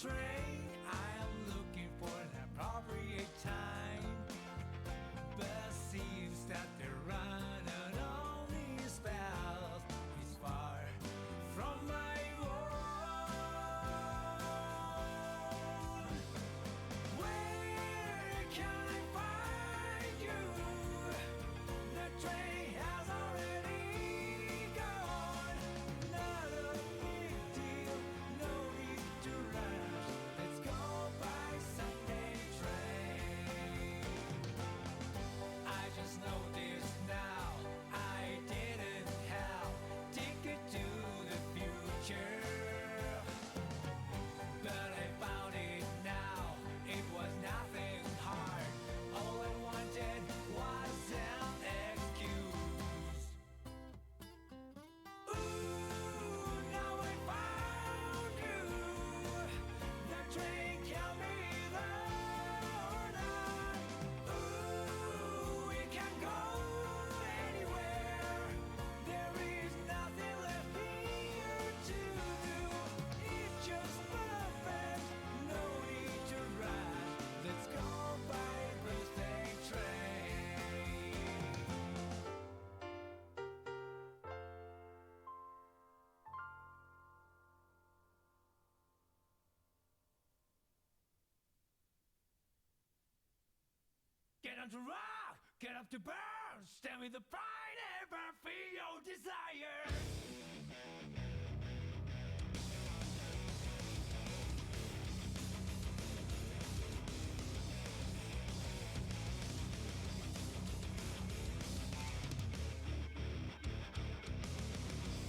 train. I am looking for an appropriate time, but seems that the run and only spells is far from my world. Where can I find you? The train has already gone. Not a big deal, no need to rush. Let's go by Sunday train. I just noticed now I didn't have ticket to the future, but I found it now. It was nothing hard. All I wanted was an excuse. Ooh, now I found you. The train can be there or not. Ooh, we can go anywhere. There is nothing left here to do. It's just perfect. No need to rush. Let's go by birthday train. Get on to rock, get up to burn. Stand with the pride, ever feel your desire.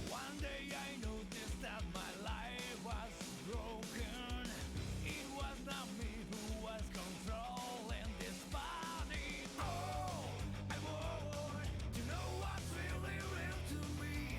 One day I noticed that my life was broken. It was not me who was controlling this body. Oh, I want to know what's really real to me.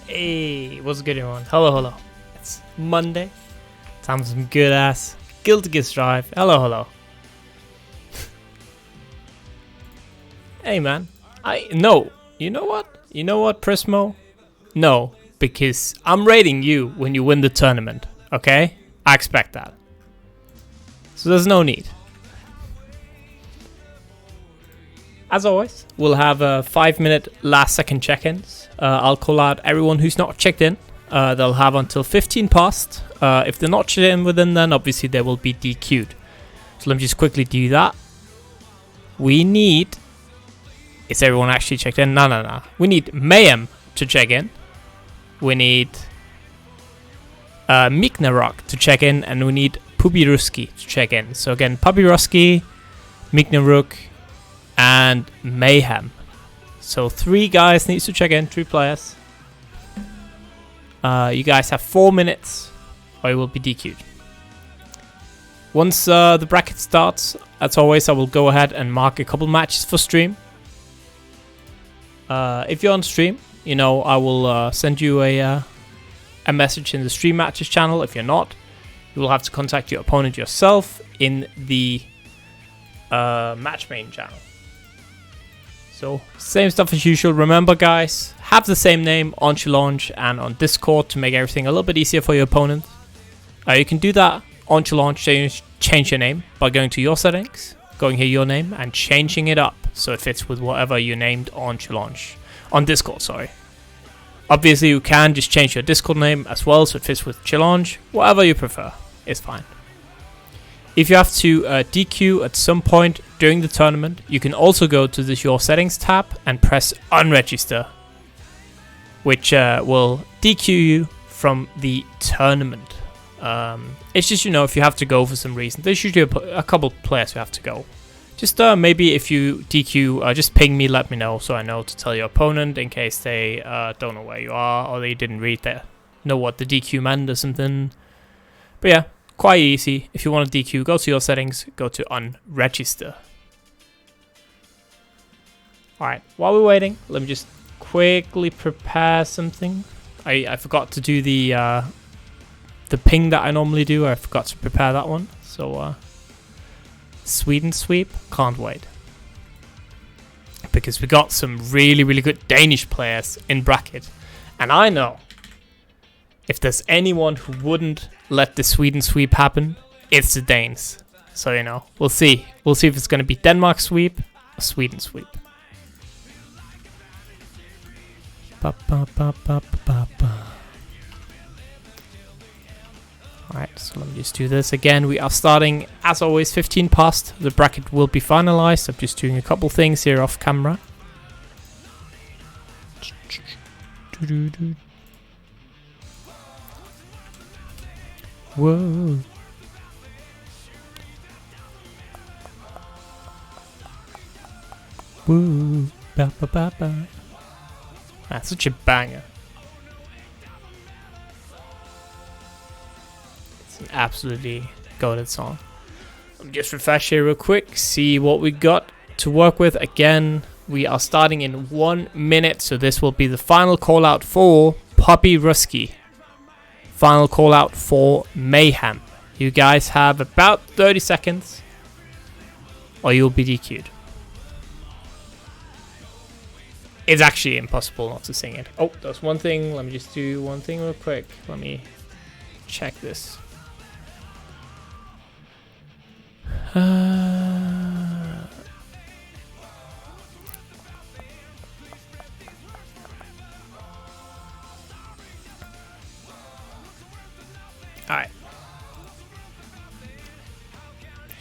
Hey, what's good everyone? Hello, hello. It's Monday. Time for some good ass Guilty Gear Strive. Hello, hello. Hey man. No. You know what? You know what, Prismo? No, because I'm rating you when you win the tournament. Okay? I expect that. So there's no need. As always, we'll have 5-minute last second check-ins. I'll call out everyone who's not checked in. They'll have until 15 past. If they're not checked in within then, obviously they will be DQ'd. So let me just quickly do that. We need... Is everyone actually checked in? No. We need Mayhem to check in. We need Miknarok to check in. And we need Pubiruski to check in. So again, Pubiruski, Miknarok, and Mayhem. So 3 guys needs to check in, 3 players. You guys have 4 minutes or you will be DQ'd. Once the bracket starts, as always, I will go ahead and mark a couple matches for stream. If you're on stream, you know, I will send you a message in the stream matches channel. If you're not, you will have to contact your opponent yourself in the match main channel. So, same stuff as usual. Remember, guys, have the same name on Challenge and on Discord to make everything a little bit easier for your opponent. You can do that on Challenge, change your name by going to your settings, going here your name, and changing it up so it fits with whatever you named on Challenge. On Discord, sorry. Obviously, you can just change your Discord name as well so it fits with Challenge. Whatever you prefer is fine. If you have to DQ at some point during the tournament, you can also go to this Your Settings tab and press Unregister, which will DQ you from the tournament. It's just, you know, if you have to go for some reason. There's usually a couple players who have to go. Just maybe if you DQ, just ping me, let me know so I know to tell your opponent in case they don't know where you are or they didn't know what the DQ meant or something. But yeah. Quite easy. If you want to DQ, go to your settings, go to unregister. Alright, while we're waiting, let me just quickly prepare something. I forgot to do the ping that I normally do. I forgot to prepare that one. So, Sweden sweep, can't wait. Because we got some really, really good Danish players in bracket. And I know, if there's anyone who wouldn't let the Sweden sweep happen, it's the Danes. So, you know, we'll see. We'll see if it's going to be Denmark sweep or Sweden sweep. Alright, so let me just do this again. We are starting, as always, 15 past. The bracket will be finalized. I'm just doing a couple things here off camera. Whoa. Woo. Ba ba ba ba. That's such a banger. It's an absolutely goated song. Let me just refresh here real quick, see what we got to work with. Again, we are starting in 1 minute, so this will be the final call out for Poppy Rusky. Final call out for Mayhem. You guys have about 30 seconds or you'll be DQ'd. It's actually impossible not to sing it. Oh, there's one thing. Let me just do one thing real quick. Let me check this. Alright.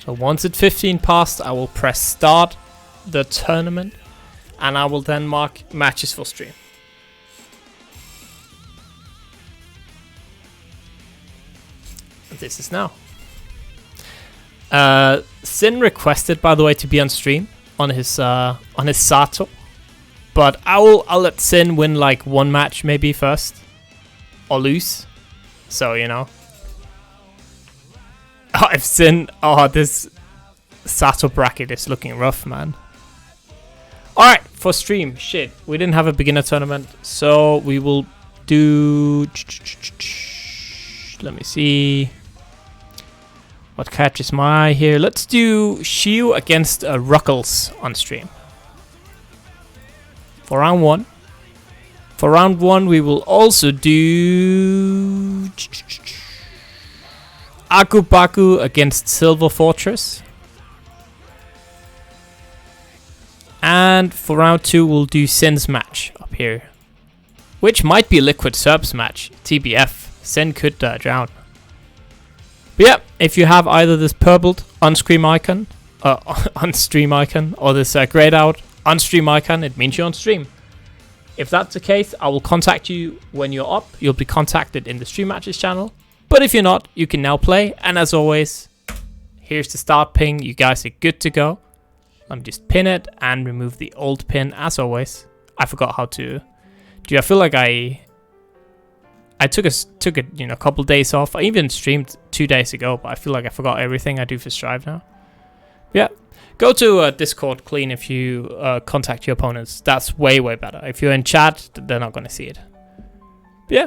So once it's 15 past, I will press start the tournament and I will then mark matches for stream. This is now. Sin requested, by the way, to be on stream on his Sato. But I'll let Sin win like one match maybe first. Or lose. So, you know. I've seen... Oh, this Sato bracket is looking rough, man. Alright, for stream. Shit, we didn't have a beginner tournament. So we will do. Let me see. What catches my eye here? Let's do Shio against Rocklez on stream. For round 1. For round 1, we will also do AgguBaggu against SilverFortress. And for round 2, we'll do Sen's match up here. Which might be a Liquid Serbs match. TBF. Sen could drown. But yeah, if you have either this purpled on-stream icon, or this grayed out on-stream icon, it means you're on stream. If that's the case, I will contact you when you're up. You'll be contacted in the Stream Matches channel. But if you're not, you can now play. And as always, here's the start ping. You guys are good to go. Let me just pin it and remove the old pin as always. I forgot how to do. I feel like I took a couple days off. I even streamed 2 days ago, but I feel like I forgot everything I do for Strive now. Yeah, go to Discord clean if you contact your opponents. That's way better. If you're in chat, they're not going to see it. But yeah,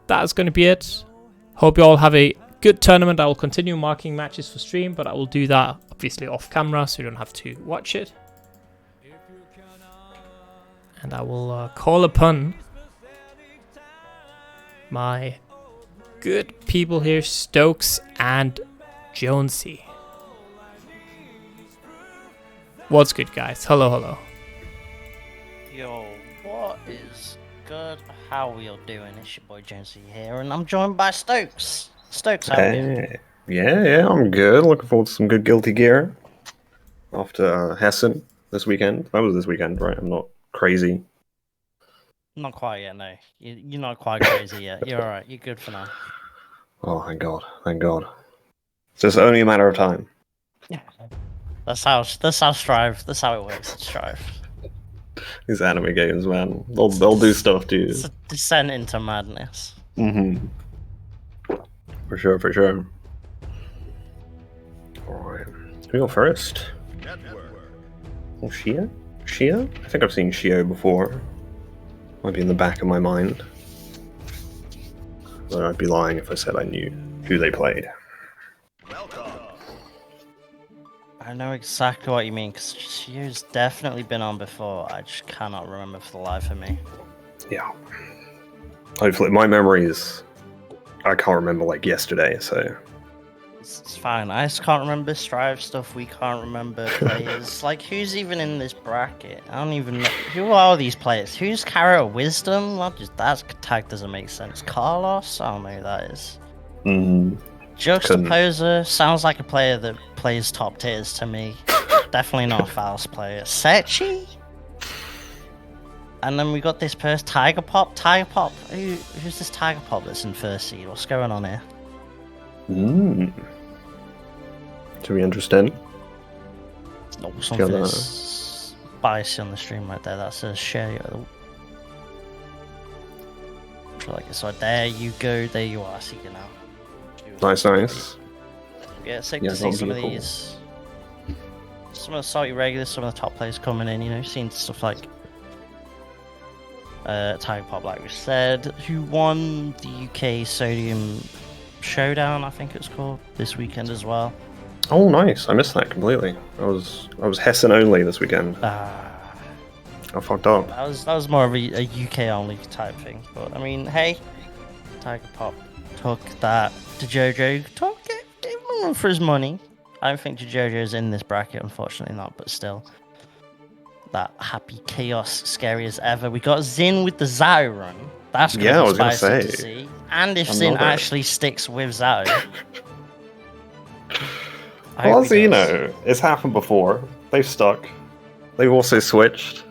that's going to be it. Hope you all have a good tournament. I will continue marking matches for stream, but I will do that obviously off camera so you don't have to watch it. And I will call upon my good people here, Stokes and Jonesy. What's good, guys? Hello. Yo, what is good? How we all doing? It's your boy Jonesy here, and I'm joined by Stokes. Stokes, how are you? Yeah, I'm good. Looking forward to some good Guilty Gear after Hessen this weekend. That was this weekend, right? I'm not crazy. Not quite yet, no. You're not quite crazy yet. You're alright. You're good for now. Oh, thank God. Thank God. It's just only a matter of time. Yeah. That's how Strive. That's how it works. Strive. These anime games, man. They'll do stuff to you. It's a descent into madness. Mm-hmm. For sure. Alright. We go first. Oh, Shio? Shio? I think I've seen Shio before. Might be in the back of my mind. But I'd be lying if I said I knew who they played. I know exactly what you mean, because Shio's definitely been on before. I just cannot remember for the life of me. Yeah. Hopefully, my memories, I can't remember like yesterday, so. It's fine. I just can't remember Strive stuff. We can't remember players. Like, who's even in this bracket? I don't even know. Who are these players? Who's CarrotOfWisdom? That tag doesn't make sense. Carlos? I don't know who that is. JuxtAPoser sounds like a player that plays top tiers to me. Definitely not a Faust player. Setchi? And then we got this person, Tiger Pop. Who's this Tiger Pop that's in first seed? What's going on here? Should be interesting. Oh, something's spicy on the stream right there. That says Shio. So there you go. There you are. See you now. Nice. Yeah, it's sick to see some of these. Some of the salty regulars, some of the top players coming in. You know, seeing stuff like Tiger Pop, like we said, who won the UK Sodium Showdown, I think it's called, this weekend as well. Oh, nice. I missed that completely. I was Hessen only this weekend. I fucked up. That was more of a UK only type thing. But I mean, hey, Tiger Pop took that to Jojo. Gave him one for his money. I don't think Jojo's in this bracket, unfortunately not, but still. That happy chaos, scary as ever. We got Zin with the Zao run. That's good. Yeah, I was gonna say. To see. And if Zin actually sticks with Zao. Well, as you know, it's happened before. They've stuck. They've also switched.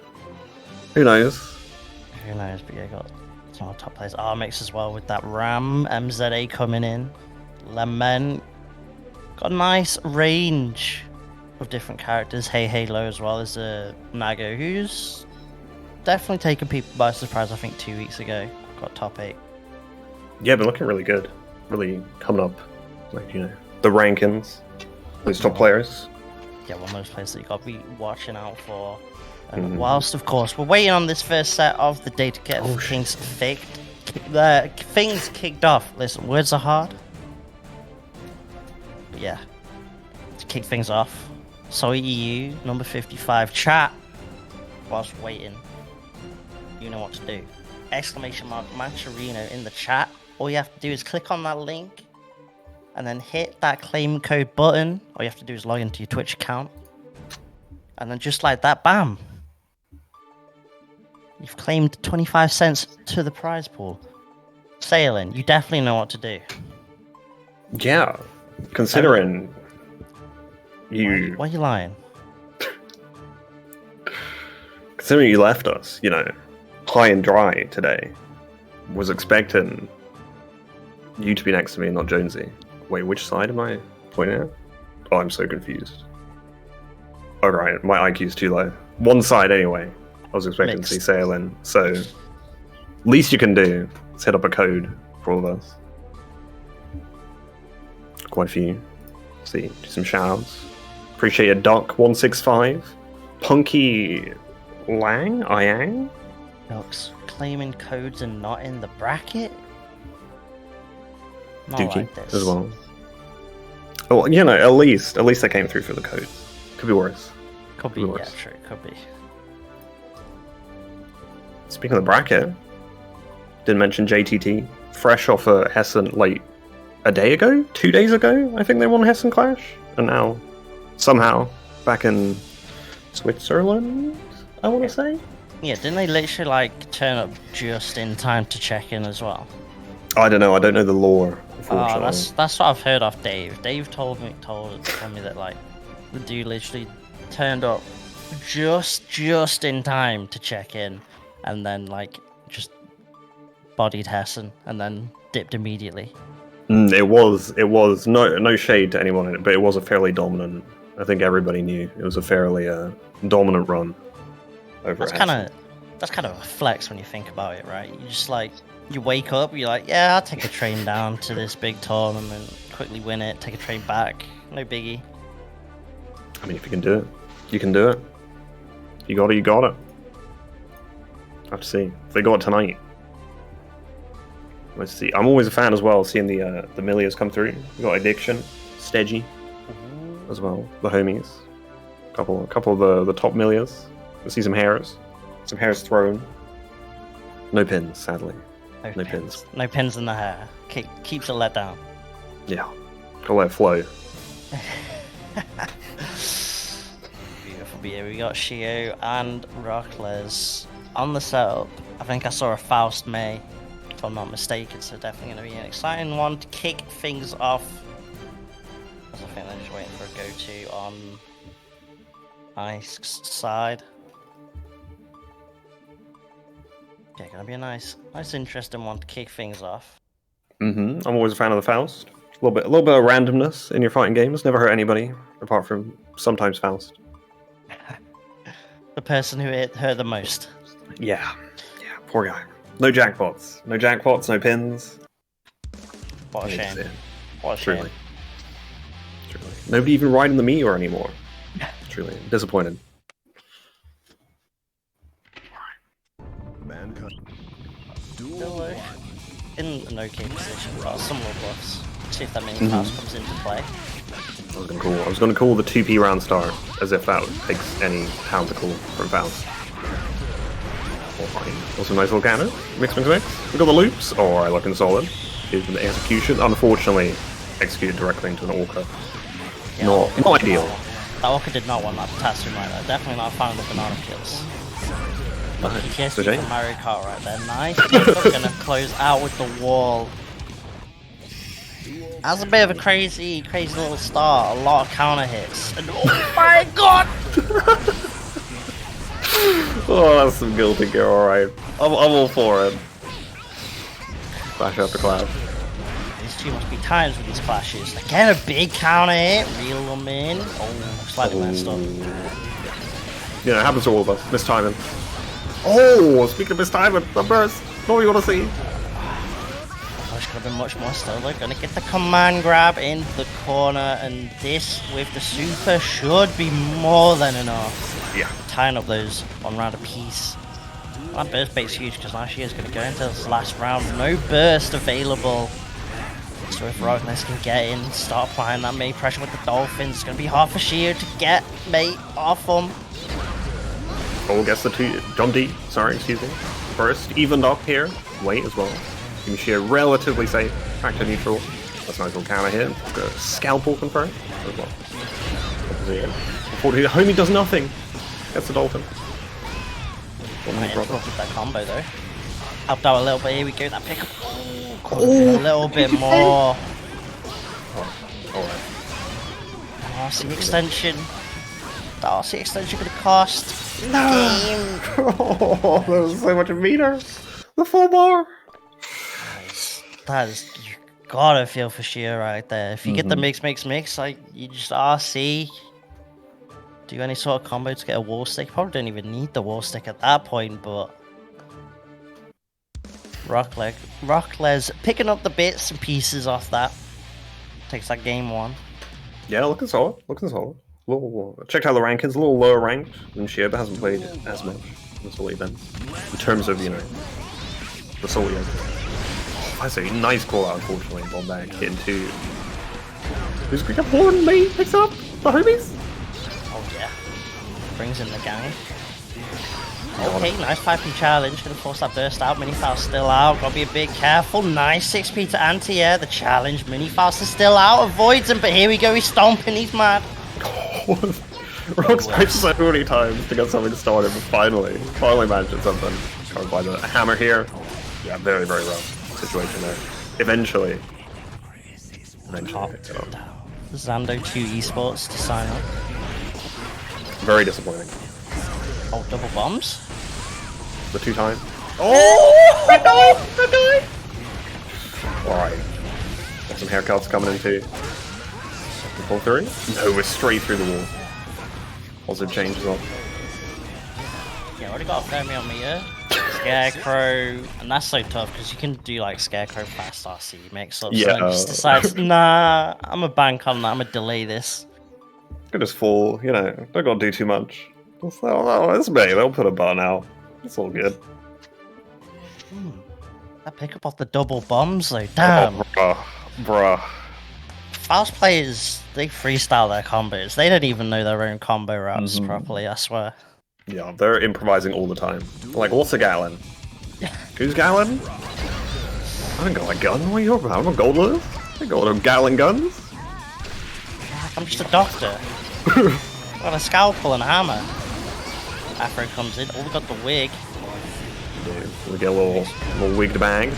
Who knows? Who knows, but yeah, got some more top players. Armix as well with that Ram. MZA coming in. Lament. Got a nice range of different characters. Hey Halo as well as Nago, who's definitely taken people by surprise, I think 2 weeks ago. Got top 8. Yeah, but looking really good. Really coming up. Like, you know, the rankings. These top players. Yeah, one of those players that you got to be watching out for. And whilst, of course, we're waiting on this first set of the data kit for King's the things kicked off. Listen, words are hard. But yeah, to kick things off, SaltyEU number 55 chat. Whilst waiting, you know what to do. Exclamation mark Mancherino in the chat. All you have to do is click on that link, and then hit that claim code button. All you have to do is log into your Twitch account, and then just like that, bam. You've claimed 25 cents to the prize pool. Sailing, you definitely know what to do. Yeah, considering you... Why are you lying? Considering you left us, you know, high and dry today, was expecting you to be next to me and not Jonesy. Wait, which side am I pointing at? Oh, I'm so confused. Alright, my IQ's too low. One side anyway. I was expecting to see Sailing, so least you can do is hit up a code for all of us. Quite a few. See, do some shoutouts. Appreciate your Doc165. Punky Lang? Iang? Ducks claiming codes and not in the bracket? Not Dookie like this. as well. Well, you know, at least they came through for the codes. Could be worse. Could be, Could be yeah, worse. true, could be. Speaking of the bracket, didn't mention JTT. Fresh off a Hessen, like, a day ago? 2 days ago? I think they won Hessen Clash. And now, somehow, back in Switzerland, I want to say? Yeah, didn't they literally, like, turn up just in time to check in as well? I don't know. I don't know the lore, Oh, unfortunately. that's what I've heard off Dave. Dave told me that, like, the dude literally turned up just in time to check in, and then, like, just bodied Hessen, and then dipped immediately. It was no shade to anyone in it, but it was a fairly dominant. I think everybody knew it was a fairly dominant run over. That's kind of a flex when you think about it, right? You just like you wake up, you're like, yeah, I'll take a train down to this big tournament, quickly win it, take a train back, no biggie. I mean, if you can do it, you can do it. You got it. You got it. I have to see if they got it tonight. Let's see. I'm always a fan as well, seeing the Millias come through. We got Addiction, sstegy, as well. The homies, couple of the top Millias. We'll see some hairs thrown. No pins, sadly. No pins. No pins in the hair. Keeps it let down. Yeah, gotta let it flow. Beautiful beer. We got Shio and Rocklez on the setup. I think I saw a Faust May, if I'm not mistaken, so definitely going to be an exciting one to kick things off. I think they're just waiting for a go-to on Ice's side. Yeah, gonna be a nice interesting one to kick things off. I'm always a fan of the Faust. A little bit of randomness in your fighting games. Never hurt anybody, apart from sometimes Faust. The person who hurt the most. Yeah, poor guy. No jackpots, no pins. What a shame. Yeah, What a shame. truly. Nobody even riding the meteor anymore. Truly disappointed. Still in an okay position, but some more buffs. See if that mini Faust comes into play. I was gonna call the 2p round start as if that takes any pound to call from Faust. Alright, also nice little cannon. Mix. We got the loops. Alright, looking solid. Here's the execution. Unfortunately, executed directly into an Orca. Yeah, Not ideal. That Orca did not want that potassium right there. Definitely not a fan of the banana kills. But yes, So the Jay? Mario Kart right there. Nice. We're gonna close out with the wall. That's a bit of a crazy little start. A lot of counter hits. And oh my god! Oh, that's some guilty gear, alright. I'm all for it. Clash after clash. There's too much be times with these clashes. Again, a big counter hit. Reel them in. Oh, slightly messed up. Yeah, it happens to all of us. Mistiming. Oh, speaking of mistiming, the burst. What do you want to see? I could have been much more still. They're gonna get the command grab into the corner, and this with the super should be more than enough. Yeah. Tying up those 1 round apiece. That burst bait's huge because now she is going to go into this last round. No burst available. So if Rocklez can get in, start applying that mate pressure with the Dolphins, it's going to be hard for Shio to get mate off him. Oh, gets the two. John D. Sorry, excuse me. First, evened up here. Wait as well. Shio relatively safe. Back to neutral. That's a nice little counter hit. The scalpel confirmed as well. The homie does nothing. Gets the Dolphin. Might interrupt that combo though. Helped out a little bit. Here we go. That pickup. A little bit more. Alright. RC extension. The RC extension could have cost. Game. Oh, there was so much meter. The full bar. That is, you gotta feel for Shio right there. If you get the mix, like you just RC, do any sort of combo to get a wall stick. Probably don't even need the wall stick at that point, but Rocklez picking up the bits and pieces off that. Takes that game one. Yeah, looking solid. Checked out the rankings, a little lower ranked than Shio, but hasn't played as much in the Salty events. In terms of, the Salty events. I say, nice call out, unfortunately, on back hit two. Who's going to horn me? Picks up the homies? Oh yeah. Brings in the gang. Okay, nice piping challenge. Gonna force that burst out. Mini Faust still out. Gotta be a bit careful. Nice 6p to anti-air. The challenge. Mini Faust is still out. Avoids him, but here we go. He's stomping. He's mad. Rock's tried so many times to get something started, but finally managed to something. Covered by the hammer here. Yeah, very, very rough situation there. Eventually picked it up. Zando 2 esports to sign up. Very disappointing. Oh, double bombs? The 2 times. Oh! That guy! Alright. Got some haircuts coming in too. Pull through? No, we're straight through the wall. Also changes up. Yeah, already got a Fermi on me here. Scarecrow, and that's so tough because you can do like Scarecrow fast RC mix up. Yeah. So just decides, nah, I'm a bank on that. I'm gonna delay this. Could just fall, don't gotta do too much. It's me, they'll put a button out. It's all good. That pick up off the double bombs though, damn. Oh, bruh. Faust players, they freestyle their combos. They don't even know their own combo routes properly, I swear. Yeah, they're improvising all the time. Like, what's a gallon? Who's gallon? I don't got a gun, what are you talking about? I'm a Goldlewis? I got no gallon guns? I'm just a doctor. Got a scalpel and a hammer. Afro comes in. Oh, we got the wig. Yeah, we get a little wigged bag.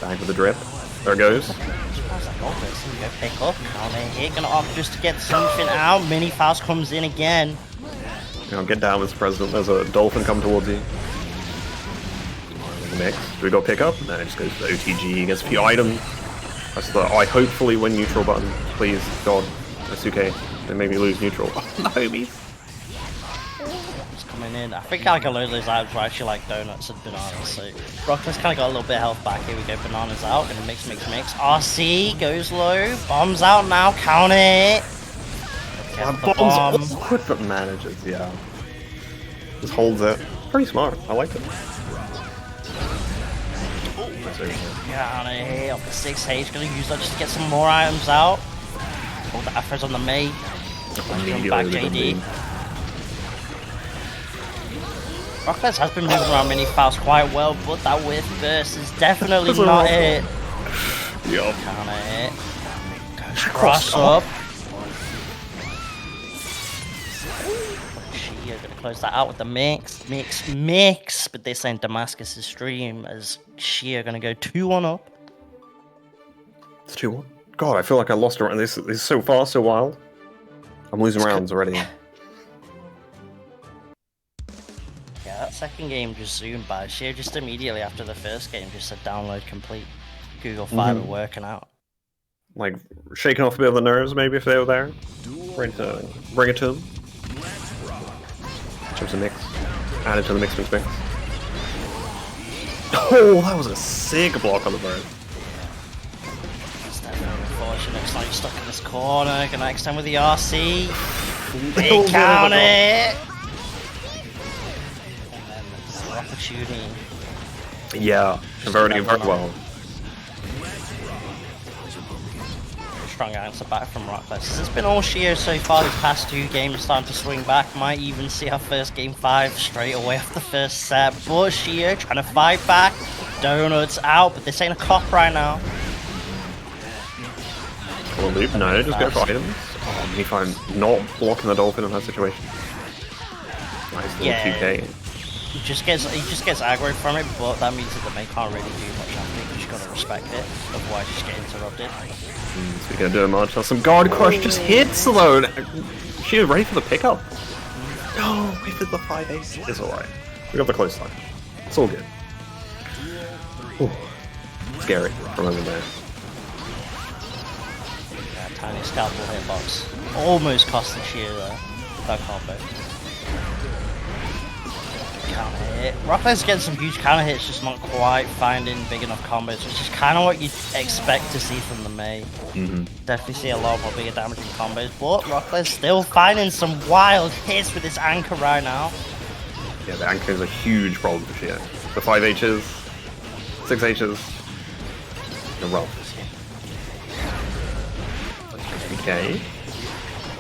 Bag with the drip. There it goes. Goldlewis, go pick up. Now they're here, gonna opt just to get something out. Mini Faust comes in again. Get down, Mr. President. There's a dolphin come towards you. Next, do we go pick up? No, it just goes to the OTG, gets a few items. That's the I hopefully win neutral button. Please, God. That's okay. They made me lose neutral. No, homies. Just coming in. I think like a load of those items were actually like donuts and bananas. So Rocklez kind of got a little bit of health back. Here we go. Bananas out. Gonna mix. RC goes low. Bombs out now. Count it. Bombs awkward but manages, yeah. Just holds it. Pretty smart. I like it. Count it. Off the 6H. Gonna use that just to get some more items out. Oh, the Afro's on the mate. Back JD. Rocklez has been moving around Mini Faust quite well, but that whiff burst is definitely not it. Yup. Count it. Goes cross up. Shio gonna close that out with the mix. But they're saying Damascus' stream as Shio gonna go 2-1 up. It's 2-1. God, I feel like I lost a round. This is so far, so wild. I'm losing rounds already. Yeah, that second game just zoomed by. Shio just immediately after the first game just said download complete. Google Fiber working out. Like, shaking off a bit of the nerves, maybe, if they were there. Bring it to them. Chips and mix. Add it to the mix. Oh, that was a sick block on the bird. It's definitely unfortunate. It's like stuck in this corner. Gonna extend with the RC. Big count it. opportunity. Yeah, very well. Strong answer back from Rocklez. It's been all Shio so far these past 2 games, starting to swing back. Might even see our first game 5 straight away off the first set. But Shio trying to fight back. Donuts out, but this ain't a cop right now. Well, loop, no, just go for items. Oh, me fine, not blocking the dolphin in that situation. Nice little 2k. He just gets aggro from it, but that means that the mate can't really do much after it. You just gotta respect it, otherwise you just get interrupted. So we can't do much. That's some guard crush just hits though. She was ready for the pickup. No, we did the 5-8. It's alright. We got the close line. It's all good. Ooh. Scary from over there. Yeah, tiny scalpel hitbox. Almost costing Shio there. That combo. Counter hit. Rocklez getting some huge counter hits, just not quite finding big enough combos, which is kind of what you'd expect to see from the Mei. Definitely see a lot more bigger damaging combos, but Rocklez still finding some wild hits with this anchor right now. Yeah, the anchor is a huge problem for Shio. The 5Hs, 6Hs, they're rough. Okay.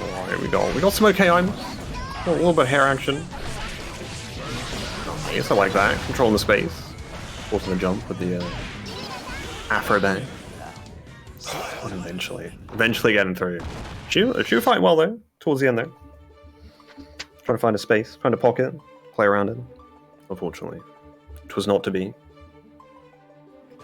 Alright, we got some okay items. A little bit of hair action. Nice, I like that. Controlling the space. Forcing the jump with the Afro bang. And eventually getting through. Shio fight well though, towards the end there. Trying to find a space, find a pocket, play around it. Unfortunately, it was not to be.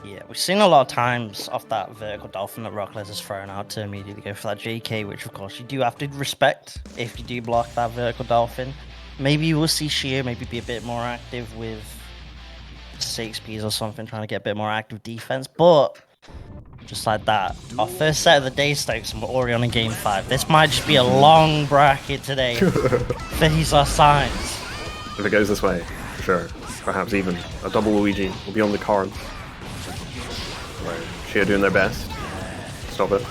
Yeah, we've seen a lot of times off that vertical dolphin that Rocklez has thrown out to immediately go for that JK, which of course you do have to respect if you do block that vertical dolphin. Maybe you will see Shio maybe be a bit more active with 6Ps or something, trying to get a bit more active defense, but just like that. Our first set of the day stakes and we're already on in game 5. This might just be a long bracket today. These are signs. If it goes this way, for sure. Perhaps even a double Luigi will be on the cards. Right. Shio doing their best. Stop it.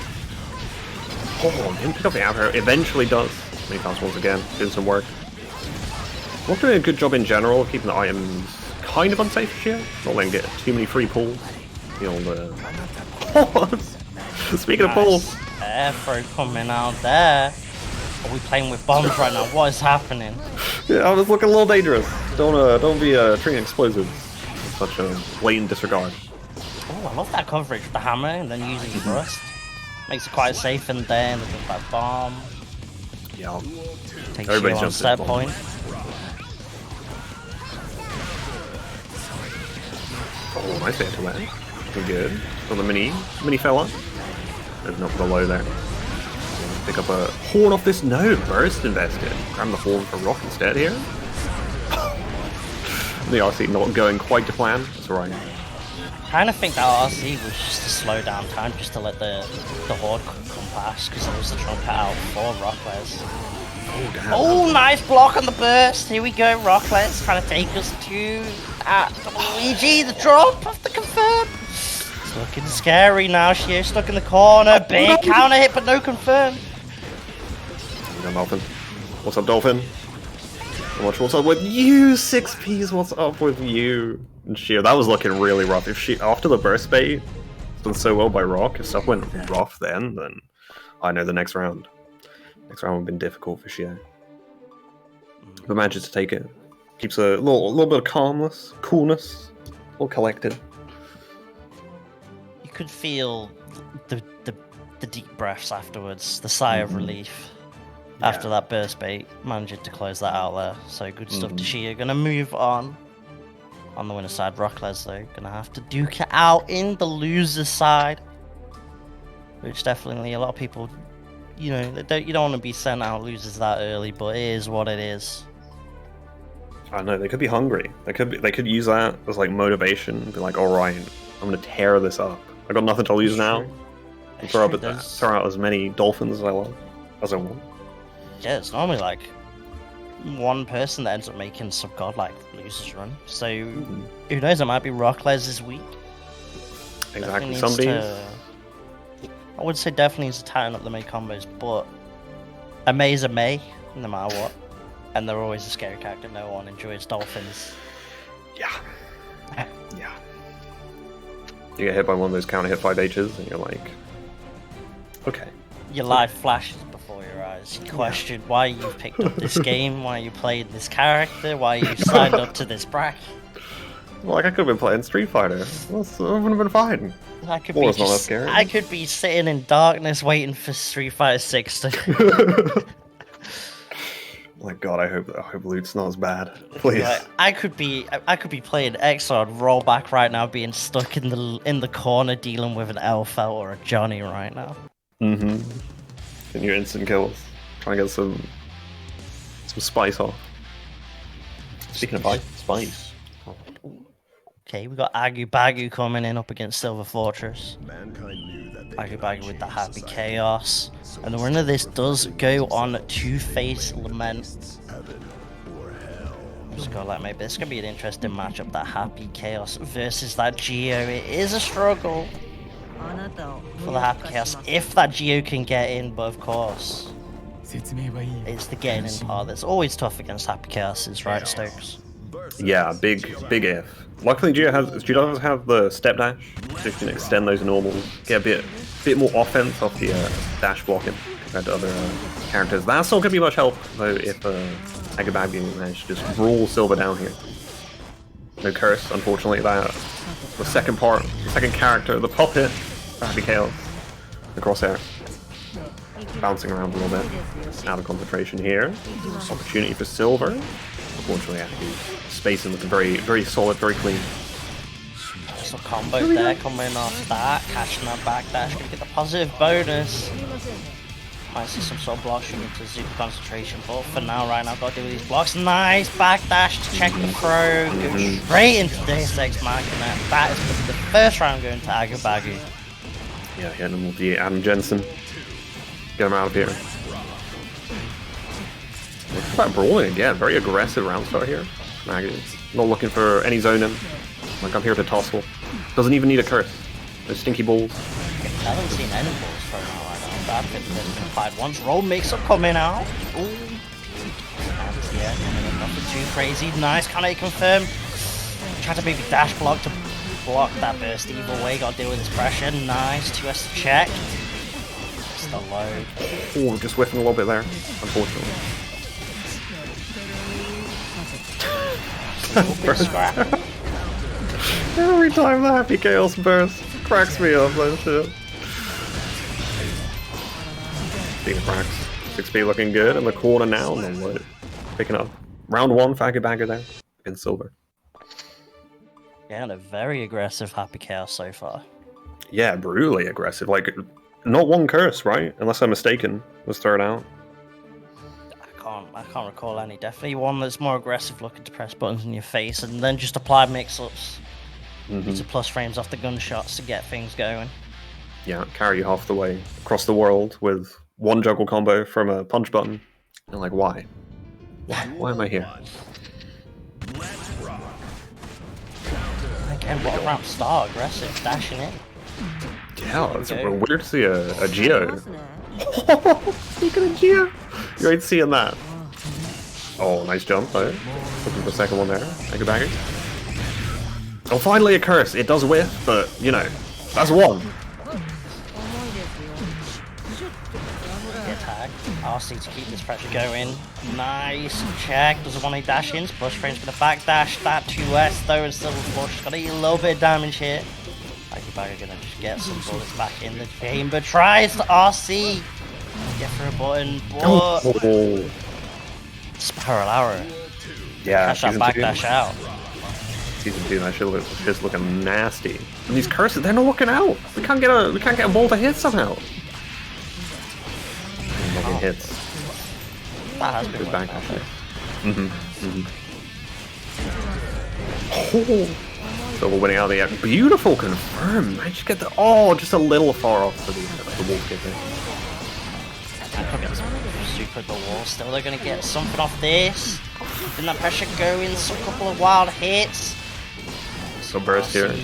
Oh, didn't pick up the Afro. Eventually does. Faust once again, doing some work. Not doing a good job in general of keeping the items kind of unsafe for Shio. Not letting get too many free pulls. The old Speaking of pulls. Air throw coming out there. Are we playing with bombs right now? What is happening? Yeah, I was looking a little dangerous. Don't be treating explosives with such a blatant disregard. Oh, I love that coverage with the hammer and then using thrust. Makes it quite safe in there, and looking that bomb. Yeah. Takes you on set point. Oh, nice hit to land. Looking good. Got the mini fella. There's not below there. Pick up a horn off this node. Burst invested. Grab the horn for Rock instead here. The RC not going quite to plan. That's alright. I kind of think that RC was just to slow down time, just to let the horde come past, because there was the trumpet out for Rocklez. Oh, damn. Oh, nice block on the burst. Here we go, Rocklez trying to take us to Luigi, the drop of the confirm. It's looking scary now. Shio stuck in the corner. Big counter hit, but no confirm. Dolphin. What's up, Dolphin? What's up with you, 6Ps? What's up with you? And Shio, that was looking really rough. If she, after the burst bait, it's done so well by Rock. If stuff went rough then I know the next round. Next round would have been difficult for Shio. But manages to take it. Keeps a little bit of coolness, a little collected. You could feel the deep breaths afterwards, the sigh of relief. After that burst bait, managed to close that out there. So good stuff to Shio. Gonna move on. On the winner side, Rocklez though, gonna have to duke it out in the loser side. Which definitely a lot of people, you know, you don't want to be sent out losers that early, but it is what it is. I know, they could be hungry. They could use that as like motivation. Be like, alright, I'm gonna tear this up. I got nothing to lose now. And throw out as many dolphins as I want. Yeah, it's normally like one person that ends up making some godlike losers run. So who knows? It might be Rocklez this week. Exactly. I would say definitely needs to tighten up the Mei combos, but a Mei's a Mei, no matter what. And they're always a scary character. No one enjoys dolphins. Yeah, You get hit by one of those counter hit 5Hs, and you're like, okay. Your life flashes before your eyes. You question why you picked up this game, why you played this character, why you signed up to this bracket. Like, I could have been playing Street Fighter. That would have been fine. I could Well, be it's not that just, scary. I could be sitting in darkness waiting for Street Fighter 6 to. My God, I hope loot's not as bad. Please. Like, I could be playing Exxon, roll back right now, being stuck in the corner dealing with an Elfel or a Johnny right now. Mm-hmm. And your instant kills. Trying to get some spice off. Speaking of spice. Okay, we got AgguBaggu coming in up against SilverFortress. AgguBaggu with the Happy Chaos. And the winner of this does go on to face Lament. I'm just gonna let maybe this is gonna be an interesting matchup, that Happy Chaos versus that Geo. It is a struggle for the Happy Chaos if that Geo can get in, but of course it's the getting in part that's always tough against Happy Chaoses, right, Stokes? Yeah, big if. Luckily, Gio does have the step dash, so you can extend those normals, get a bit more offense off the dash blocking compared to other characters. That's not going to be much help, though, if AgguBaggu managed to just brawl Silver down here. No curse, unfortunately, the second character, the puppet, Happy Chaos, the crosshair. Bouncing around a little bit, out of concentration here. Opportunity for Silver. Unfortunately, Aggu spacing looking very solid, very clean. Just a combo there, coming off that, catching that back dash, gonna get the positive bonus. Might see some sort of blocks shooting into super concentration, but for now, right now, gotta deal with these blocks. Nice back dash to check the throw, go straight into Deus Ex Machina. That is gonna be the first round going to AgguBaggu. Yeah, hitting him with the Adam Jensen. Get him out of here. Looks like brawling again. Very aggressive round start here. Aggu not looking for any zoning. Like, I'm here to tussle. Doesn't even need a curse. Those stinky balls. I haven't seen any balls thrown out right now. That fit has been applied once. Roll mix-up coming out. Ooh. Yeah, coming in, nothing too crazy. Nice, can I confirm? Try to maybe dash block to block that burst either way. Gotta deal with this pressure. Nice, 2S to check. Just the load. Oh, just whiffing a little bit there, unfortunately. Every time the Happy Chaos burst cracks me up, that shit. Speaking of cracks, 6B looking good in the corner now, and then what? Picking up round one for AgguBaggu there against Silver. Yeah, and a very aggressive Happy Chaos so far. Yeah, brutally aggressive. Like, not one curse, right? Unless I'm mistaken, was thrown out. I can't recall any. Definitely one that's more aggressive, looking to press buttons in your face, and then just apply mix-ups. Use the plus frames off the gunshots to get things going. Yeah, carry you half the way across the world with one juggle combo from a punch button. And like, why? Why am I here? Again, what a ramp star, aggressive, dashing in. Yeah, it's weird to see a Geo. Speaking of Geo, you ain't seeing that. Oh, nice jump though. Looking for the second one there. AgguBaggu. Oh, finally a curse. It does whiff, but you know, that's one. Get tagged. RC to keep this pressure going. Nice check. Doesn't want any dash ins. Push frame's gonna backdash that 2S though, and SilverFortress gonna eat a little bit of damage here. AgguBaggu gonna just get some bullets back in the chamber. Tries to RC. Get through a button, but Spiral Arrow. Yeah, Catch that backdash out. Season 2, that shit looks just looking nasty. And these curses, they're not working out. We can't get a ball to hit somehow. Making hits. That has been Good working back out. Oh, so we're winning out of the air. Beautiful confirm. Managed to get the just a little far off for the wall kick there. Super the wall. Still, they're gonna get something off this. Keeping that pressure going. Some couple of wild hits. So burst here.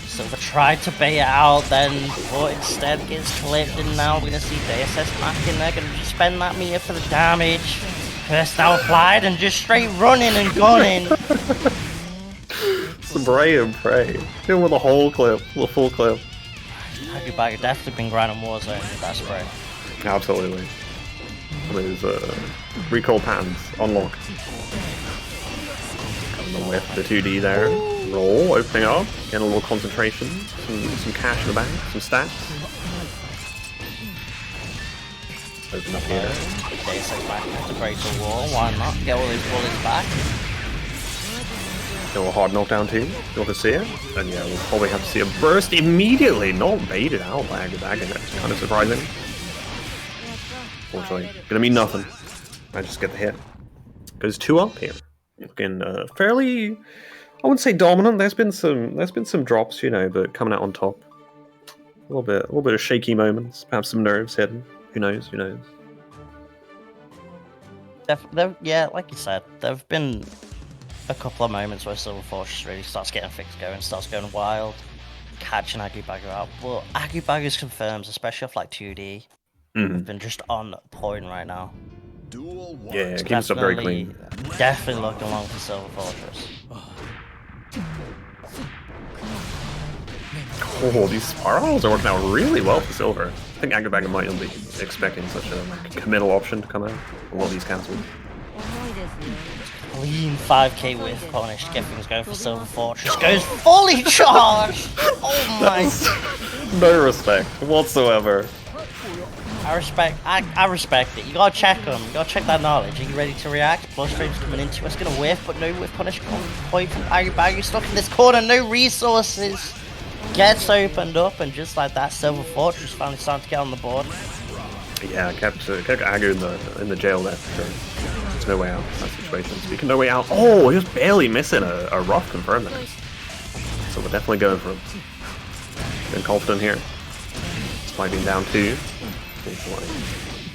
Silver tried to bait it out then, but instead gets clipped, and now we're gonna see Deus Ex Machina. They're gonna just spend that meter for the damage. Curse now applied and just straight running and gunning. Spray and pray. Hit him with a whole clip, the full clip. AgguBaggu definitely been grinding Warzone with that spray. Absolutely. There's recall patterns unlocked. Coming with the 2D there. Roll, opening up, getting a little concentration, some cash in the bank, some stats. Open up here. Okay, so back to break the wall, why not? Get all these bullets back. A little hard knockdown too, you'll have to see it. And yeah, we'll probably have to see a burst immediately, not baited out by AgguBaggu. That's kind of surprising. Unfortunately, gonna mean nothing. I just get the hit. Goes 2 up here. Looking fairly, I wouldn't say dominant. There's been some drops, you know, but coming out on top. A little bit of shaky moments, perhaps some nerves hidden. Who knows? Who knows? Yeah, like you said, there've been a couple of moments where SilverFortress really starts getting things going, starts going wild, catching AgguBaggu out. But AgguBaggu's confirms, especially off like 2D, have been just on point right now. Yeah, it keeps up very clean. Definitely looking along for SilverFortress. Oh, these spirals are working out really well for Silver. I think AgguBaggu might not be expecting such a committal option to come out. A lot of these cancelled. Clean 5k with punish to get things going for SilverFortress. Goes fully charged! Oh my... No respect whatsoever. I respect it. You gotta check them. You gotta check that knowledge. Are you ready to react? Bloodstream's coming into us. Gonna whiff, but no whiff punish. Point from AgguBaggu. Stuck in this corner. No resources. Gets opened up, and just like that, SilverFortress finally starting to get on the board. Yeah, kept Aggu in the jail there for sure. There's no way out in that situation. Speaking of no way out, oh, he was barely missing a rough confirm there. So we're definitely going for him. Been confident here. Despite being down 2.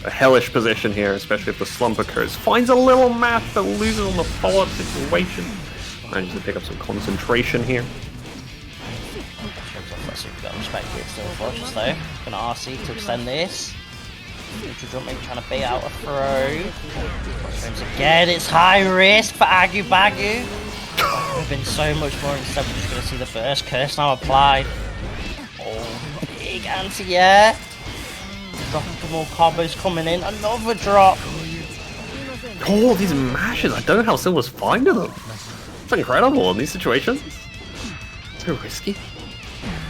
A hellish position here, especially if the slump occurs. Finds a little match, but loses on the follow-up situation. Manages to pick up some concentration here. You've got to respect it. SilverFortress though. Gonna RC to extend this. Neutral jump, maybe trying to bait out a throw. Again, it's high risk for AgguBaggu. There have been so much more instead. We're just gonna see the burst curse now applied. Oh, big anti-air. Dropping some more combos coming in. Another drop. Oh, these mashes. I don't know how Silver's finding them. It's incredible in these situations. So risky.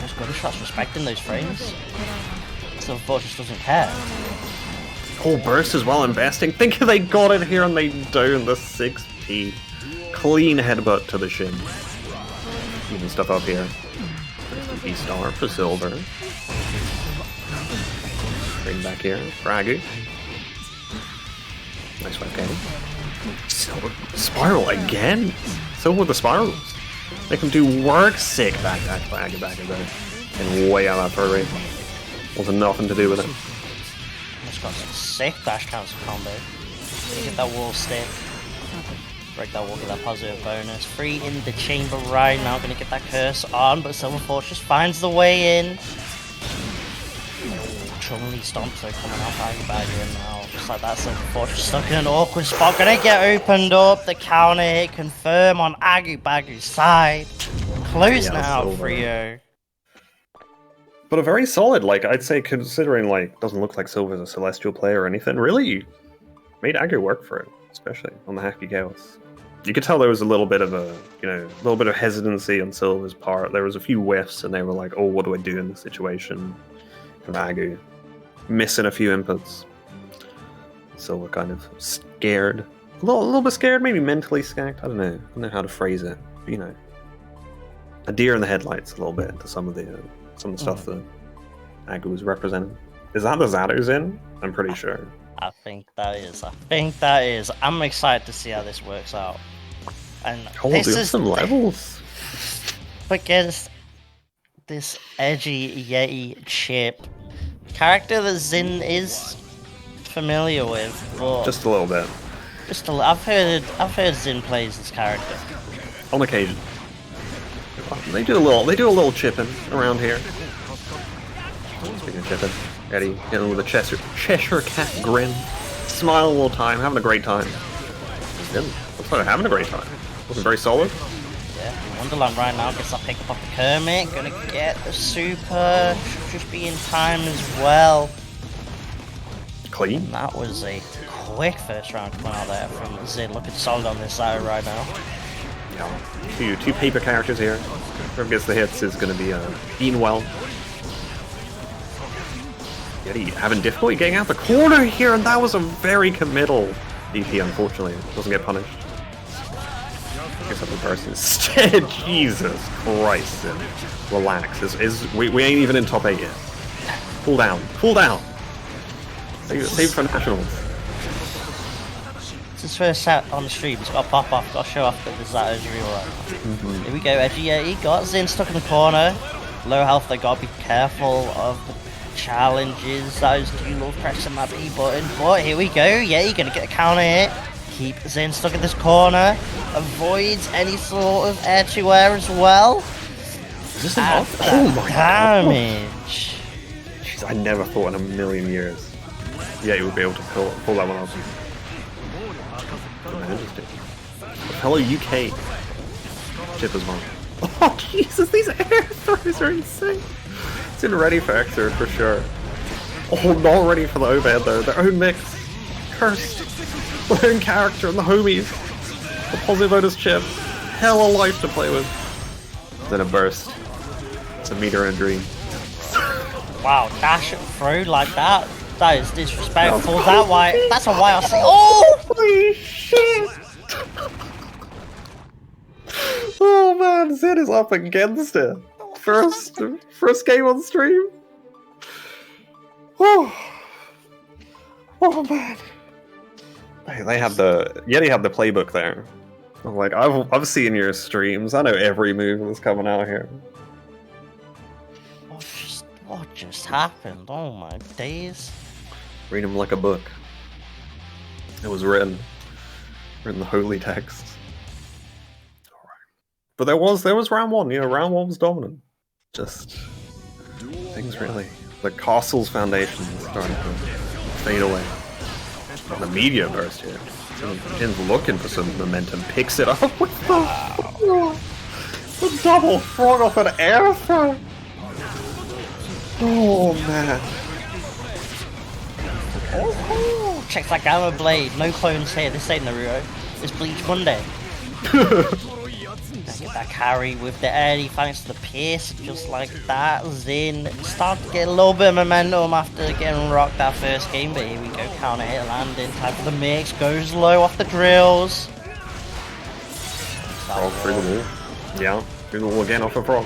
Just got to start respecting those frames. SilverFortress doesn't care. Whole burst as well, investing. Think they got it here and they down the 6p. Clean headbutt to the shin. Even stuff up here. B star for Silver. Bring back here for Aggu. Nice one, okay. Silver spiral again. Silver with the spirals. They can do work. Sick backdash by AgguBaggu though. And way out that throw rate. Wasn't nothing to do with it. Just got some sick dash cancel combo. Get that wall stick. Break that wall, get that positive bonus. 3 in the chamber right now. Gonna get that curse on, but SilverFortress finds the way in. Chumley stomps are coming out by AgguBaggu and now. Just like that, SilverFortress stuck in an awkward spot. Gonna get opened up. The counter hit confirm on AgguBaggu's side. Close now, Frio. But a very solid, like, I'd say, considering, like, doesn't look like Silver's a Celestial player or anything, really made Aggu work for it, especially on the Happy Chaos. You could tell there was a little bit of a, you know, a little bit of hesitancy on Silver's part. There was a few whiffs, and they were like, oh, what do I do in this situation? From Aggu. Missing a few inputs. Silver kind of scared. A little bit scared, maybe mentally scared. I don't know how to phrase it. But, you know, a deer in the headlights a little bit to some of the stuff that Aggu was representing. Is that the Zato's in? I'm pretty sure. I think that is. I'm excited to see how this works out. And this is some levels. Against this EdgyYeti Chipp. Character that Zin is familiar with, but just a little bit. I've heard Zin plays this character. On occasion. They do a little chipping around here. Speaking of chipping, Eddie hitting with a Cheshire Cat grin. Smile all the time, having a great time. Looks like having a great time. Looking very solid. Yeah. Wonderland right now gets that pick up off the Kermit. Gonna get the super. Should just be in time as well. Clean. And that was a quick first round coming out there from Zin. Looking solid on this side right now. Yeah. Two paper characters here. Whoever gets the hits is going to be Beanwell. Yeti having difficulty getting out the corner here, and that was a very committal DP, unfortunately. Doesn't get punished. Gets up the burst instead. Jesus Christ. Relax. We ain't even in top 8 yet. Cool down. Cool down. Save for nationals. It's his first set on the stream. He's got to pop off. Got to show off that there's that urge real right. Here we go. EdgyYeti got Zin stuck in the corner. Low health. They got to be careful of the challenges. Those do love pressing that B button. But here we go. Yeti gonna get a counter hit. Keep Zin stuck in this corner. Avoids any sort of air to air as well. Is this off? Oh my damage. God. Jeez, I never thought in a million years Yeti would be able to pull that one off. Interesting. Fellow UK Chipp as well. Oh Jesus, these air throws are insane. It's in ready for Exer for sure. Oh, not ready for the overhead though. Their own mix. Cursed. Their own character and the homies. The positive bonus Chipp. Hell of life to play with. Then a burst. It's a meter and a dream. Wow, dash through like that. That is disrespectful. That's a YRC. Oh! Holy shit! Oh man, Zed is up against it. First game on stream. Oh man. They have Yeti have the playbook there. I'm like, I've seen your streams. I know every move that's coming out here. What just happened? Oh my days. Read them like a book. It was written the holy text. Alright. But there was round 1, round 1 was dominant. Just things really. The castle's foundation is starting to fade away. And the media burst here. Jin's looking for some momentum, picks it up with the double frog off an air throw. Oh man. Oh, check that Gamma Blade. No clones here. This ain't Naruto. It's Bleach Monday. Get that carry with the Eddie thanks to the Pierce. Just like that. Zin started to get a little bit of momentum after getting rocked that first game. But here we go. Counter hit landing. Time for the mix. Goes low off the drills. Frog through the wall. Yeah. Through the wall again off a frog.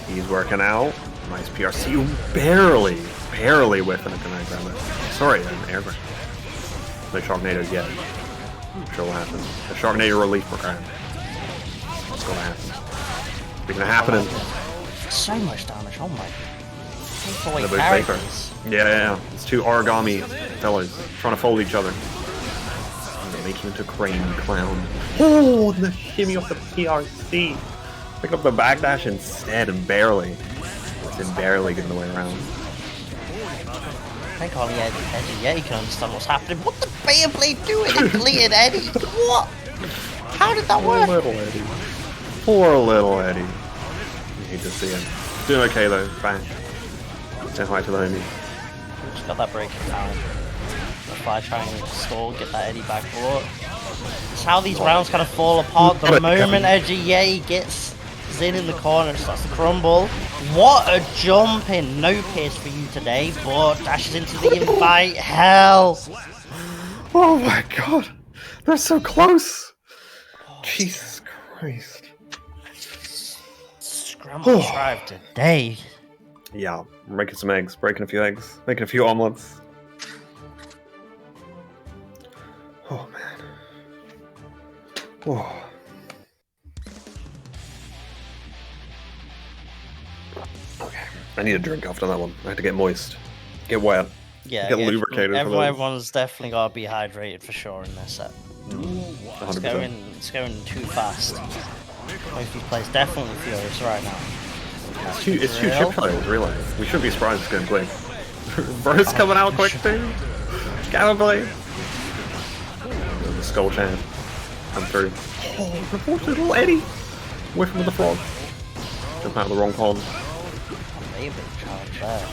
He's working out. Nice PRC. Barely whiffing a connect around there. Sorry, an air grab. No Sharknado yet. I'm sure what happens. The Sharknado relief program. What's gonna happen? It's gonna happen. So much damage. Oh my. The big paper. Yeah. It's two origami fellas trying to fold each other. I'm gonna make you into Crane Clown. Oh, and the shimmy off the PRC. Pick up the backdash instead and barely. It's barely getting the way around. I think only EdgyYeti can understand what's happening. What the Beyblade doing? It deleted Eddie. What? How did that work? Poor little Eddie. Poor little Eddie. You hate to see him. Doing okay though. Bash. Say hi to the homie. Just got that breaking down. That's why I try and stall, get that Eddie back. But it's how these rounds kind of fall apart. The moment EdgyYeti gets Zin in the corner, it starts to crumble. What a jump in. No pierce for you today, but dashes into the invite. Hell. Oh my god. They're so close. Jesus Christ. Scramble drive today. Yeah, making some eggs, breaking a few eggs, making a few omelets. Oh man. Oh. Okay, I need a drink after that one. I have to get moist, get wet, Yeah, get lubricated. Everyone's definitely got to be hydrated for sure in this set. 100%. It's going too fast. Both these players definitely furious right now. It's two Chipp players, really. We shouldn't be surprised it's going quick. Burst coming out quick too. Gamma Blade. The Skull Champ come through. Oh, the poor little Eddie. Whiff him with the frog. Jump out of the wrong pond. Maybe charge there.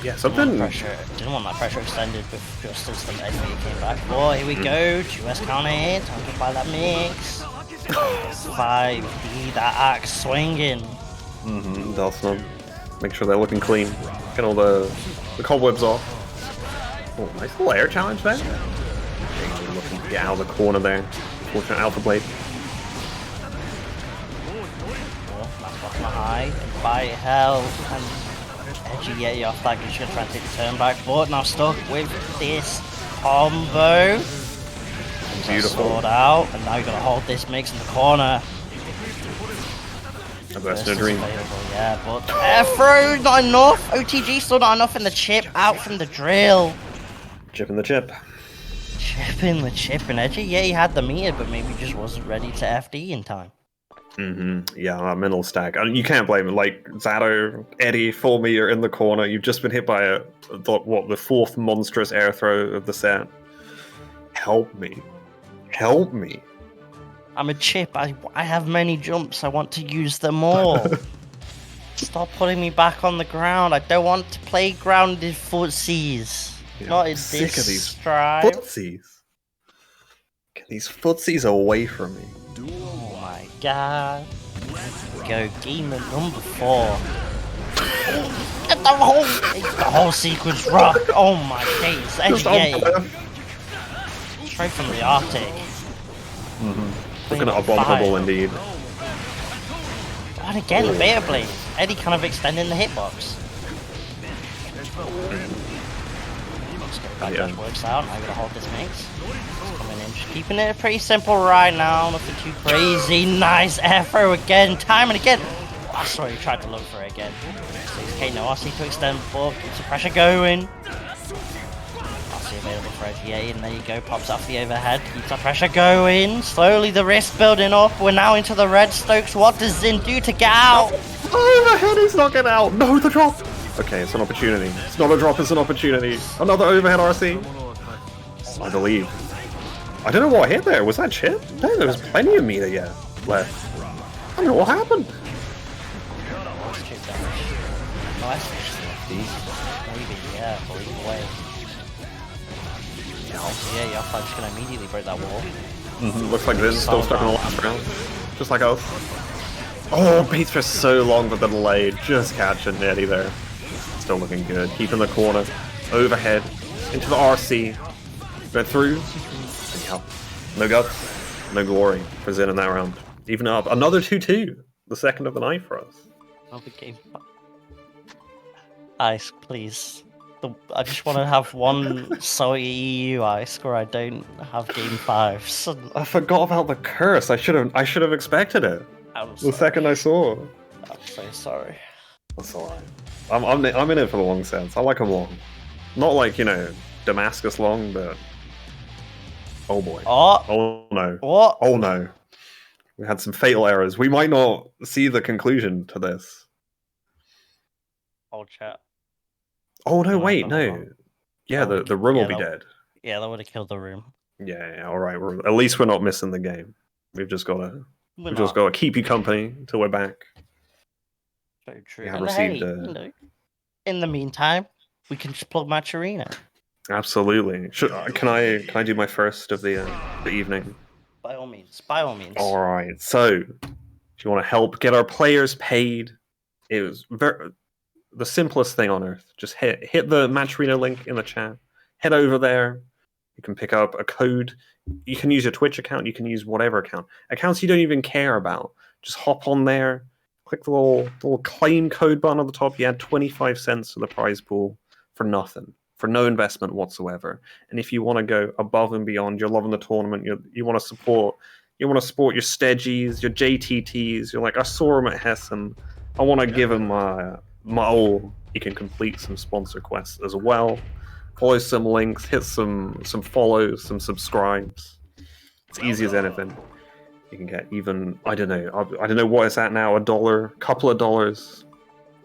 Yeah, something. Didn't want that pressure extended with just as the Edgy came back. Oh, here we go. 2S counter hit. Time to buy that mix. 5D, that axe swinging. Delson. Make sure they're looking clean. Get all the cobwebs off. Oh, nice little air challenge there. Looking to get out of the corner there. Fortunate Alpha Blade. Oh, that's bottom high. By hell. And EdgyYeti off that. He's going to try and take the turn back. But now stuck with this combo. Beautiful. Sword out. And now you're going to hold this mix in the corner. A burst in a dream. Yeah, but Afro not enough. OTG still not enough in the chip. Out from the drill. Chipping the chip. Chipping the chip, and EdgyYeti had the meter, but maybe just wasn't ready to FD in time. Yeah, that mental stack. I mean, you can't blame it. Like Zato, Eddie, full meter in the corner. You've just been hit by the fourth monstrous air throw of the set. Help me. Help me. I'm a chip. I have many jumps. I want to use them all. Stop putting me back on the ground. I don't want to play grounded footsies. Yeah, Not in sick this of these strive. footsies. Get these footsies away from me. Oh my god. Go game number 4. Get the whole sequence rock. Oh my days. EdgyYeti. Straight from the Arctic. Looking at abominable indeed. And again, the Beta Blade. Eddie kind of extending the hitbox. That works out. Now I'm gonna hold this mix. Coming in, just keeping it pretty simple right now. Nothing too crazy. Nice air throw again, time and again. Oh, sorry, he tried to look for it again. 6k, no RC to extend, but keeps the pressure going. RC available for EdgyYeti, and there you go. Pops off the overhead, keeps the pressure going. Slowly the risk building up. We're now into the red Stokes. What does Zin do to get out? Overhead is not getting out. No, the drop. Okay, it's an opportunity. It's not a drop, it's an opportunity. Another overhead RC. I believe. I don't know what hit there. Was that Chipp? No, there was plenty of meter yet left. I don't know what happened. Maybe, yeah, but either way. Yeah, your just gonna immediately break that wall. Looks like Zin's still stuck in the last round. Just like us. Oh, beats for so long with the delay. Just catching Eddie there. Still looking good. Keeping the corner. Overhead. Into the RC. Went through. Yep. No guts. No glory for Zen in that round. Even up. Another 2-2. The second of the night for us. Another game. Ice, please. I just want to have one SaltyEU ice where I don't have game 5s. I forgot about the curse. I should have expected it. The second I saw. I'm so sorry. That's alright. I'm in it for the long sets. I like them long. Not like, Damascus long, but... Oh boy. Oh no. What? Oh no. We had some fatal errors. We might not see the conclusion to this. Old chat. Oh no, wait, no. Yeah, the room will be dead. Yeah, that would have killed the room. Yeah, alright. At least we're not missing the game. We've just got to keep you company until we're back. Very true. We have And received in the meantime, we can just plug Match Arena. Absolutely. Can I do my first of the evening? By all means. By all means. All right. So, if you want to help get our players paid, it was the simplest thing on earth. Just hit the Match Arena link in the chat. Head over there. You can pick up a code. You can use your Twitch account. You can use whatever account. Accounts you don't even care about. Just hop on there. Click the little claim code button on the top. You add 25 cents to the prize pool for nothing. For no investment whatsoever. And if you want to go above and beyond, you're loving the tournament, you want to support your stegys, your JTTs, you're like, I saw him at Essam, I want to give him my all. You can complete some sponsor quests as well. Follow some links, hit some follows, some subscribes. It's easy as anything. You can get even, I don't know what it's at now, $1, couple of dollars,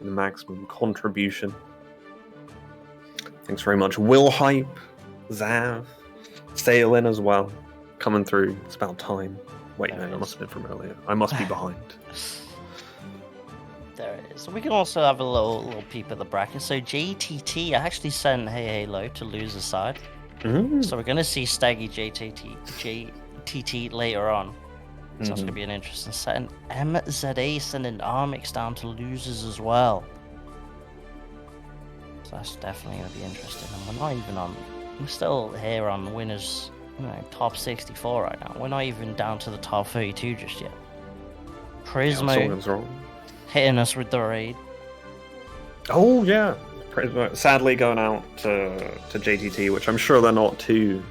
the maximum contribution. Thanks very much. Will Hype, Zav, Sail in as well. Coming through. It's about time. Wait, no, that must have been from earlier. I must be behind. There it is. We can also have a little peep at the bracket. So JTT actually sent Hey Low to loser's side. So we're gonna see sstegy JTT later on. So that's gonna be an interesting set. And MZA sending Armix down to losers as well. So that's definitely gonna be interesting. And we're not even on. We're still here on the winners, top 64 right now. We're not even down to the top 32 just yet. Prismo Something's wrong. hitting us with the raid. Oh yeah, Prismo sadly going out to JTT, which I'm sure they're not too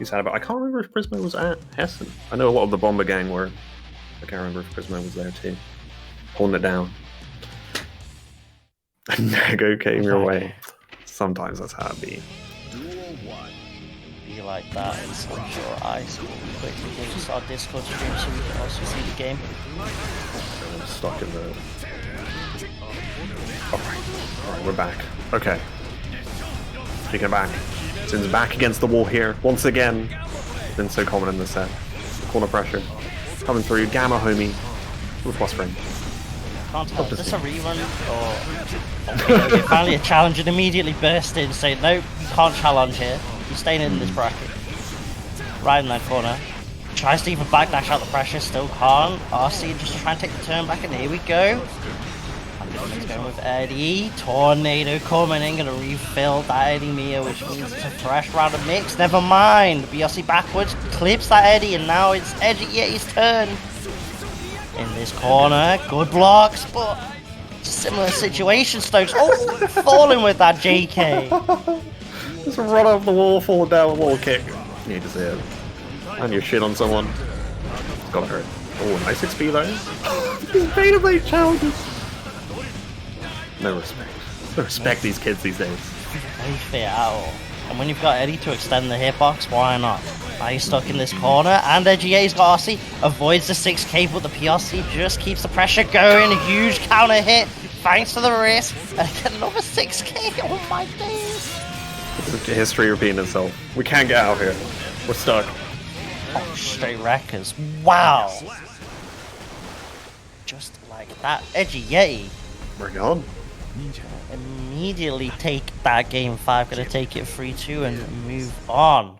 sad about. I can't remember if Prismo was at Essam. I know a lot of the Bomber gang were. I can't remember if Prismo was there too, holding it down. And Nago came your way. Sometimes that's how it be. Be like that, and so I'm sure I will quickly glimpse our Discord stream so we can also see the game. I'm stuck in the. Alright, we're back. Okay. Speaking of back, Sin's back against the wall here once again. Been so common in this set. Corner pressure coming through. Gamma homie with plus frame. Can't tell. Is this a rerun or finally a challenge and immediately burst in saying nope, you can't challenge here. You're staying in this bracket. Right in that corner. Tries to even backdash out the pressure, still can't. RC just trying to take the turn back, and here we go. It's going with Eddie. Tornado coming in, gonna refill that Eddie Mia, which means it's a fresh round of mix. Never mind. BRC backwards, clips that Eddie, and now it's EdgyYeti's turn. In this corner, good blocks, but similar situation, Stokes. Oh, falling with that JK. Just run off the wall, fall down, wall kick. You need to see it. And you shit on someone. It's gotta hurt. Oh, nice XP though. These beta blade challenges. No respect. No respect these kids these days. No fair at all. And when you've got Eddie to extend the hitbox, why not? Now he's stuck in this corner, and EdgyYeti's got RC, avoids the 6k, but the PRC just keeps the pressure going. A huge counter hit, thanks to the wrist, and again another 6k. Oh my days. History repeating itself. We can't get out here. We're stuck. Oh, straight wreckers. Wow. Just like that. EdgyYeti. We're gone. Immediately take that game 5. Gonna take it 3-2 and move on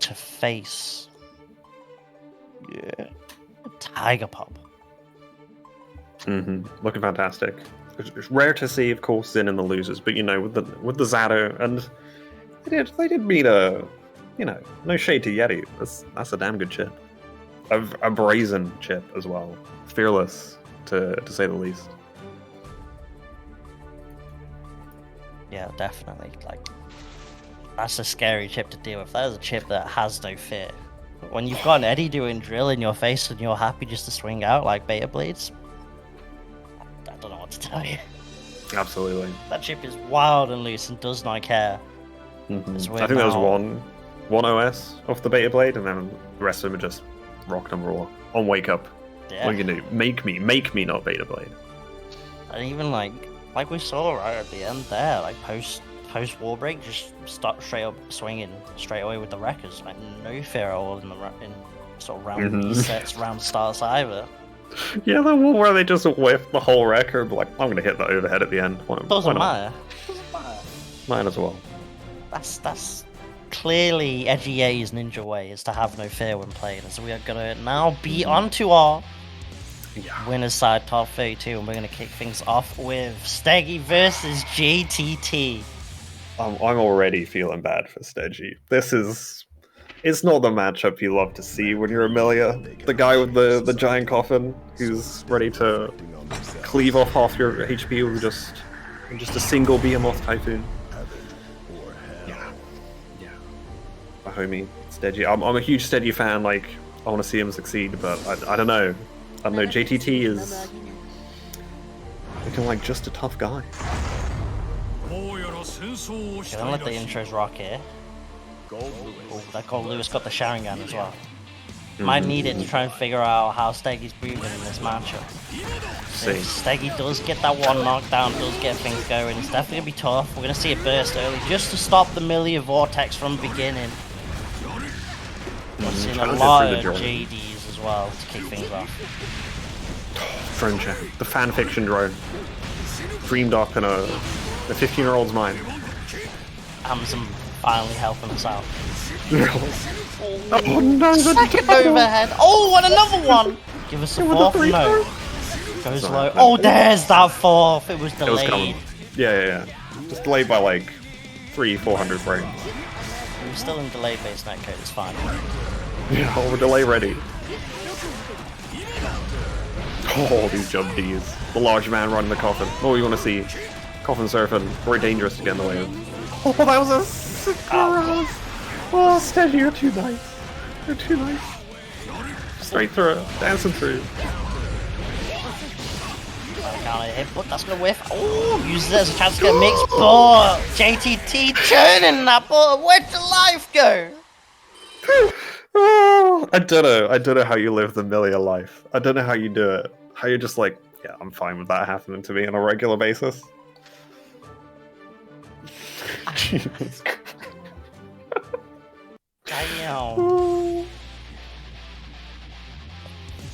to face Tiger Pop. Looking fantastic. It's rare to see, of course, Zin in the losers, but with the Zato, and they did meet a no shade to Yeti. That's a damn good chip. A brazen chip as well. Fearless to say the least. Yeah, definitely. Like, that's a scary chip to deal with. That is a chip that has no fear. When you've got an Eddie doing drill in your face and you're happy just to swing out like beta blades, I don't know what to tell you. Absolutely. That chip is wild and loose and does not care. I think there was one OS off the beta blade, and then the rest of them are just rock and raw on wake up. Yeah. What are you gonna do? Make me not beta blade. And even like we saw right at the end there, like post wall break, just start straight up swinging straight away with the wreckers, like no fear at all in sort of round resets, round starts either. Yeah, the one where they just whiff the whole wrecker, but like I'm gonna hit the overhead at the end. Doesn't matter. Might as well. That's clearly EdgyYeti's ninja way, is to have no fear when playing. So we are gonna now be onto our winner's side top 32, and we're gonna kick things off with sstegy versus JTT. I'm already feeling bad for sstegy. It's not the matchup you love to see when you're a Millia. The guy with the giant coffin who's ready to cleave off half your HP with just a single Behemoth Typhoon. Yeah. My homie, sstegy. I'm a huge sstegy fan, like, I want to see him succeed, but I don't know. JTT is looking like just a tough guy. Gonna let the intros rock here. Oh, that Goldlewis got the Sharingan as well. Might need it to try and figure out how Steggy's breathing in this matchup. If Steggy does get that one knockdown, does get things going, it's definitely gonna be tough. We're gonna see it burst early just to stop the Millia vortex from beginning. We've seen a Challenge lot through of the drone. JDs as well to kick things off. Drone chat. The fanfiction drone. Dreamed up in a 15-year-old's mind. Amazon finally helping us out. Oh no, Second overhead. Oh, and another one. Give us a fourth. No. Goes low. Oh, there's that fourth. It was It was coming. delayed. Yeah. Just delayed by like 300-400 frames. We're still in delay based netcode. It's fine. Yeah, we're delay ready. Oh, these jump Ds. The large man running the coffin. Oh, you want to see coffin surfing? Very dangerous to get in the way of. Oh, that was a sick cross. Oh, Sstegy, you're too nice. You're too nice. Straight through, dancing through. Counter hit, but that's gonna whiff. Oh, uses it as a chance to get mixed. But JTT churning that ball. Where'd the life go? Oh, I don't know how you live the Millia life. I don't know how you do it. How you're just like, yeah, I'm fine with that happening to me on a regular basis. Jesus Christ. Damn.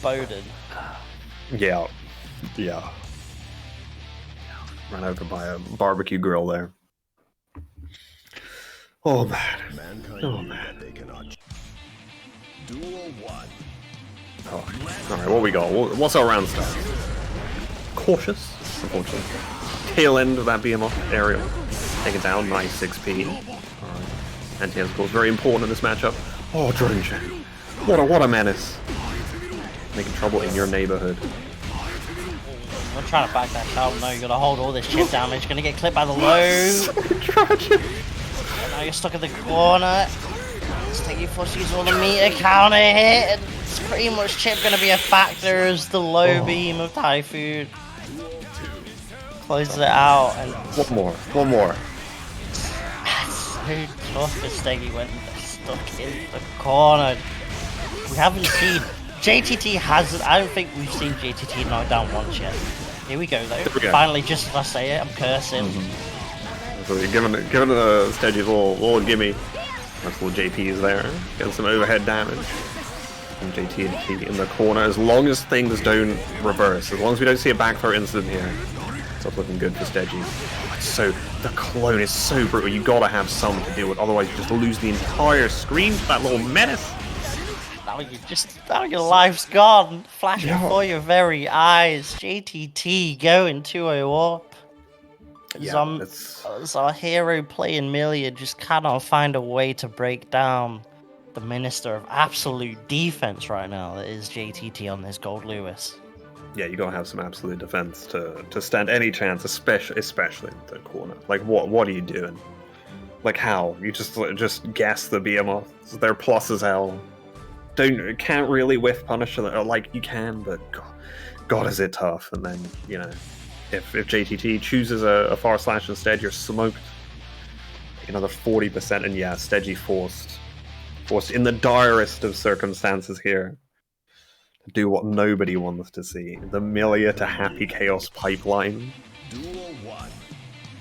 Bowden. Yeah. Ran over by a barbecue grill there. Oh man. Oh man. Oh. Alright, what we got? What's our round start? Cautious, unfortunately. Tail end of that behemoth aerial. Take it down, nice 6p. Alright. Anti-air, of course, very important in this matchup. Oh, drone check. What a menace. Making trouble in your neighborhood. I'm trying to back that out. No, you gotta hold all this chip damage. Gonna get clipped by the low. So tragic. And now you're stuck in the corner. Steggy forces all the meter counter hit. And it's pretty much Chipp gonna be a factor as the low beam of Typhoon closes it out. And One more. so tough as Steggy went stuck in the corner. We haven't seen JTT hasn't. I don't think we've seen JTT knock down once yet. Here we go though. we go. Finally, just as I say it, I'm cursing. So you're giving the Steggy's little gimme. Nice little JP's there. Getting some overhead damage. And JT in the corner. As long as things don't reverse, as long as we don't see a back throw incident here, it's not looking good for Steggy. So the clone is so brutal. You gotta have some to deal with, otherwise you just lose the entire screen to that little menace. Now your life's gone, flashing before your very eyes. JTT going 2-0 up. As our hero playing Millia just cannot find a way to break down the minister of absolute defense right now that is JTT on this Goldlewis. Yeah, you gotta have some absolute defense to stand any chance, especially in the corner. Like what are you doing? Like how? You just guess the behemoths. They're plus as hell. Can't really whiff punish, or like you can, but God is it tough. And then if JTT chooses a far slash instead, you're smoked. Take another 40%, and yeah, Steggy forced in the direst of circumstances here to do what nobody wants to see: the Millia to Happy Chaos pipeline.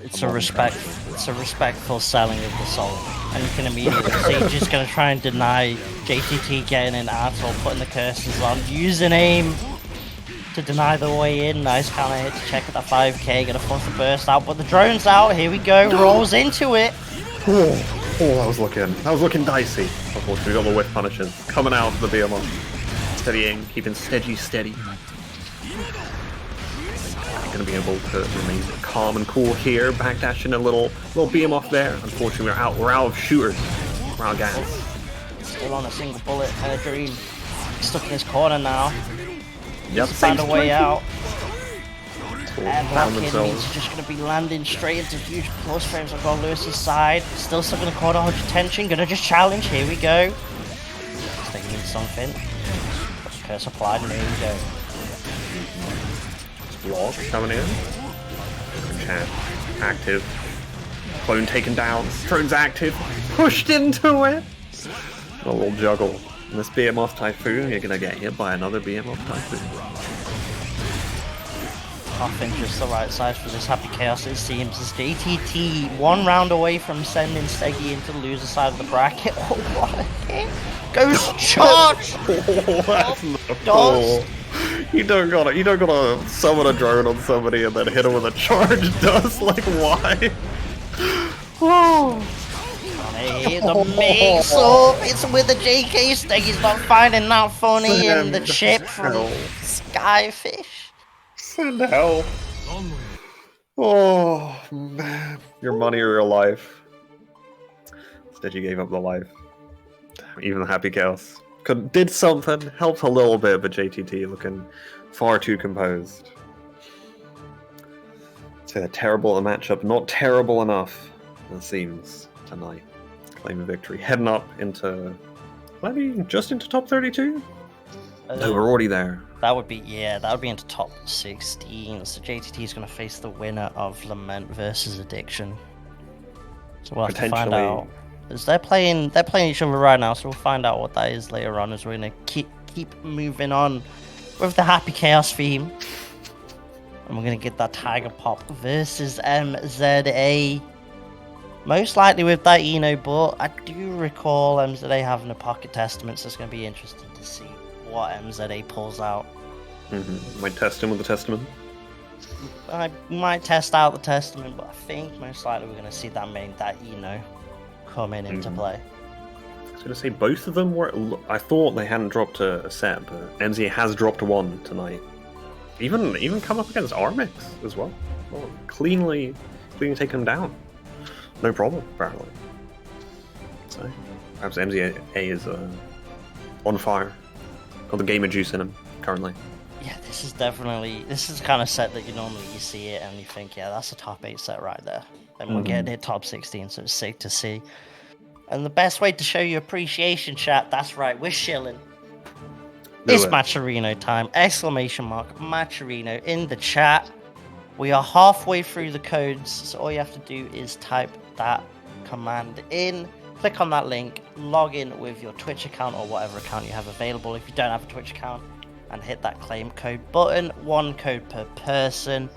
It's a respectful selling of the soul, and you can immediately see he's just gonna try and deny JTT getting in at all, putting the curses on, using aim to deny the way in. Nice counter hit to check at that 5k, gonna force the burst out, but the drone's out. Here we go, rolls into it. Oh, that was looking dicey. Unfortunately, we got the whiff punishes coming out of the behemoth, steadying, keeping Steggy steady. Going to be able to remain calm and cool here, backdashing a little behemoth there. Unfortunately, we're out of shooters. We're out of gas. Still on a single bullet, Dream stuck in his corner now. Yep, Found a way out. And found Black themselves. is just going to be landing straight into huge plus frames on Goldlewis' side. Still stuck in the corner, hold your tension. Going to just challenge. Here we go. Thinking something. Curse applied, and here we go. Block coming in. Chat active. Clone taken down. Drone's active. Pushed into it. A little juggle. And this behemoth Typhoon, you're gonna get hit by another behemoth Typhoon. I think just the right size for this Happy Chaos, it seems, as JTT 1 round away from sending Steggy into the loser side of the bracket. Oh, what a hit! Goes charge! Oh, that's not Dogs. cool. You don't gotta summon a drone on somebody and then hit him with a charge dust. Like why? Oh. Hey, the mix up. It's with the JK stick. He's not finding that funny in the chip from Skyfish. Send hell. Oh man, your money or your life. Stetgy gave up the life. Even the Happy Chaos did something, helped a little bit, but JTT looking far too composed. So terrible a matchup, not terrible enough, it seems, tonight. Claim a victory. Heading up into, maybe just into top 32? No, we're already there. That would be into top 16. So JTT is going to face the winner of Lament versus Addiction. So we'll have to find out. As they're playing each other right now, so we'll find out what that is later on. As we're going to keep moving on with the Happy Chaos theme, and we're going to get that Tiger Pop versus MZA. Most likely with that but I do recall MZA having a Pocket Testament, so it's going to be interesting to see what MZA pulls out. Might test him with the Testament. I might test out the Testament, but I think most likely we're going to see that coming into play. I was going to say both of them were. I thought they hadn't dropped a set, but MZA has dropped one tonight. Even come up against Armix as well. Cleanly taken him down. No problem, apparently. So perhaps MZA is on fire. Got the gamer juice in him currently. Yeah, this is the kind of set that you see it and you think, yeah, that's a top 8 set right there. And we're getting it top 16, so it's sick to see. And the best way to show you appreciation, chat, that's right, we're shilling. It's Matcherino time! ! Matcherino in the chat. We are halfway through the codes, so all you have to do is type that command in, click on that link, log in with your Twitch account or whatever account you have available if you don't have a Twitch account, and hit that claim code button. 1 code per person,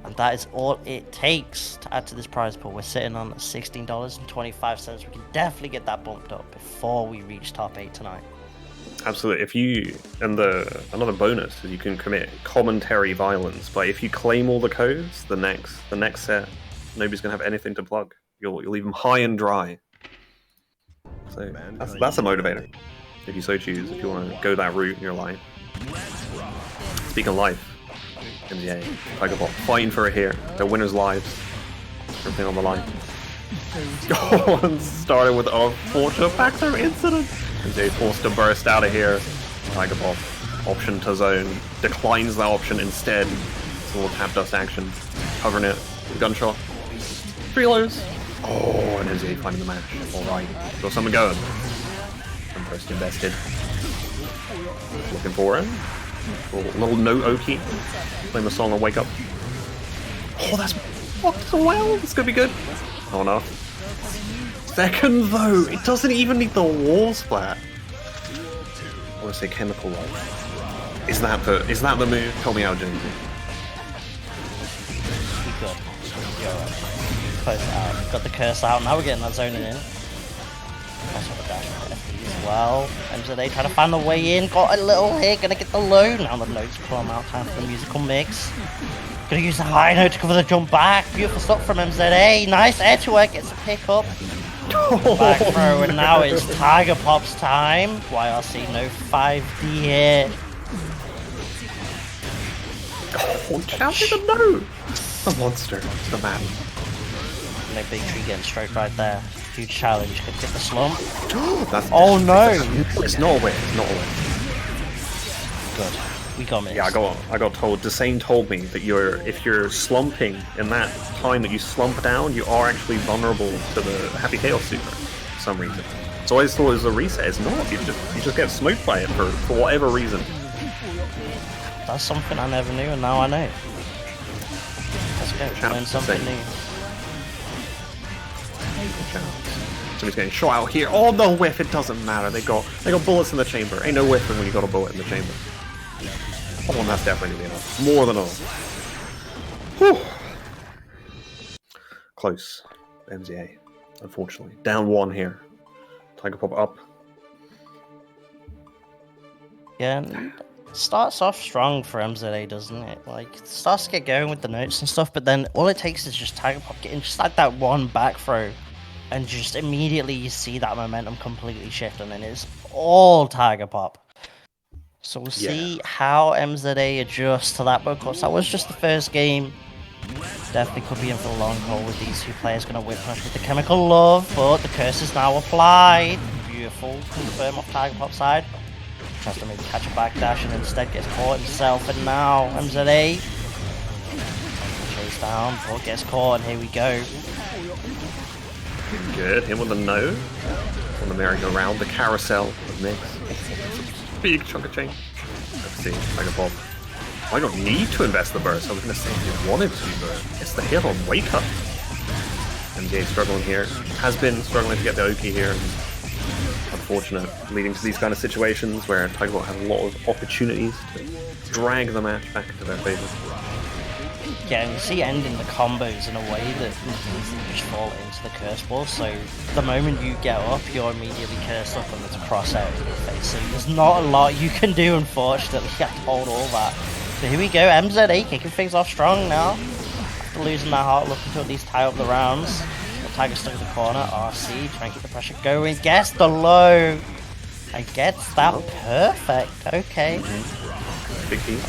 and that is all it takes to add to this prize pool. We're sitting on $16.25. We can definitely get that bumped up before we reach top 8 tonight. Absolutely. Another bonus is you can commit commentary violence, but if you claim all the codes, the next set, nobody's gonna have anything to plug. You'll leave them high and dry. So that's a motivator, if you so choose. If you want to go that route in your life. Speaking of life, MZA, Tiger Pop, fighting for it here. Their winners' lives, everything on the line. Started with a fortune factor incident. MZA forced to burst out of here. Tiger Pop, option to zone, declines that option instead. It's a little tap dust action, covering it with a gunshot. 3 lows. Oh, and MZA finding the match. Alright, got something going. And burst invested. Looking for him. Little no Oki. Playing the song on Wake Up. Oh, that's fucked as well. It's gonna be good. Oh no. Second though, it doesn't even need the wall splat. I want to say chemical life. Is that the move? Help me out, James. Be good. You're alright. Close it out. Got the curse out. Now we're getting that zoning in. Also the dash as well. MZA trying to find the way in. Got a little hit. Gonna get the low. Now the notes come out. Time for the musical mix. Gonna use the high note to cover the jump back. Beautiful stuff from MZA. Nice edge work. Gets a pick up. Back throw, and now it's Tiger Pop's time. YRC no 5D here. Oh, how did it know? The monster, the man. No big tree getting straight right there. Huge challenge. Could get the slump. Oh no! It's not a win. It's not a win. Good. We got mixed. Yeah, I got told. Desane told me that if you're slumping in that time that you slump down, you are actually vulnerable to the Happy Chaos super for some reason. So I always thought it was a reset. It's not. You just get smoked by it for whatever reason. That's something I never knew, and now I know. Let's go. Learn something new. Somebody's getting shot out here. Oh, no whiff. It doesn't matter. They got bullets in the chamber. Ain't no whiffing when you got a bullet in the chamber. Oh, and that's definitely enough. More than enough. Whew. Close. MZA, unfortunately. Down 1 here. Tiger Pop up. Yeah, and it starts off strong for MZA, doesn't it? Like, it starts to get going with the notes and stuff, but then all it takes is just Tiger Pop getting just like that one back throw, and just immediately you see that momentum completely shift, and then it's all Tiger Pop. So we'll see how MZA adjusts to that, but of course that was just the first game. Definitely could be in for the long haul with these two players going to whip punch with the Chemical Love, but the curse is now applied. Beautiful, confirm off Tiger Pop side. Tries to maybe catch a backdash and instead gets caught himself, and now MZA chase down, but gets caught, and here we go. Good, him with the no. On the merry-go-round, the carousel of mix. Big chunk of chain. Let's see, Tiger Pop. I don't need to invest the burst, I was going to say if you wanted to, but it's the hit on Wake Up. MJ struggling here. Has been struggling to get the Oki here. Unfortunate, leading to these kind of situations where Tiger Pop has a lot of opportunities to drag the match back into their favor. Yeah, and you see ending the combos in a way that you just fall into the curse ball, so the moment you get up, you're immediately cursed up and there's a cross out in your face, so there's not a lot you can do, unfortunately. You have to hold all that. So here we go, MZA kicking things off strong now. After losing that heart, looking to at least tie up the rounds. The Tiger stuck in the corner, RC, trying to keep the pressure going, gets the low, and gets that perfect, okay. Big team.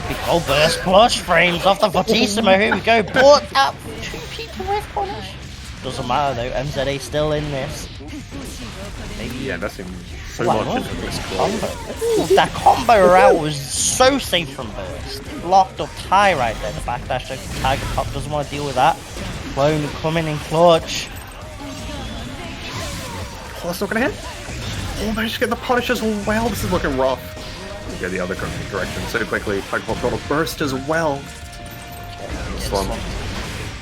Big old burst flush frames off the Fortissimo, here we go, but that 2 people with punish. Doesn't matter though, MZA still in this. Maybe Yeah, that's him so much into this combo. Ooh, that combo route was so safe from burst. Locked up high right there, the backdash to Tiger Pop doesn't want to deal with that. Clone coming in clutch. Oh, that's not gonna hit. Oh, managed to get the punish as well. This is looking rough. Go the other direction so quickly. Tiger Pop got a burst as well. Slump.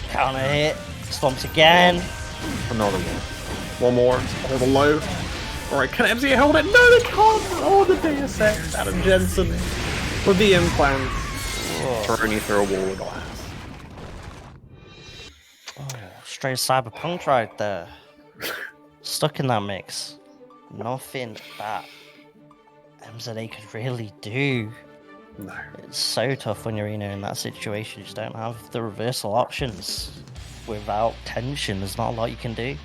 Counter hit. Slumps again. Another one. One more. Hold the low. Alright, can MZ hold it? No, they can't! Oh, the Deus Ex. Adam Jensen with the implant. Turning you through a wall of glass. Oh, straight cyberpunk right there. Stuck in that mix. Nothing that MZA could really do. No. It's so tough when you're in that situation. You just don't have the reversal options. Without tension, there's not a lot you can do.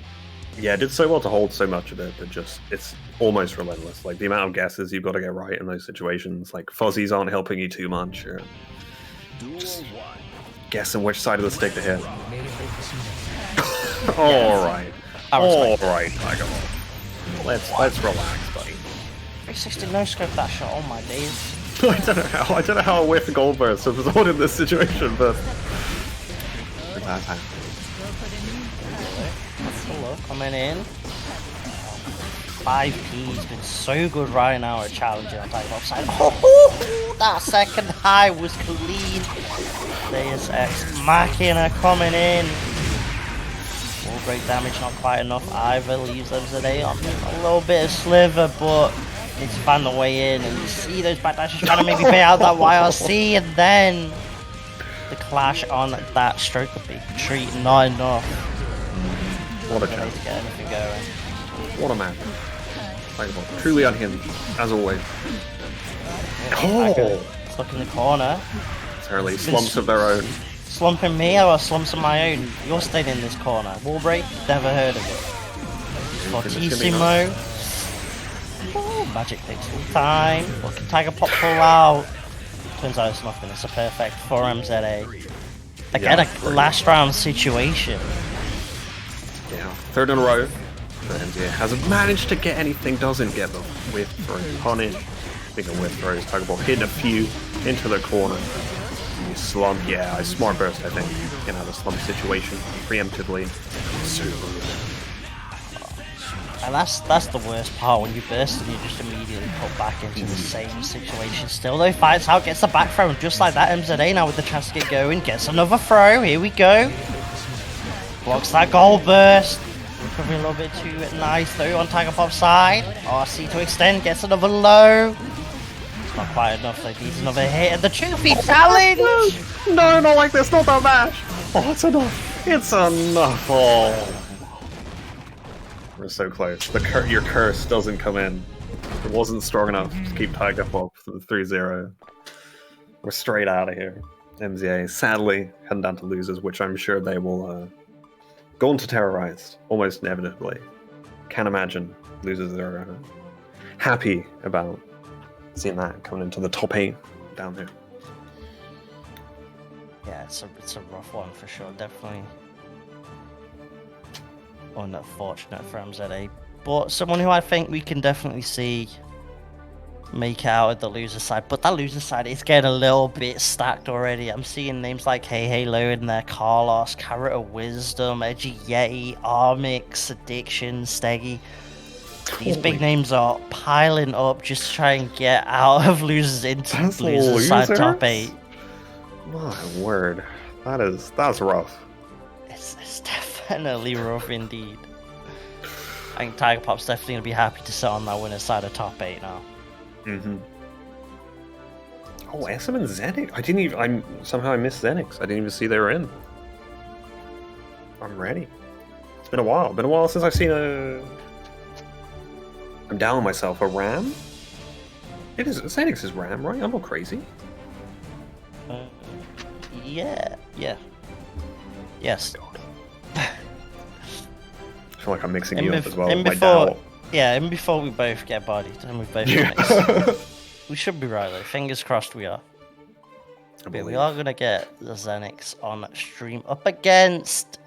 Yeah, it did so well to hold so much of it, but just, it's almost relentless. Like, the amount of guesses you've got to get right in those situations. Like, fuzzies aren't helping you too much. Or just guessing which side of the stick to hit. Alright. Alright, Tiger Pop. Let's relax, buddy. 360 no scope that shot, oh my days. I don't know how I whiffed the gold burst to result in this situation, but bad time. Coming in. 5P's been so good right now at challenging on Tiger Pop side. Oh, that second high was clean. Deus Ex Machina coming in. Wall break damage not quite enough either. Leaves MZA on a little bit of sliver, but needs to find the way in. And you see those backdashes trying to maybe pay out that YRC, and then the clash on that stroke of big treat, not enough. What a chance. To get anything going. What a man. Tiger Pop, truly unhinged, as always. Oh! Stuck in the corner. Necessarily slumps of their own. Slumping me or slumps of my own? You're staying in this corner. Wall break? Never heard of it. Fortissimo. Oh, magic takes some time. What can Tiger Pop pull out? Turns out it's nothing. It's a perfect for MZA. Again, a last round situation. Yeah, third in a row. But MZA hasn't managed to get anything, doesn't get the whiff throw punish. Speaking of whiff throws, Tiger Pop hitting a few into the corner. Slump, yeah, a smart burst, I think. Get out of a slump situation preemptively. Super. And that's the worst part, when you burst and you just immediately put back into the same situation. Still though, fights out, gets the back throw, and just like that, MZA now with the chance to get going, gets another throw, here we go. Blocks that gold burst. Probably a little bit too nice though on Tiger Pop's side. RC to extend, gets another low. It's not quite enough, so needs another hit, and the Choopy challenge! No, not like this, not that match! Oh, it's enough. It's enough. Oh. We're so close. Your curse doesn't come in. wasn't strong enough to keep Tiger Pop 3-0. We're straight out of here. MZA sadly heading down to losers, which I'm sure they will go on to terrorize almost inevitably. Can't imagine losers are happy about seeing that coming into the top 8 down there. Yeah, it's a rough one for sure. Definitely unfortunate for MZA, but someone who I think we can definitely see make it out of the loser side. But that loser side is getting a little bit stacked already. I'm seeing names like Hey Halo in there, Carlos, CarrotOfWisdom, EdgyYeti, Armix, Addiction, sstegy. These big names are piling up just to try and get out of losers into losers side top 8. My word, that's rough. It's definitely rough indeed. I think Tiger Pop's definitely gonna be happy to sit on that winner's side of top 8 now. Mm-hmm. Oh, Essam and Zenix. Somehow I missed Zenix. I didn't even see they were in. I'm ready. It's been a while. Been a while since I've seen a. I'm down on myself. A Ram? It is Zenix is Ram, right? I'm not crazy. Yeah. Yes. God. I feel like I'm mixing you up as well. And before we both get bodied and we both mix, we should be right though. Fingers crossed we are. But we are gonna get the Zenix on stream up against.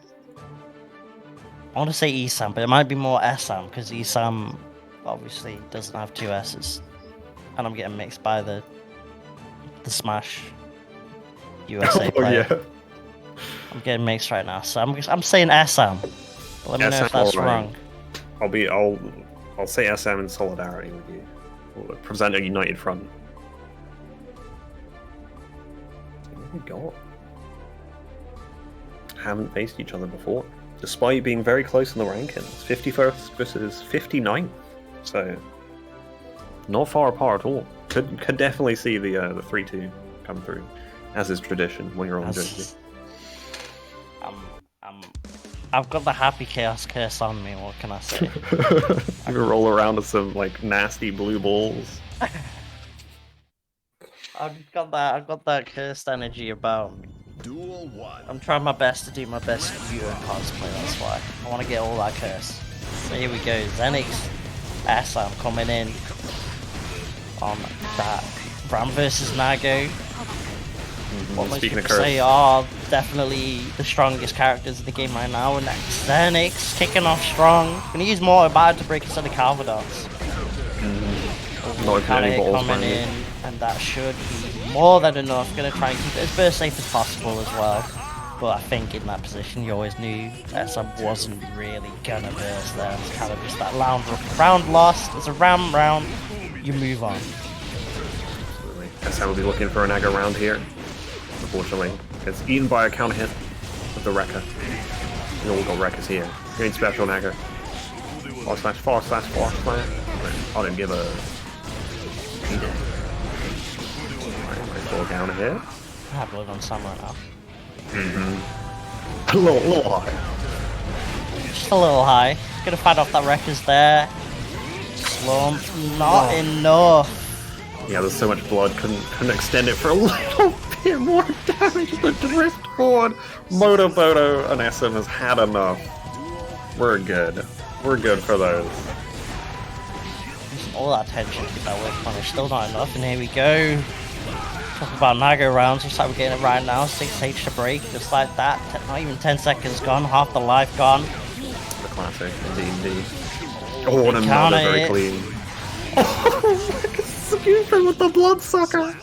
I want to say Essam, but it might be more Essam because Essam obviously doesn't have 2 S's, and I'm getting mixed by the Smash USA player. Yeah. I'm getting mixed right now, so I'm saying Essam. Let me know if that's wrong. I'll say Essam in solidarity with you. We'll present a united front. What have we got? Haven't faced each other before, despite being very close in the rankings. 51st versus 59th, so not far apart at all. Could definitely see the 3-2 come through, as is tradition when you're on Jersey. I've got the happy chaos curse on me. What can I say? You roll around with some like nasty blue balls. I've got that cursed energy about me. Duel 1. I'm trying my best to do my best Yu cosplay. That's why I want to get all that curse. So here we go. Zenix, Essam coming in on that Ram versus Nago. What most people say are definitely the strongest characters in the game right now, and Zenix kicking off strong. Gonna use Mortar Bad to break instead of Calvados. Coming in, and that should be more than enough. Gonna try and keep it as burst safe as possible as well. But I think in that position, you always knew Essam wasn't really gonna burst there. It's kind of just that round lost. It's a Ram round. You move on. Absolutely. Essam will be looking for an Naga round here. Unfortunately, gets eaten by a counter hit with the Wrecker. You know, we've got Wreckers here. Getting special Naga. Force slash. I didn't give a. Nice little counter hit. I have blood on Sam right now. A little high. Just a little high. Gonna fight off that Wreckers there. Slump. Not enough. Yeah, there's so much blood. Couldn't extend it for a little bit more damage. The drift forward. Motoboto and Essam has had enough. We're good. We're good for those. All that tension to get that whip punish. Still not enough. And here we go. Talk about Nago rounds. Looks like we're getting it right now. 6H to break. Just like that. Not even 10 seconds gone. Half the life gone. The classic. Indeed. Oh, and another very clean. Oh, excuse me with the bloodsucker.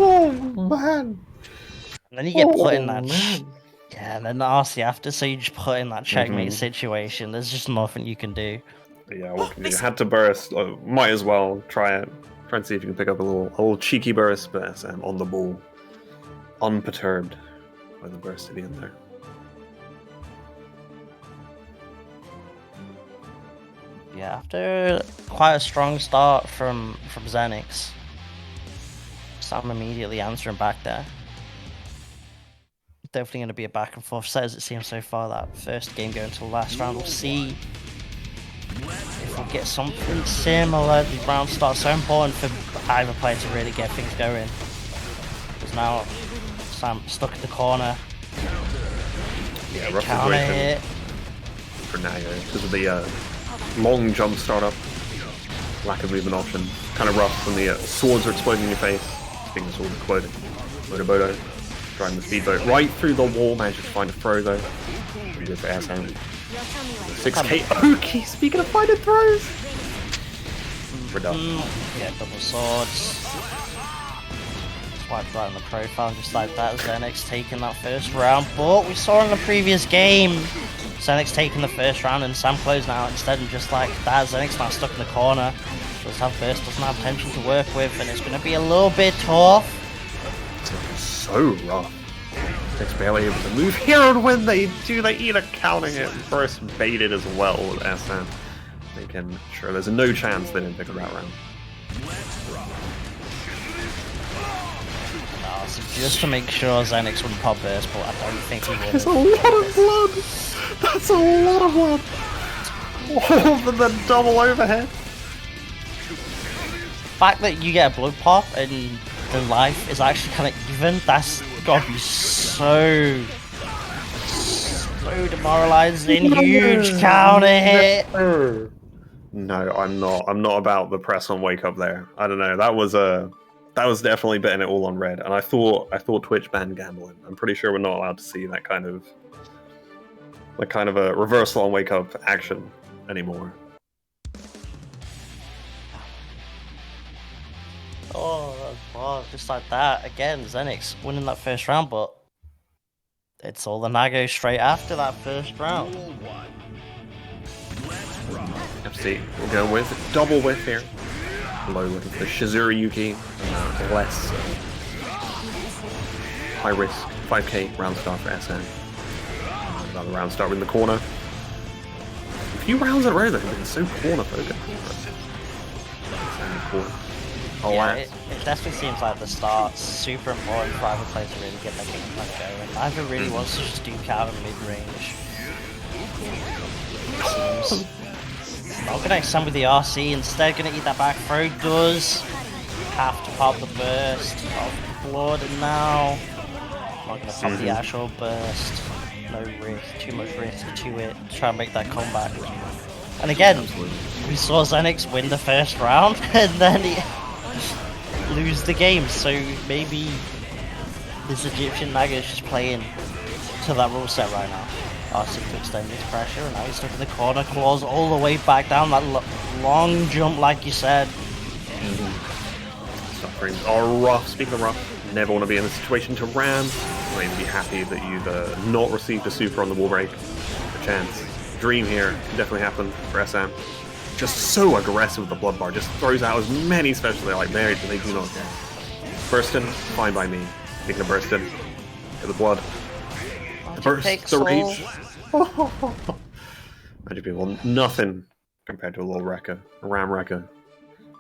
Oh, man. And then you get put in that... Yeah, and then the RC after, so you just put in that checkmate situation. There's just nothing you can do. Yeah, what can you do? Had to burst. Might as well try it. Try and see if you can pick up a little cheeky burst, but on the ball. Unperturbed by the burst at the end there. Yeah, after quite a strong start from Zenix, Sam immediately answering back there. Definitely going to be a back and forth set as it seems so far. That first game going to the last round. We'll see if if we'll get something similar. The round starts so important for either player to really get things going. Because now Sam stuck in the corner. Yeah, rough Counter situation hit. for Nago because of the long jump startup, lack of movement option. Kind of rough when the swords are exploding in your face. Speaking of swords exploding, Bodo driving the speedboat right through the wall, manages to find a throw though. Pretty good for Essam. 6k. Okay, speaking of finding throws. We're done. Yeah, double swords. Swiped right on the profile, just like that. Zenix taking that first round, but we saw in the previous game, Zenix taking the first round and Sam closing out instead, and just like that, Zenix now stuck in the corner. Doesn't have burst, doesn't have tension to work with, and it's going to be a little bit tough. So rough. It's barely able to move here, and when they do, they either counter hit and burst baited as well with SM. They can, sure, there's no chance they didn't pick up that round. No, so just to make sure Zenix wouldn't pop burst, but I don't think he would. That's a lot of blood! That's a lot of blood! Oh, but the double overhead! The fact that you get a blood pop and the life is actually kind of even, that's gotta be so demoralizing. Huge counter hit. No, I'm not. I'm not about the press on wake up there. I don't know. That was definitely betting it all on red. And I thought Twitch banned gambling. I'm pretty sure we're not allowed to see that kind of a reversal on wake up action anymore. Oh, wow, just like that. Again, Zenix winning that first round, but it's all the Nago straight after that first round. FC, we're going with double whiff here. Low looking for Shizuriyuki. Less high risk. 5k round start for SM. Another round start in the corner. A few rounds in a row, they've been so corner focused. Oh, Yeah, wow. it definitely seems like the start's super important for either player to really get their game plan going. Either really wants to just duke out in mid-range. Seems not gonna extend with the RC, instead gonna eat that back throw. Does have to pop the burst of blood, and now not gonna pop the actual burst. No risk, too much risk to it. Try and make that comeback. And again, we saw Zenix win the first round, and then he lose the game, so maybe this Egyptian Naga is just playing to that rule set right now. RC to extend his pressure, and now he's stuck in the corner, claws all the way back down that long jump like you said. Sufferings are rough. Speaking of rough, you never want to be in a situation to ram. You might even be happy that you've not received a super on the wall break. A chance. Dream here can definitely happen for SM. Just so aggressive with the blood bar, just throws out as many specials they're like married, but they do not care. Burstin, fine by me. Speaking of Burstin, get the blood. The burst, the rage. Magic people, nothing compared to a little wrecker, a ram wrecker.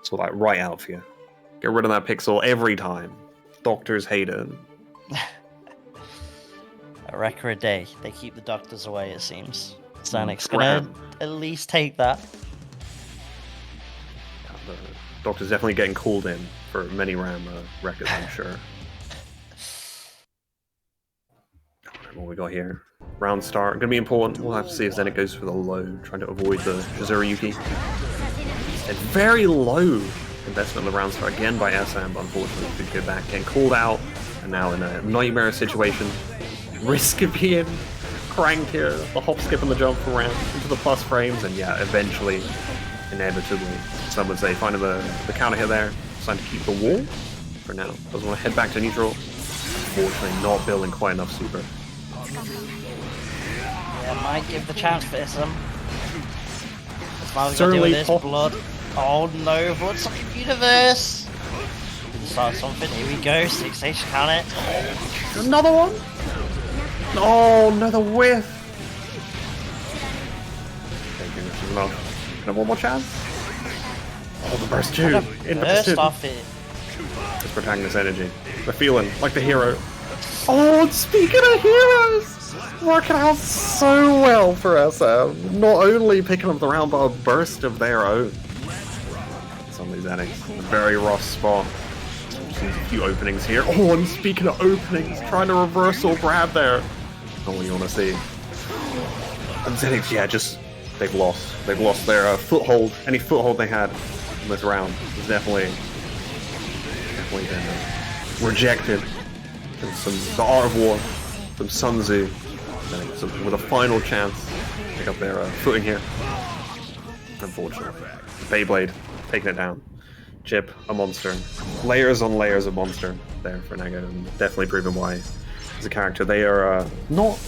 It's all like right out for you. Get rid of that pixel every time. Doctors hate it. A wrecker a day. They keep the doctors away, it seems. Zenix gonna at least take that. The doctor's definitely getting called in for many ram records, I'm sure. What we got here? Round start. Gonna be important. We'll have to see if Zenix goes for the low, trying to avoid the Shizuriyuki. And very low investment in the round start again by Essam, but unfortunately could go back, getting called out, and now in a nightmare situation. Risk of being cranked here. The hop, skip, and the jump from round into the plus frames, and yeah, eventually, inevitably, some would say, finding the counter hit there, trying to keep the wall for now. Doesn't want to head back to neutral. Unfortunately, not building quite enough super. Yeah, might give the chance for Essam. As long as we Certainly do this blood. Oh no, what's up in universe? Start something, here we go, 6H count it. Another one? Oh, another whiff! Okay, this is enough. Can I have one more chance? Oh, the burst too! Burst off it. This protagonist energy. We're feeling like the hero. Oh, speaking of heroes! Working out so well for SM. Not only picking up the round, but a burst of their own. Some of these Zenix. A very rough spot. Seems a few openings here. Oh, and speaking of openings, trying to reversal grab there. Not what you want to see. And Zenix, yeah, just they've lost. They've lost their foothold. Any foothold they had in this round was definitely been rejected. And the Art of War from Sun Tzu. With a final chance to pick up their footing here. Unfortunately. Beyblade taking it down. Chipp, a monster. Layers on layers of monster there for Nago, and definitely proven why as a character they are not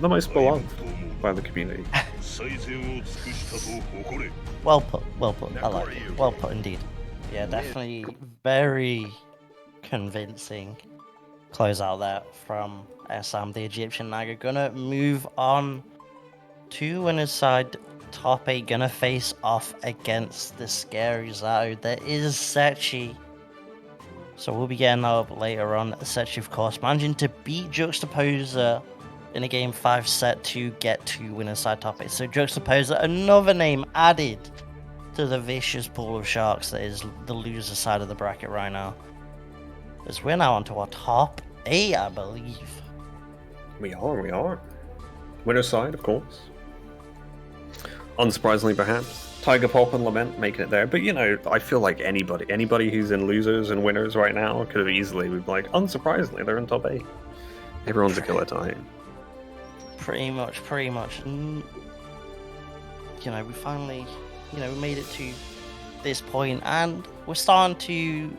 the most beloved by the community. Well put, I like it. Well put indeed. Yeah, definitely very convincing close out there from Essam, the Egyptian Naga. Gonna move on to winner's side. Top 8 gonna face off against the scary Zao. There is Setchi. So we'll be getting that up later on. Setchi, of course, managing to beat JuxtAPoser in a game 5 set to get to winner's side top 8. So JuxtAPoser, another name added to the vicious pool of sharks that is the loser side of the bracket right now. As we're now onto our top 8, I believe. We are. Winner's side, of course. Unsurprisingly, perhaps. Tiger Pop and Lament making it there. But, you know, I feel like anybody who's in losers and winners right now could have easily been like, unsurprisingly, they're in top 8. Everyone's a killer type. Pretty much. You know, we finally, we made it to this point, and we're starting to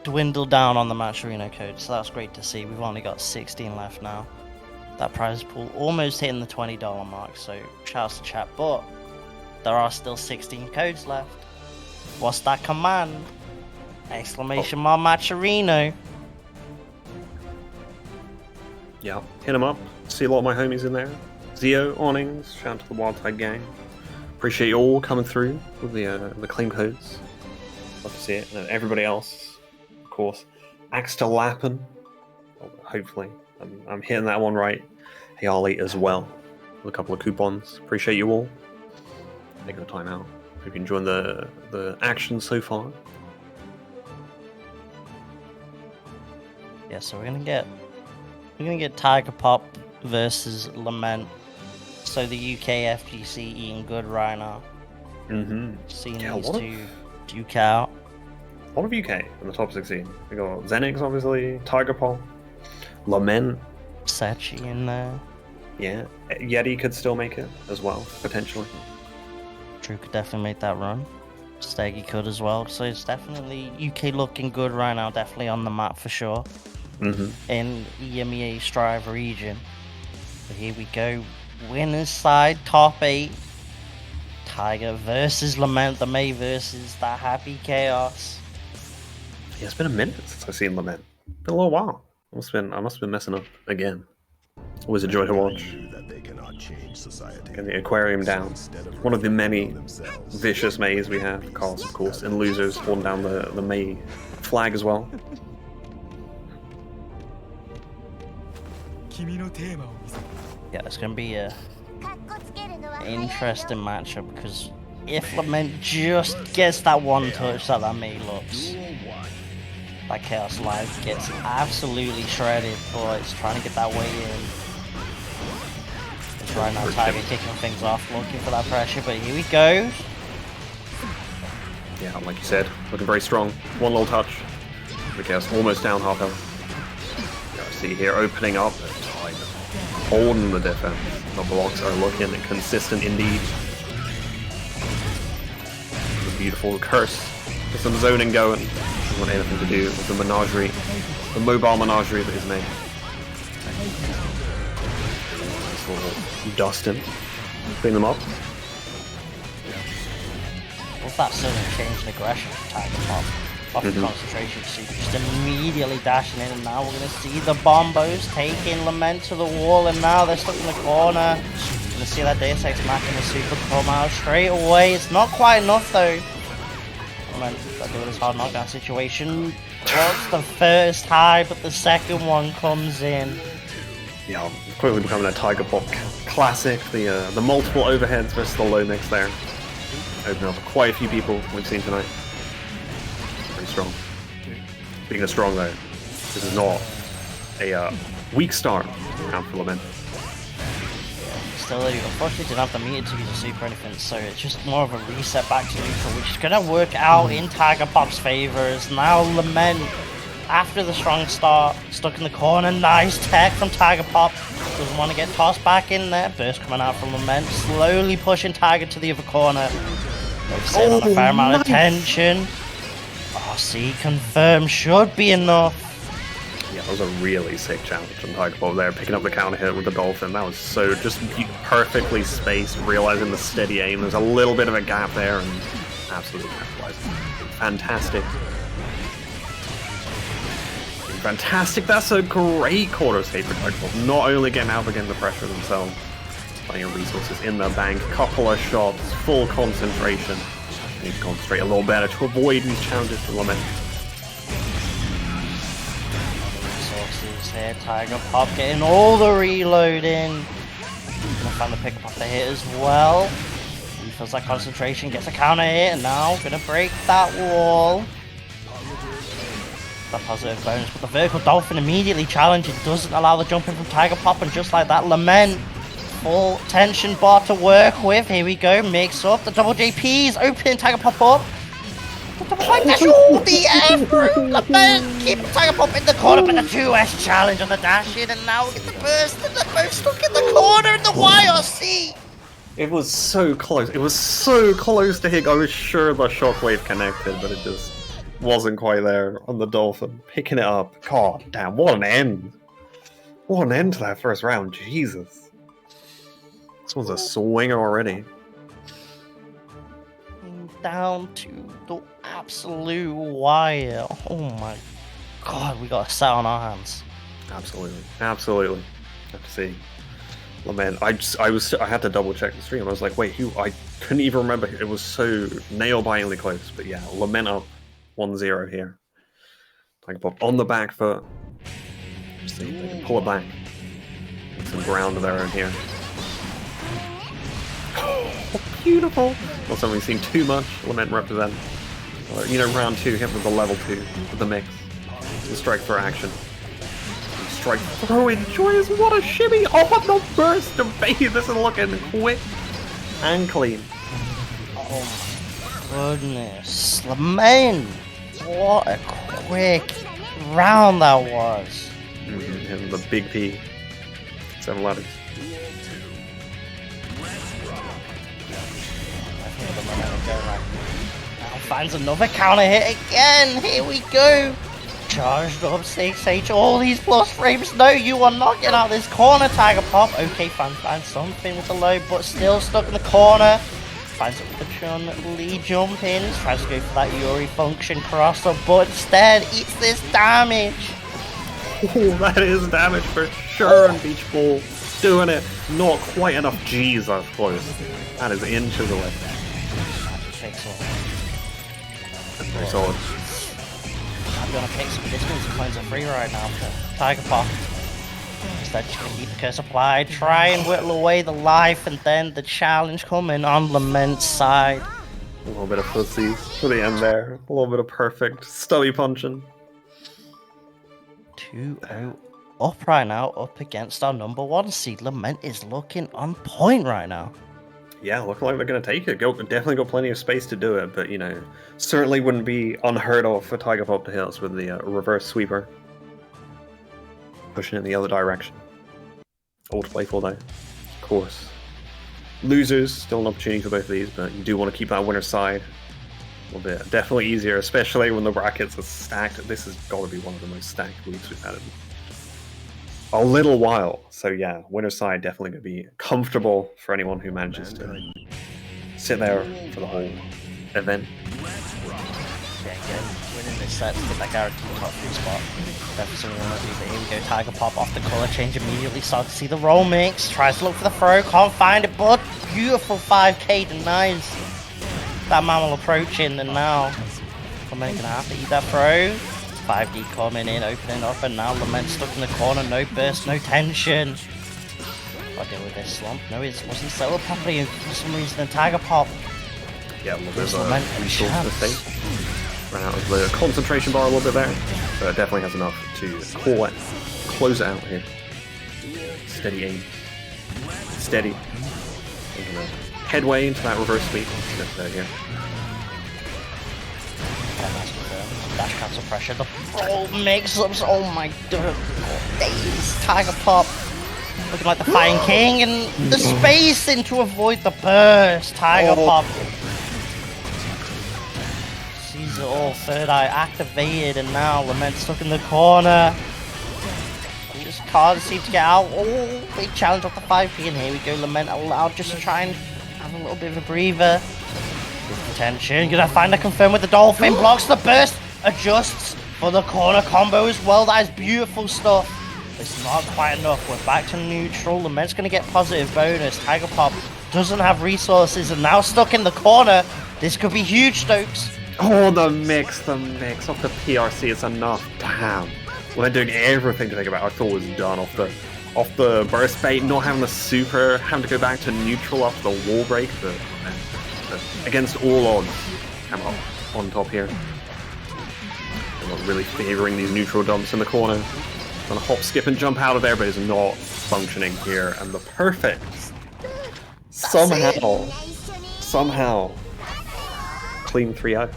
dwindle down on the match arena code, so that's great to see. We've only got 16 left now. That prize pool almost hitting the $20 mark, so shouts to chat, but there are still 16 codes left. What's that command? Exclamation mark match arena. Yeah, hit them up. See a lot of my homies in there. Zio, Awnings, shout out to the Wild Tide gang. Appreciate you all coming through with the claim codes. Love to see it. And everybody else, of course. Axe to Lappen. Hopefully. I'm hitting that one right. Hey Ollie as well. With a couple of coupons. Appreciate you all. Taking the time out. Hope you're enjoying the action so far. Yeah, so we're gonna get Tiger Pop versus Lament. So the UK FGC eating good right now. Seeing these two duke out. A lot of UK in the top 16. We got Zenix, obviously, Tiger Pop, Lament, Setchi in there. Yeah, Yeti could still make it as well, potentially. Drew could definitely make that run. Steggy could as well. So it's definitely UK looking good right now. Definitely on the map for sure. In EMEA Strive region. But here we go. Winner's side, top 8. Tiger versus Lament, the May versus that Happy Chaos. Yeah, it's been a minute since I've seen Lament. Been a little while. I must have been messing up again. Always a joy to watch. Getting the aquarium down. One of the many vicious Mays we have. Carls, of course, and losers holding down the May flag as well. Yeah, it's going to be a interesting matchup because if Lament just gets that one touch that May looks, that Chaos Live gets absolutely shredded, but it's trying to get that way in. It's right now Tiger kicking things off, looking for that pressure, but here we go. Yeah, like you said, looking very strong. One little touch. The Chaos almost down half health. See here, opening up. Tiger holding the defense. The blocks are looking consistent indeed. The beautiful curse. Get some zoning going. Doesn't want anything to do with the menagerie. The mobile menagerie that is made. Dustin. Clean them up. What's that sudden change in aggression from Tiger Pop? Off the concentration, so just immediately dashing in, and now we're going to see the Bombos taking Lament to the wall, and now they're stuck in the corner. Going to see that Deus Ex Machina super come out straight away. It's not quite enough though. Lament got to do this hard knockdown situation. What's the first high, but the second one comes in. Yeah, quickly becoming a Tiger Pop classic. The multiple overheads versus the low mix there. Opening up quite a few people we've seen tonight. Pretty strong. Speaking of strong though, this is not a weak start round for Lament. Still, unfortunately didn't have the meter to use a super or anything, so it's just more of a reset back to neutral, which is going to work out in Tiger Pop's favour. As now Lament, after the strong start, stuck in the corner. Nice tech from Tiger Pop. Doesn't want to get tossed back in there. Burst coming out from Lament, slowly pushing Tiger to the other corner. Sitting on a fair amount of tension. RC confirmed should be enough. Yeah, that was a really sick challenge from Tiger Pop there, picking up the counter hit with the Dolphin. That was so just perfectly spaced, realizing the steady aim. There's a little bit of a gap there, and absolutely capitalized. Fantastic. Fantastic. That's a great quarter escape for Tiger Pop. Not only getting out against the pressure themselves, plenty of resources in the bank, couple of shots, full concentration. Need to concentrate a little better to avoid these challenges from Lament. Resources here, Tiger Pop getting all the reload in. Gonna find the pick up off the hit as well. He feels like concentration, gets a counter hit, and now gonna break that wall. The positive bonus, but the vertical dolphin immediately challenging, doesn't allow the jumping from Tiger Pop, and just like that, Lament. Full tension bar to work with. Here we go. Mix up the double JPs. Opening Tiger Pop up. The double flank dash. Oh, the air through. Lament keeping Tiger Pop in the corner, but the 2S challenge on the dash in, and now we get the burst, and they're both stuck in the corner in the YRC. It was so close. It was so close to hit. I was sure the shockwave connected, but it just wasn't quite there on the Dolphin. Picking it up. God damn, what an end. What an end to that first round. Jesus. This one's a swinger already. Down to the absolute wire. Oh my god, we got a set on our hands. Absolutely, absolutely. Have to see. Lament. I had to double check the stream. I was like, wait, who? I couldn't even remember. It was so nail-bitingly close. But yeah, Lament up 1-0 here. Tiger Pop on the back foot. Just see if they can pull it back. Get some ground of their own here. Oh, beautiful! Not something we've seen too much. Lament represent. You know, round 2 hit with the level 2 with the mix. The strike for action. Strike throw in choice. What a shimmy! Oh, the burst of bait! This is looking quick and clean. Oh my goodness. Lament! What a quick round that was. And the big P. 7 letters. Now finds another counter hit again. Here we go. Charged up 6H. All these plus frames. No, you are not getting out of this corner, Tiger Pop. Okay, finds something with the low, but still stuck in the corner. Finds it with the Chun Li jump in. Tries to go for that Yuri function crosser, but instead eats this damage. Oh, that is damage for sure on Beach Ball. Doing it. Not quite enough. Jesus, close. That is inches away. Very solid. I'm gonna pick some distance coins are free right now for Tiger Pop. Instead, just gonna keep the curse applied, try and whittle away the life, and then the challenge coming on Lament's side. A little bit of footsies for the end there. A little bit of perfect stubby punching. 2-0 up right now, up against our number 1 seed. Lament is looking on point right now. Yeah, looking like they're going to take it. Definitely got plenty of space to do it, but, you know, certainly wouldn't be unheard of for Tiger Pop to hit us with the reverse sweeper. Pushing it in the other direction. All to play for, though. Of course. Losers, still an opportunity for both of these, but you do want to keep that winner's side. A little bit definitely easier, especially when the brackets are stacked. This has got to be one of the most stacked weeks we've had in a little while. So yeah, winner's side definitely going to be comfortable for anyone who manages to sit there for the whole event. Yeah, again, winning this set to get that guaranteed top 3 spot. Definitely something we want to do, but here we go, Tiger Pop off the colour change immediately, start to see the roll mix, tries to look for the throw, can't find it, but beautiful 5k denies that mammal approaching, and now Lament gonna have to eat that throw. 5D coming in, opening up, and now Lament stuck in the corner. No burst, no tension. Gotta deal with this slump. No, it wasn't set up properly, and for some reason the Tiger Pop. Yeah, a little bit of Lament a resource mistake. Ran out of the concentration bar a little bit there, but it definitely has enough to close it out here. Steady aim. Steady. Making a headway into that reverse sweep. Here. Dash cancel pressure. The roll mix-ups. Oh my god. Days. Tiger Pop. Looking like the Flying King, and the spacing to avoid the burst. Tiger Pop. Sees it all. Third eye activated, and now Lament stuck in the corner. Just can't seem to get out. Oh, big challenge off the 5P, and here we go. Lament allowed just to try and have a little bit of a breather. Good tension. Gonna find a confirm with the Dolphin. Blocks the burst. Adjusts for the corner combo as well. That is beautiful stuff. It's not quite enough. We're back to neutral. Lament's going to get positive bonus. Tiger Pop doesn't have resources and now stuck in the corner. This could be huge, Stokes. Oh, the mix off the PRC is enough. Damn. We're doing everything to think about. I thought was done off the burst bait, not having the super, having to go back to neutral after the wall break. Against all odds, I'm up on top here. I'm not really favouring these neutral dumps in the corner. Gonna hop, skip, and jump out of there, but it's not functioning here. And the perfect somehow clean 3-0.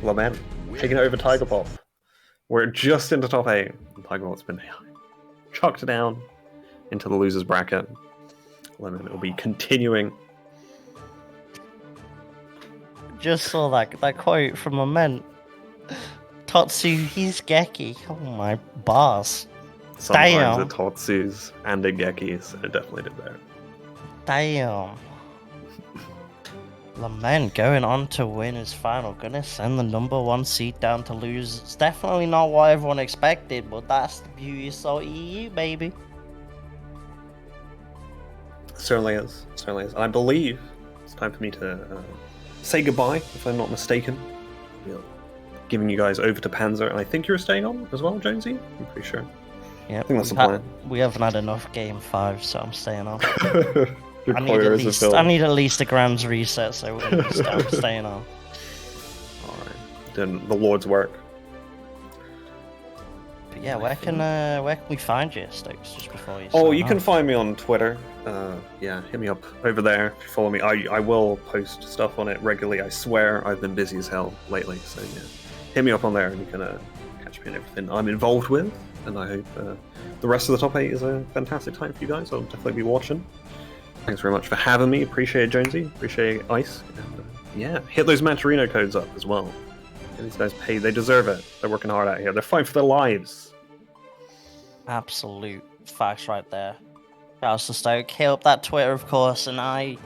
Lament taking it over Tiger Pop. We're just into top 8. Tiger Pop's been chucked down into the losers bracket. Lament will be continuing. Just saw that quote from Lament. Tatsu, he's Geki. Oh my bars. Sometimes the Tatsus and the Gekis, it definitely did that. Damn. Lament going on to win his final. Gonna send the #1 seed down to lose. It's definitely not what everyone expected, but that's the beauty of SaltyEU, baby. Certainly is. Certainly is. And I believe it's time for me to say goodbye, if I'm not mistaken. Giving you guys over to Panzer, and I think you're staying on as well, Jonesy? I'm pretty sure. Yeah, I think that's the plan. We haven't had enough game 5, so I'm staying on. I need at least a Grand's reset, so we're gonna I'm staying on. Alright. Doing the Lord's work. But yeah, where can we find you, Stokes, just before you you can find me on Twitter. Yeah, hit me up over there if you follow me. I will post stuff on it regularly, I swear. I've been busy as hell lately, so yeah. Hit me up on there and you can catch me in everything I'm involved with. And I hope the rest of the top 8 is a fantastic time for you guys. I'll definitely be watching. Thanks very much for having me. Appreciate it, Jonesy. Appreciate Ice. And yeah, hit those Mantarino codes up as well. Get these guys paid. They deserve it. They're working hard out here. They're fighting for their lives. Absolute facts right there. Shouts to Stoke. Hit up that Twitter, of course, and I,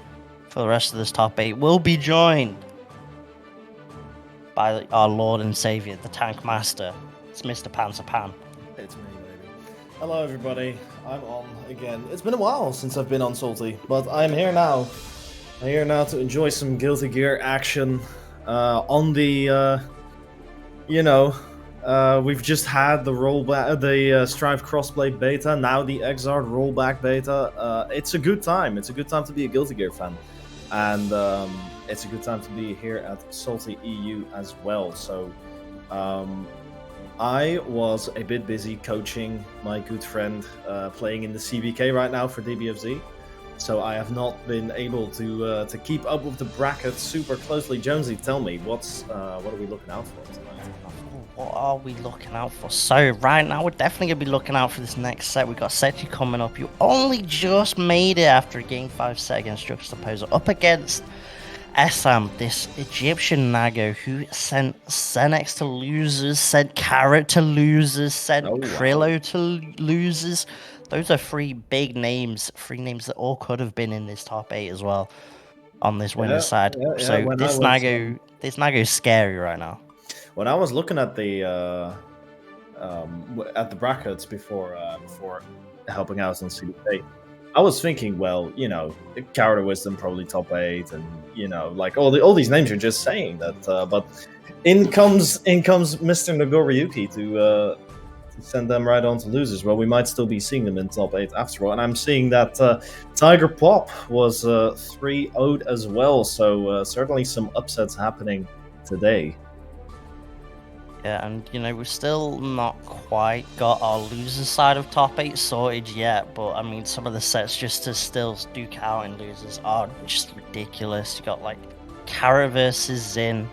for the rest of this top 8, will be joined by our Lord and Savior, the Tank Master. It's Mr. Panzer Pan. It's me, baby. Hello, everybody. I'm on again. It's been a while since I've been on Salty, but I'm here now. I'm here now to enjoy some Guilty Gear action. On the, we've just had the rollback, the Strive Crossblade beta. Now the Exard rollback beta. It's a good time. It's a good time to be a Guilty Gear fan, and it's a good time to be here at SaltyEU as well. So, I was a bit busy coaching my good friend playing in the CBK right now for DBFZ, so I have not been able to keep up with the bracket super closely. Jonesy, tell me, what are we looking out for tonight? What are we looking out for? So right now we're definitely going to be looking out for this next set. We've got Setchi coming up. You only just made it after a game 5 set against JuxtAPoser. Up against Essam, this Egyptian Nago who sent Zenix to losers, sent Carrot to losers, sent Krillo to losers. Those are 3 big names, 3 names that all could have been in this top 8 as well on this winner's side. So this Nago's scary right now. When I was looking at the brackets before helping out on CBK, I was thinking, well, CarrotOfWisdom probably top 8, and like all these names you're just saying that. But in comes Mr. Nagoriyuki to send them right on to losers. Well, we might still be seeing them in top 8 after all. And I'm seeing that Tiger Pop was 3-0'd as well. So certainly some upsets happening today. Yeah, and you know, we've still not quite got our losers side of top 8 sorted yet, but I mean, some of the sets just to still duke out in losers are just ridiculous. You got like Carrot versus Zin,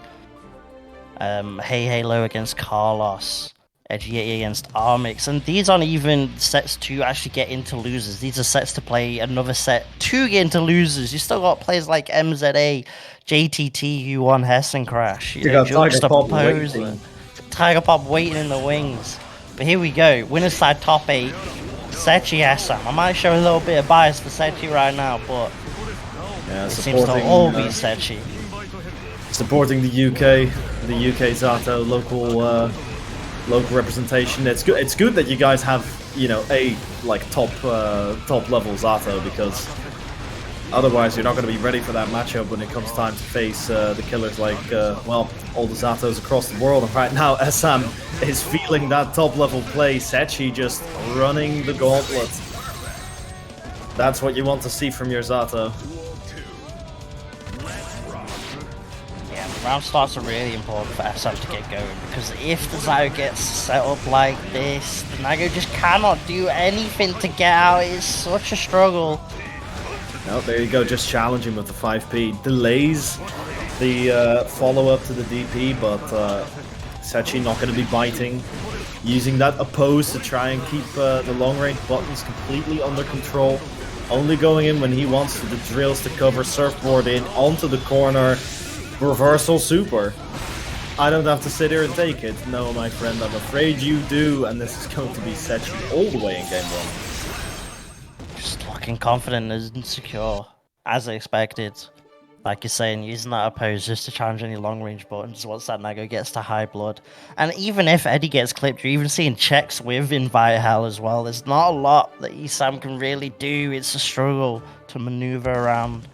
Hey Halo against Carlos, EdgyYeti against Armix, and these aren't even sets to actually get into losers. These are sets to play another set to get into losers. You still got players like MZA, JTT, U1, Hess and Crash. You know, JuxtAPoser. Tiger Pop waiting in the wings. But here we go. Winner's side top 8. Setchi Essam. I might show a little bit of bias for Setchi right now, but yeah, it seems to all be Setchi. Supporting the UK Zato local representation. It's good. It's good that you guys have, you know, a like top level Zato, because otherwise you're not going to be ready for that matchup when it comes time to face the killers like well, all the Zatos across the world. And right now Essam is feeling that top level play. Setchi just running the gauntlet. That's what you want to see from your Zato. Yeah, the round starts are really important for Essam to get going, because if the Zato gets set up like this, the Nago just cannot do anything to get out. It's such a struggle. No, there you go, just challenging with the 5p. Delays the follow-up to the DP, but Setchi not going to be biting. Using that oppose to try and keep the long-range buttons completely under control. Only going in when he wants to, the drills to cover, surfboard in, onto the corner, reversal super. I don't have to sit here and take it. No, my friend, I'm afraid you do, and this is going to be Setchi all the way in game 1. Just looking confident and secure, as expected. Like you're saying, using that oppose just to challenge any long-range buttons once that Nago gets to high blood. And even if Eddie gets clipped, you're even seeing checks with Invite Hell as well. There's not a lot that Essam can really do. It's a struggle to maneuver around.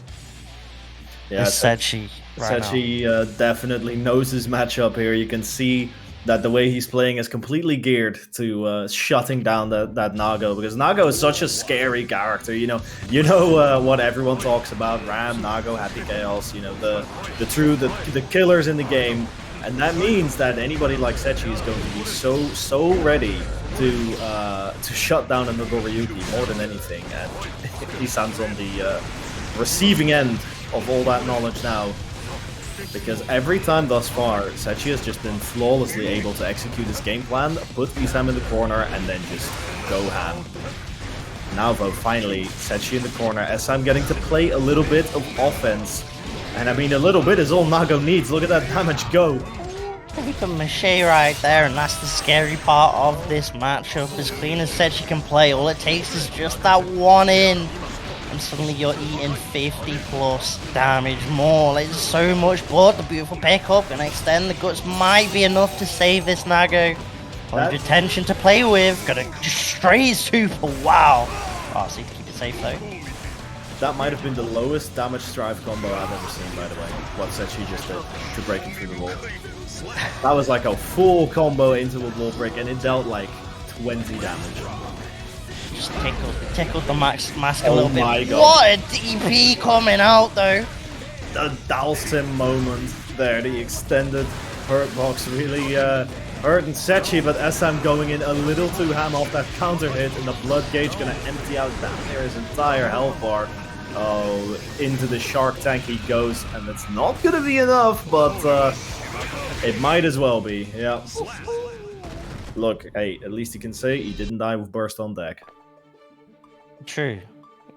Yeah, Setchi. Setchi definitely knows his matchup here. You can see that the way he's playing is completely geared to shutting down that Nago, because Nago is such a scary character. You know what everyone talks about: Ram, Nago, Happy Chaos. You know, the killers in the game, and that means that anybody like Setchi is going to be so ready to shut down a Nagoriyuki more than anything. And Essam's on the receiving end of all that knowledge now. Because every time thus far, Setchi has just been flawlessly able to execute his game plan, put Essam in the corner, and then just go ham. Now though, finally, Setchi in the corner, Essam getting to play a little bit of offense. And I mean, a little bit is all Nago needs. Look at that damage go. Look at Mache right there, and that's the scary part of this matchup. As clean as Setchi can play, all it takes is just that one in. And suddenly you're eating 50 plus damage more. It's so much blood. The beautiful pickup and extend the guts might be enough to save this Nago. 100 tension to play with. Gonna just straight super. Wow. Oh, see, keep it safe though. That might have been the lowest damage strive combo I've ever seen, by the way. What Setchi just did to break him through the wall. That was like a full combo into a wall break, and it dealt like 20 damage. Just tickled the mask a little bit. My God. What a DP coming out though. The Dalsim moment there, the extended hurt box really hurting Setchi, but Essam going in a little too ham off that counter hit, and the blood gauge gonna empty out down there his entire health bar. Oh, into the shark tank he goes, and it's not gonna be enough, but it might as well be. Yeah. Look, hey, at least you can say he didn't die with burst on deck. True.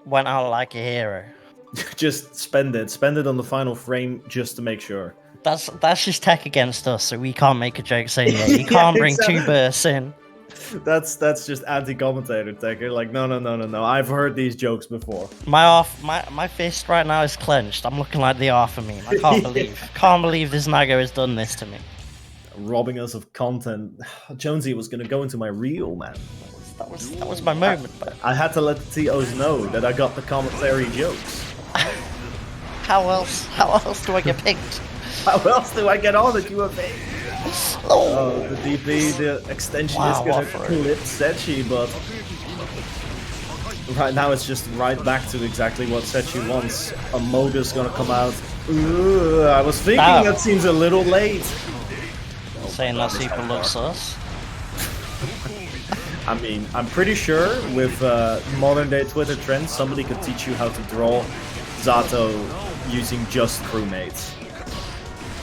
Went out like a hero. Just spend it on the final frame just to make sure. That's just tech against us, so we can't make a joke saying that. You can't bring exactly. 2 bursts in. That's just anti-commentator tech. You're like, no. I've heard these jokes before. My fist right now is clenched. I'm looking like the Arthur meme. I can't believe this Nago has done this to me. Robbing us of content. Jonesy was gonna go into my reel, man. That was my moment. But I had to let the TOs know that I got the commentary jokes. How else do I get picked? How else do I get on at UFA? Oh, the DP, the extension is gonna clip Setchi, but right now it's just right back to exactly what Setchi wants. A Moga's gonna come out. Ooh, I was thinking that seems a little late. Saying that super looks sus. I mean, I'm pretty sure with modern day Twitter trends, somebody could teach you how to draw Zato using just crewmates.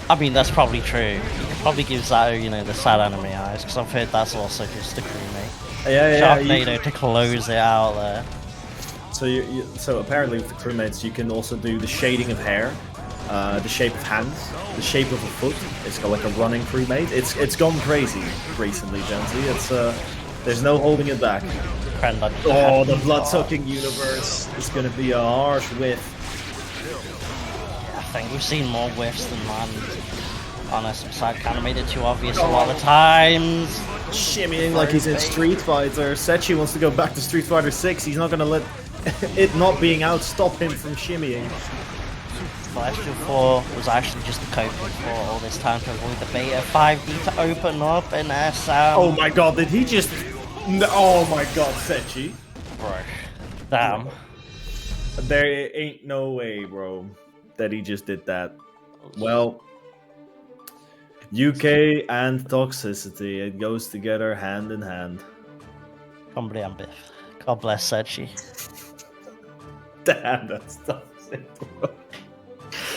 I mean, that's probably true. You could probably give Zato, you know, the sad anime eyes, because I've heard that's also just a crewmate. Yeah. Sharknado to close it out there. So so apparently with the crewmates, you can also do the shading of hair, the shape of hands, the shape of a foot. It's got like a running crewmate. It's gone crazy recently, Gently. It's there's no holding it back. Oh, the blood-sucking universe is gonna be a harsh whiff. I think we've seen more whiffs than land on Essam side. Kind of made it too obvious a lot of times. Shimmying like he's in Street Fighter. Setchi wants to go back to Street Fighter 6. He's not gonna let it not being out stop him from shimmying. Celestial 4 was actually just a coping for all this time to avoid the beta 5D to open up in Essam. Oh my god, did he just... Oh my god, Setchi. Bro. Damn. There ain't no way, bro, that he just did that. Well, UK and toxicity, it goes together hand in hand. God bless Setchi. Damn, that's toxic, bro.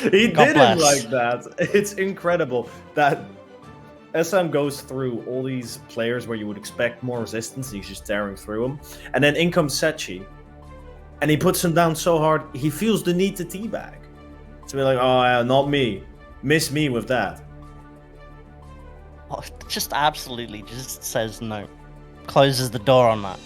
He didn't like that. It's incredible that Essam goes through all these players where you would expect more resistance. He's just tearing through them. And then in comes Setchi. And he puts him down so hard, he feels the need to teabag. To be like, oh, yeah, not me. Miss me with that. Oh, just absolutely just says no. Closes the door on that.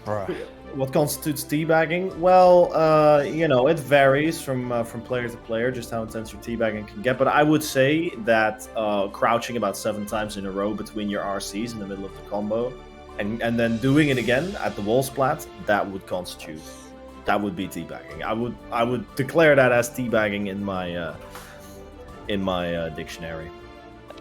Bruh. What constitutes teabagging? Well, you know, it varies from player to player, just how intense your teabagging can get. But I would say that crouching about 7 times in a row between your RCs in the middle of the combo, and then doing it again at the wall splat, that would be teabagging. I would declare that as teabagging in my dictionary.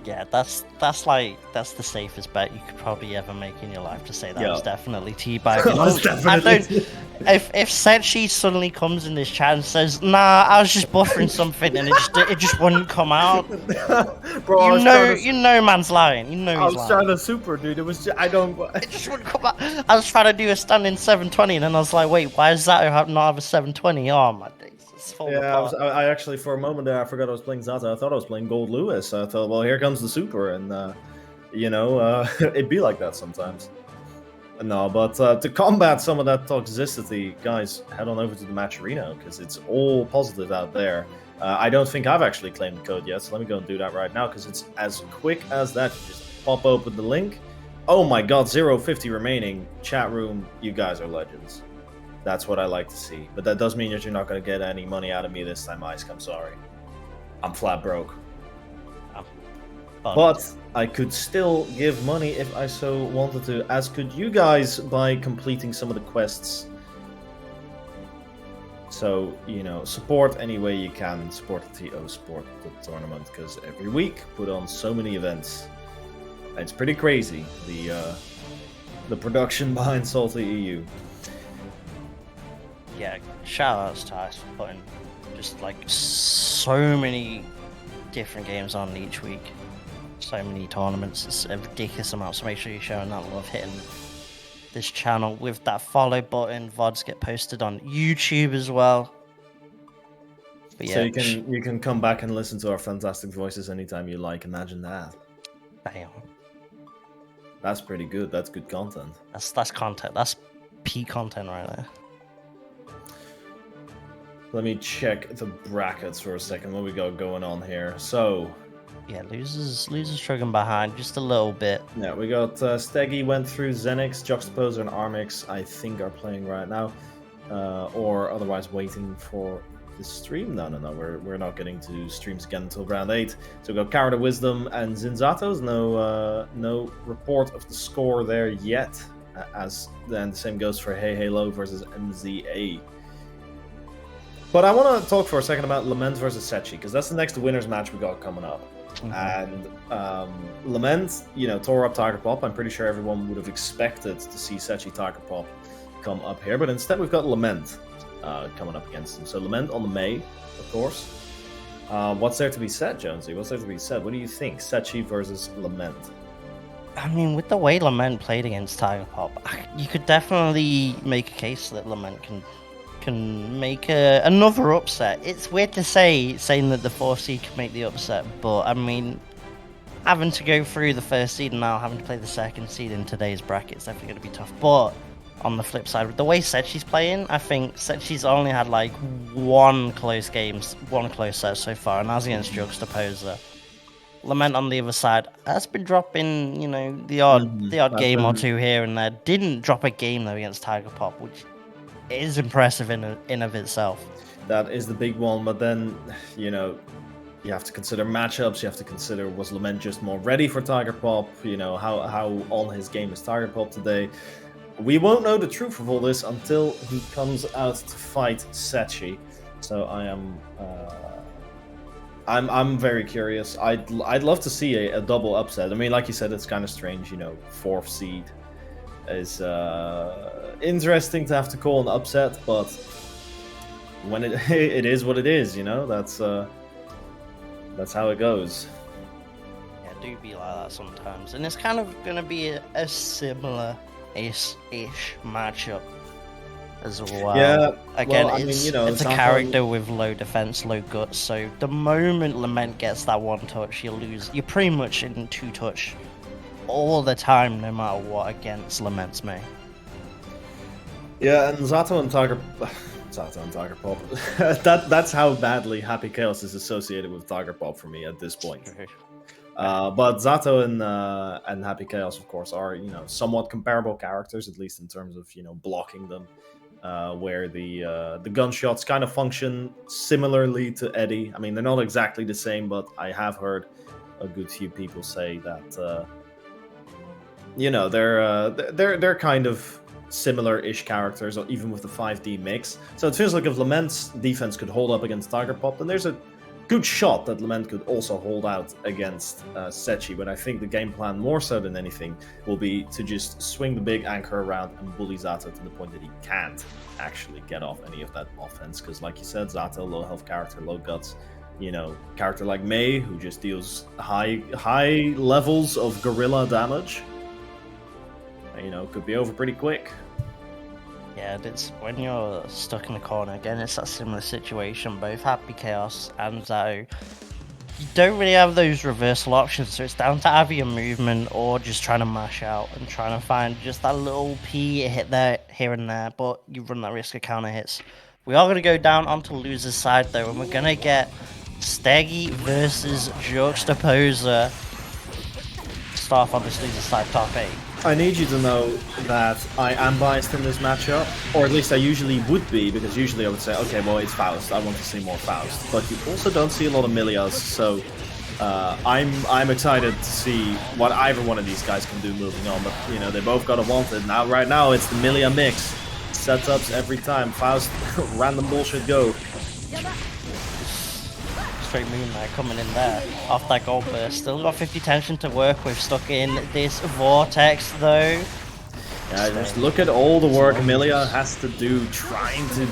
Yeah, that's the safest bet you could probably ever make in your life, to say that was definitely teabagging. If Setchi suddenly comes in this chat and says, "Nah, I was just buffering something," and it just wouldn't come out, bro, you know, man's lying. You know, I was trying to super, dude. It was just, it just wouldn't come out. I was trying to do a standing 720, and then I was like, "Wait, why does that not have a 720?" Oh my days. Yeah, I actually, for a moment there, I forgot I was playing Zato. I thought I was playing Goldlewis. I thought, well, here comes the super, and you know, it'd be like that sometimes. No, but to combat some of that toxicity, guys, head on over to the match arena, because it's all positive out there. I don't think I've actually claimed the code yet, so let me go and do that right now, because it's as quick as that. You just pop open the link. Oh my god, 0.50 remaining. Chat room, you guys are legends. That's what I like to see. But that does mean that you're not going to get any money out of me this time, Ice. I'm sorry. I'm flat broke. But I could still give money if I so wanted to, as could you guys, by completing some of the quests. So, you know, support any way you can. Support the TO, support the tournament, because every week put on so many events. It's pretty crazy, the production behind SaltyEU. Yeah, shout outs to Ice for putting just like so many different games on each week. So many tournaments, it's a ridiculous amount. So make sure you're showing that love, hitting this channel with that follow button. VODs get posted on YouTube as well. But yeah, so you can come back and listen to our fantastic voices anytime you like. Imagine that. Damn. That's pretty good. That's good content. That's content. That's peak content right there. Let me check the brackets for a second. What we got going on here? So, yeah, losers struggling behind just a little bit. Yeah, we got sstegy went through. Zenix, JuxtAPoser, and Armix, I think, are playing right now, or otherwise waiting for the stream. No, we're not getting to streams again until round 8. So we got CarrotOfWisdom and Zinzato's. No report of the score there yet. As then the same goes for Hey Low versus MZA. But I want to talk for a second about Lament versus Setchi, because that's the next winners match we got coming up. And Lament, tore up Tiger Pop. I'm pretty sure everyone would have expected to see Setchi Tiger Pop come up here, but instead we've got Lament coming up against him. So Lament on the May, of course. What's there to be said, Jonesy? What's there to be said? What do you think? Setchi versus Lament. I mean, with the way Lament played against Tiger Pop, you could definitely make a case that Lament can make another upset. It's weird to saying that the 4th seed can make the upset, but I mean, having to go through the 1st seed and now having to play the 2nd seed in today's bracket is definitely going to be tough. But on the flip side, with the way Setchi's playing, I think Setchi's only had like one close set so far, and that's against JuxtAPoser. Lament on the other side has been dropping, the odd game or two here and there. Didn't drop a game though against Tiger Pop, which is impressive in of itself. That is the big one, but then, you have to consider matchups. You have to consider, was Lament just more ready for Tiger Pop? How on his game is Tiger Pop today? We won't know the truth of all this until he comes out to fight Setchi. So I'm very curious. I'd love to see a double upset. I mean, like you said, it's kind of strange. 4th seed is interesting to have to call an upset, but when it is what it is, that's how it goes. Yeah, do be like that sometimes, and it's kind of gonna be a similar ish matchup as well. Yeah, again, it's a character with low defense, low guts. So the moment Lament gets that one touch, you lose. You're pretty much in 2-touch all the time, no matter what, against Lament's May. Yeah, and Zato and Tiger Pop. That's how badly Happy Chaos is associated with Tiger Pop for me at this point. But Zato and Happy Chaos, of course, are somewhat comparable characters, at least in terms of blocking them, where the gunshots kind of function similarly to Eddie. I mean, they're not exactly the same, but I have heard a good few people say that they're kind of similar-ish characters, even with the 5D mix. So it feels like if Lament's defense could hold up against Tiger Pop, then there's a good shot that Lament could also hold out against Setchi, but I think the game plan, more so than anything, will be to just swing the big anchor around and bully Zato to the point that he can't actually get off any of that offense, because like you said, Zato, low health character, low guts, character like May, who just deals high levels of gorilla damage, could be over pretty quick. Yeah, it's when you're stuck in the corner, again, it's that similar situation. Both Happy Chaos and Zato, you don't really have those reversal options, so it's down to either your movement or just trying to mash out and trying to find just that little P hit there, here and there, but you run that risk of counter hits. We are going to go down onto loser's side though, and we're going to get sstegy versus JuxtAPoser. Start off on this loser's side, top 8. I need you to know that I am biased in this matchup, or at least I usually would be, because usually I would say, okay, well, it's Faust, I want to see more Faust. But you also don't see a lot of Millias, so I'm excited to see what either one of these guys can do moving on. But, they both got a wanted. Now, right now, it's the Millia mix. Setups every time. Faust, random bullshit go. Straight Moonlight coming in there off that gold burst. Still got 50 tension to work with, stuck in this vortex though. Yeah, just look at all the work Millia has to do trying to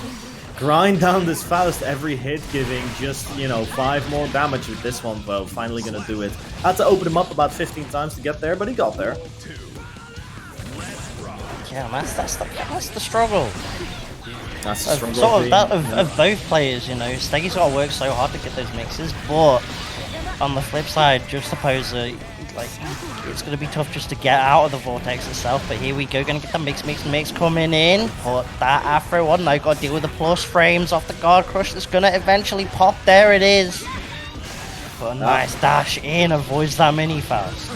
grind down this Faust every hit, giving just 5 more damage with this one though. Finally gonna do it. Had to open him up about 15 times to get there, but he got there. Yeah, that's the struggle. That's the struggle sort of that of both players, Steggy's got to work so hard to get those mixes, but on the flip side, JuxtAPoser, it's going to be tough just to get out of the vortex itself. But here we go, going to get the mix coming in. Put that Afro on. Now got to deal with the plus frames off the guard crush that's going to eventually pop. There it is. But a nice dash in, avoids that mini Faust.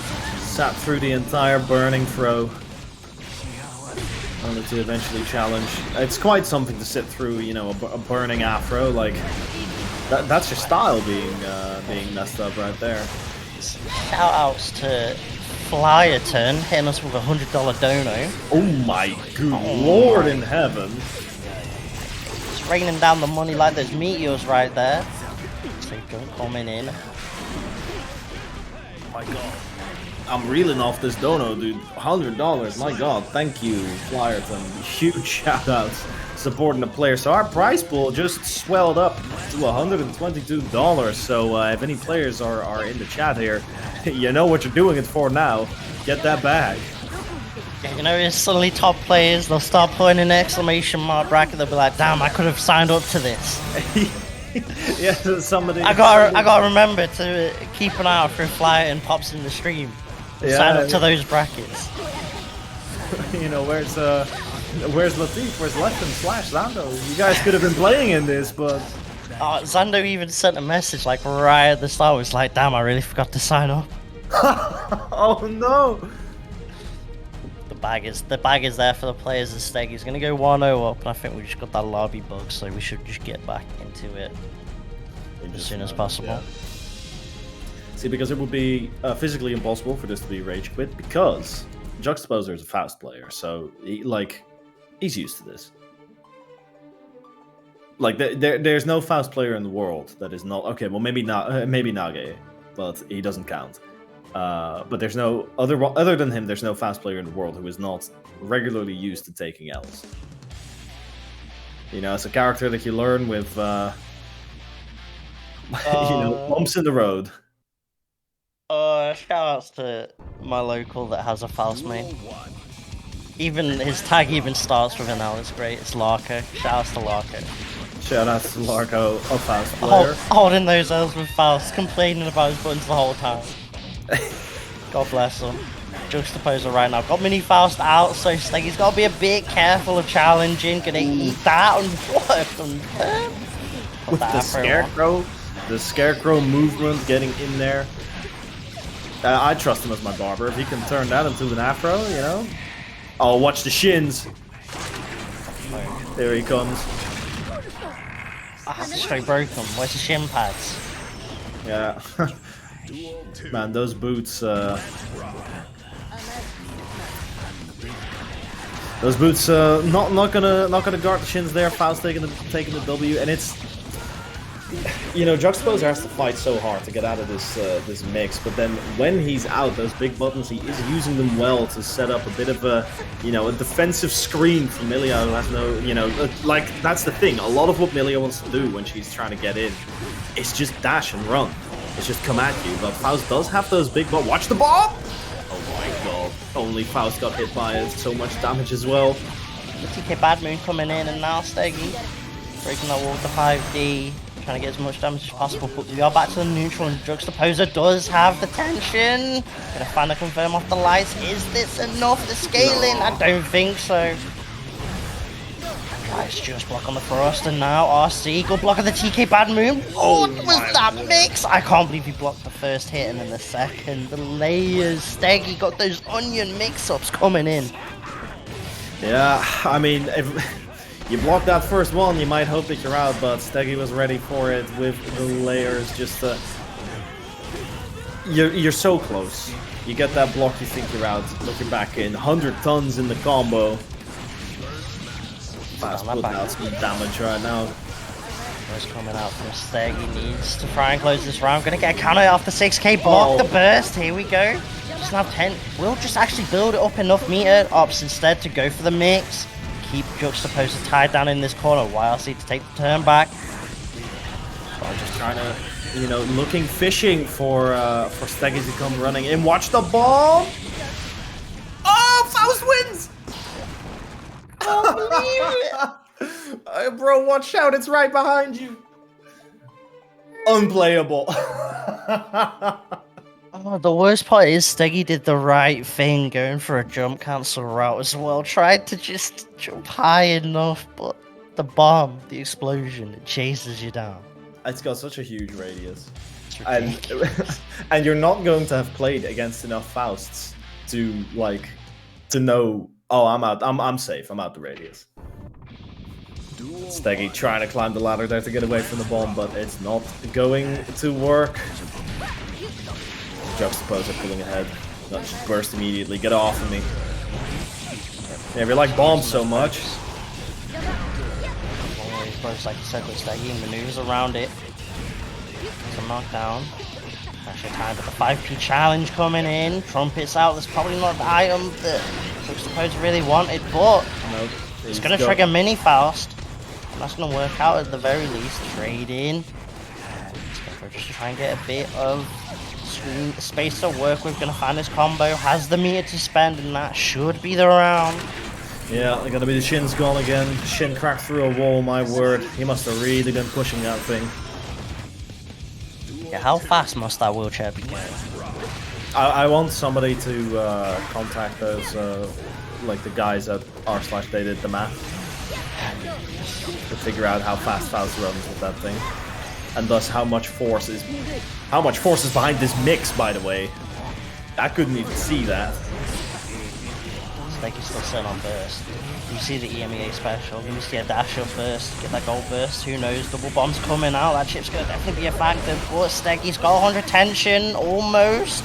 Sat through the entire burning throw. Only to eventually challenge. It's quite something to sit through, a burning afro. Like that's your style being messed up right there. Shout outs to Flyerton hitting us with $100 dono. Oh my good lord in heaven! raining down the money like there's meteors right there. Second coming in. My God. I'm reeling off this dono, dude. $100. My God. Thank you, Flyerton. Huge shout outs supporting the player. So our prize pool just swelled up to $122. So if any players are in the chat here, you know what you're doing it for now. Get that bag. You know, it's suddenly top players, they'll start putting an exclamation mark bracket, they'll be like, damn, I could have signed up to this. Yeah, somebody. I gotta remember to keep an eye out for Flyer and pops in the stream. Sign up to those brackets. You know, where's Latif? Where's Left and Slash Zando? You guys could have been playing in this, but Zando even sent a message like right at the start. Was like, damn, I really forgot to sign up. oh no! The bag is there for the players. The stake is gonna go 1-0 up, and I think we just got that lobby bug, so we should just get back into it as soon as possible. Yeah. See, because it would be physically impossible for this to be rage quit, because JuxtAPoser is a Faust player, so he's used to this. Like there's no Faust player in the world that is not okay. Well, maybe not, maybe Nage, but he doesn't count. But there's no other than him. There's no Faust player in the world who is not regularly used to taking L's. You know, it's a character that you learn with, you know, bumps in the road. Shout outs to my local that has a Faust main. Even his tag even starts with an L. It's great. It's Larko. Shout outs to Larko. Shout out to Larko, a Faust player. Holding those L's with Faust, complaining about his buttons the whole time. God bless him. JuxtAPoser right now. Got Mini Faust out, so Steggy's got to be a bit careful of challenging. Gonna eat that and what? With the scarecrow movement getting in there. I trust him as my barber. If he can turn that into an afro, you know. Oh, watch the shins. There he comes. Ah, straight broke him. Where's the shin pads? Yeah. Man, those boots. Those boots. Not gonna guard the shins there. Faust taking the W, and it's. You know, JuxtAPoser has to fight so hard to get out of this mix, but then when he's out, those big buttons, he is using them well to set up a bit of a, you know, a defensive screen for Millia, who has no, you know, like, that's the thing. A lot of what Millia wants to do when she's trying to get in is just dash and run. It's just come at you, but Faust does have those big buttons. Watch the bomb! Oh my god. Only Faust got hit by it. So much damage as well. The TK Bad Moon coming in, and now Steggy breaking that wall with the 5D. Trying to get as much damage as possible, but we are back to the neutral, and JuxtAPoser does have the tension. Gonna find a confirm off the lights. Is this enough? The scaling? I don't think so. Nice just block on the thrust, and now RC, good block of the TK Bad Moon. What was that mix? I can't believe he blocked the first hit and then the second. The layers, Steggy got those onion mix-ups coming in. Yeah, I mean, if you block that first one, you might hope that you're out, but Steggy was ready for it with the layers. Just you're so close. You get that block, you think you're out. Looking back in, 100 tons in the combo. Fast put out some damage right now. Burst coming out from Steggy, needs to try and close this round. Gonna get a counter off the 6k, block the burst. Here we go. Just have 10. We'll just actually build it up enough meter ops instead to go for the mix. Keep JuxtAPoser tied down in this corner. YLC to take the turn back. I'm just trying to, you know, fishing for Steggy to come running in. Watch the bomb! Oh, Faust wins! Bro, watch out! It's right behind you. Unplayable. Oh, the worst part is Steggy did the right thing, going for a jump cancel route as well. Tried to just jump high enough, but the bomb, the explosion, it chases you down. It's got such a huge radius. And you're not going to have played against enough Fausts to know, oh, I'm out, I'm safe, I'm out the radius. Steggy trying to climb the ladder there to get away from the bomb, but it's not going to work. JuxtAPoser pulling ahead. Not just burst immediately. Get off of me. Yeah, if you like bombs so much. JuxtAPoser, like you said, but sstegy maneuvers around it. It's a knockdown. Actually time, but the 5p challenge coming in. Trumpets out. That's probably not the item that JuxtAPoser really wanted, but Nope. it's going to trigger mini Faust. And that's going to work out at the very least. Trade in. Just to try and get a bit of screen space to work with. Going to find this combo. Has the meter to spend, and that should be the round. Yeah, they're gonna be the Shin's gone again. Shin cracked through a wall, my word. He must have really been pushing that thing. Yeah, how fast must that wheelchair be going? I want somebody to contact those, like the guys at r/they did the math. To figure out how fast Faust runs with that thing. And thus how much force is behind this mix, by the way. I couldn't even see that. Steggy's still sitting on burst. You see the EMEA special, you see a dash up burst, get that gold burst, who knows, double bombs coming out, that chip's gonna definitely be a factor, but Steggy's got 100 tension, almost.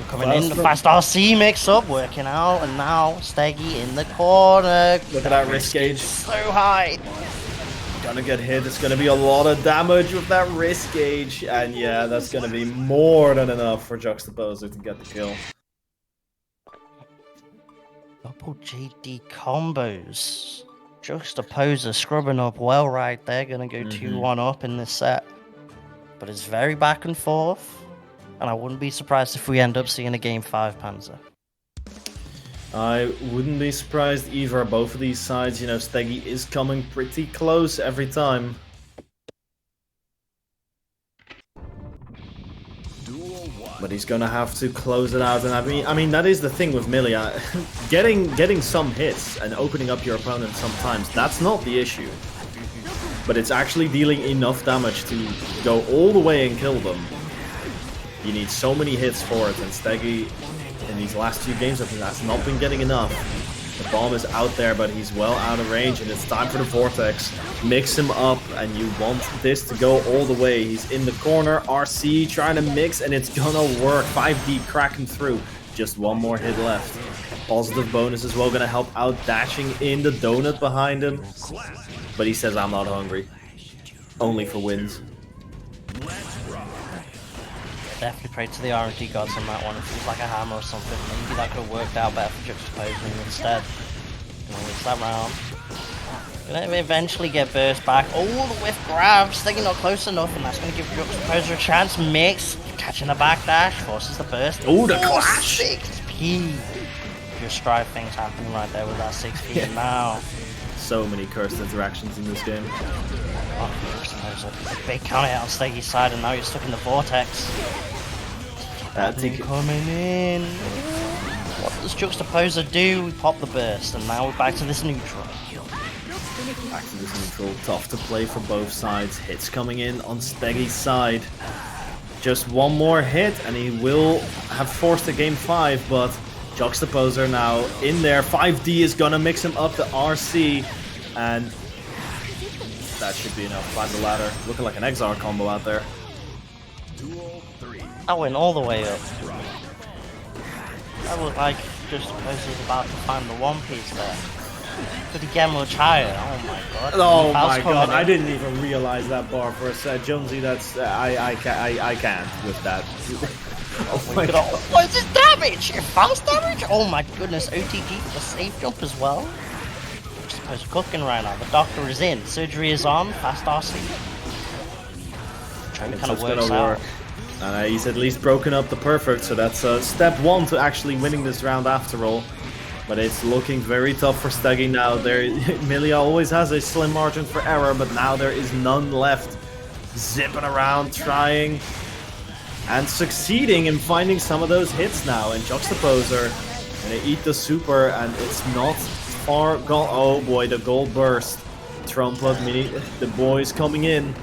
Coming in, the fast RC mix up, working out, and now Steggy in the corner. Look at that risk gauge. So high. Gonna get hit, it's gonna be a lot of damage with that risk gauge, and yeah, that's gonna be more than enough for JuxtAPoser to get the kill. Double JD combos. JuxtAPoser scrubbing up well right there. Gonna go 2-1 up in this set. But it's very back and forth. And I wouldn't be surprised if we end up seeing a game 5 Panzer. I wouldn't be surprised either. Both of these sides, you know, sstegy is coming pretty close every time. But he's gonna have to close it out, and I mean that is the thing with Millia. getting some hits and opening up your opponent sometimes, that's not the issue. But it's actually dealing enough damage to go all the way and kill them. You need so many hits for it, and sstegy in these last 2 games of him has not been getting enough. The bomb is out there, but he's well out of range, and it's time for the Vortex. Mix him up, and you want this to go all the way. He's in the corner, RC trying to mix, and it's gonna work. 5D cracking through. Just one more hit left. Positive bonus as well, gonna help out, dashing in the donut behind him. But he says, I'm not hungry. Only for wins. Definitely pray to the RNG gods on that one. It feels like a hammer or something. Maybe that could have worked out better for JuxtAPoser instead. It's that round. Gonna eventually get burst back. Oh, the whiff grabs. Thinking not close enough, and that's gonna give JuxtAPoser a chance. Mix. Catching a backdash. Forces the burst. Oh, the clash! 6p. Your strive things happening right there with that 6p now. So many cursed interactions in this game. Oh, JuxtAPoser. Big counter out on Steggy's side, and now you're stuck in the vortex. Coming in. What does JuxtAPoser do? We pop the burst, and now we're back to this neutral. Back to this neutral. Tough to play for both sides. Hits coming in on Steggy's side. Just one more hit, and he will have forced a game 5, but JuxtAPoser now in there. 5D is gonna mix him up to RC, and that should be enough. Climb the ladder. Looking like an Exar combo out there. I went all the way up. That looked like JuxtAPoser's about to find the one piece there. Could he get much higher? Oh my god. Oh my god, I didn't even realize that bar for a sec. Jonesy, that's... I can't with that. Oh my god. What is this damage? Faust damage? Oh my goodness, OTG for the safe jump as well. JuxtAPoser cooking right now. The doctor is in. Surgery is on. Fast RC. Trying to kind of work out. And he's at least broken up the perfect, so that's step 1 to actually winning this round after all. But it's looking very tough for sstegy now. Millia always has a slim margin for error, but now there is none left. Zipping around, trying, and succeeding in finding some of those hits now. And JuxtAPoser gonna eat the super, and it's not far gone. Oh boy, the gold burst. Trump up mini, the boys coming in.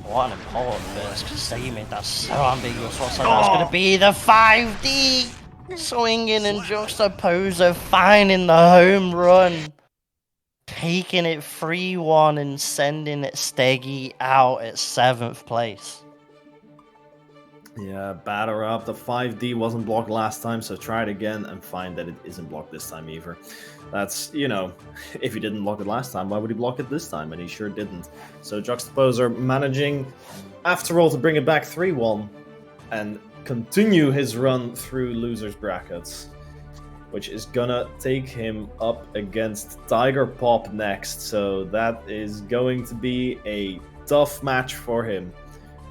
What an important burst, because sstegy made that so ambiguous. What's that? That's going to be the 5D! Swinging, and JuxtAPoser finding the home run. Taking it 3-1 and sending it sstegy out at 7th place. Yeah, batter up. The 5D wasn't blocked last time, so try it again and find that it isn't blocked this time either. That's, you know, if he didn't block it last time, why would he block it this time? And he sure didn't. So JuxtAPoser managing, after all, to bring it back 3-1 and continue his run through losers brackets, which is gonna take him up against Tiger Pop next. So that is going to be a tough match for him.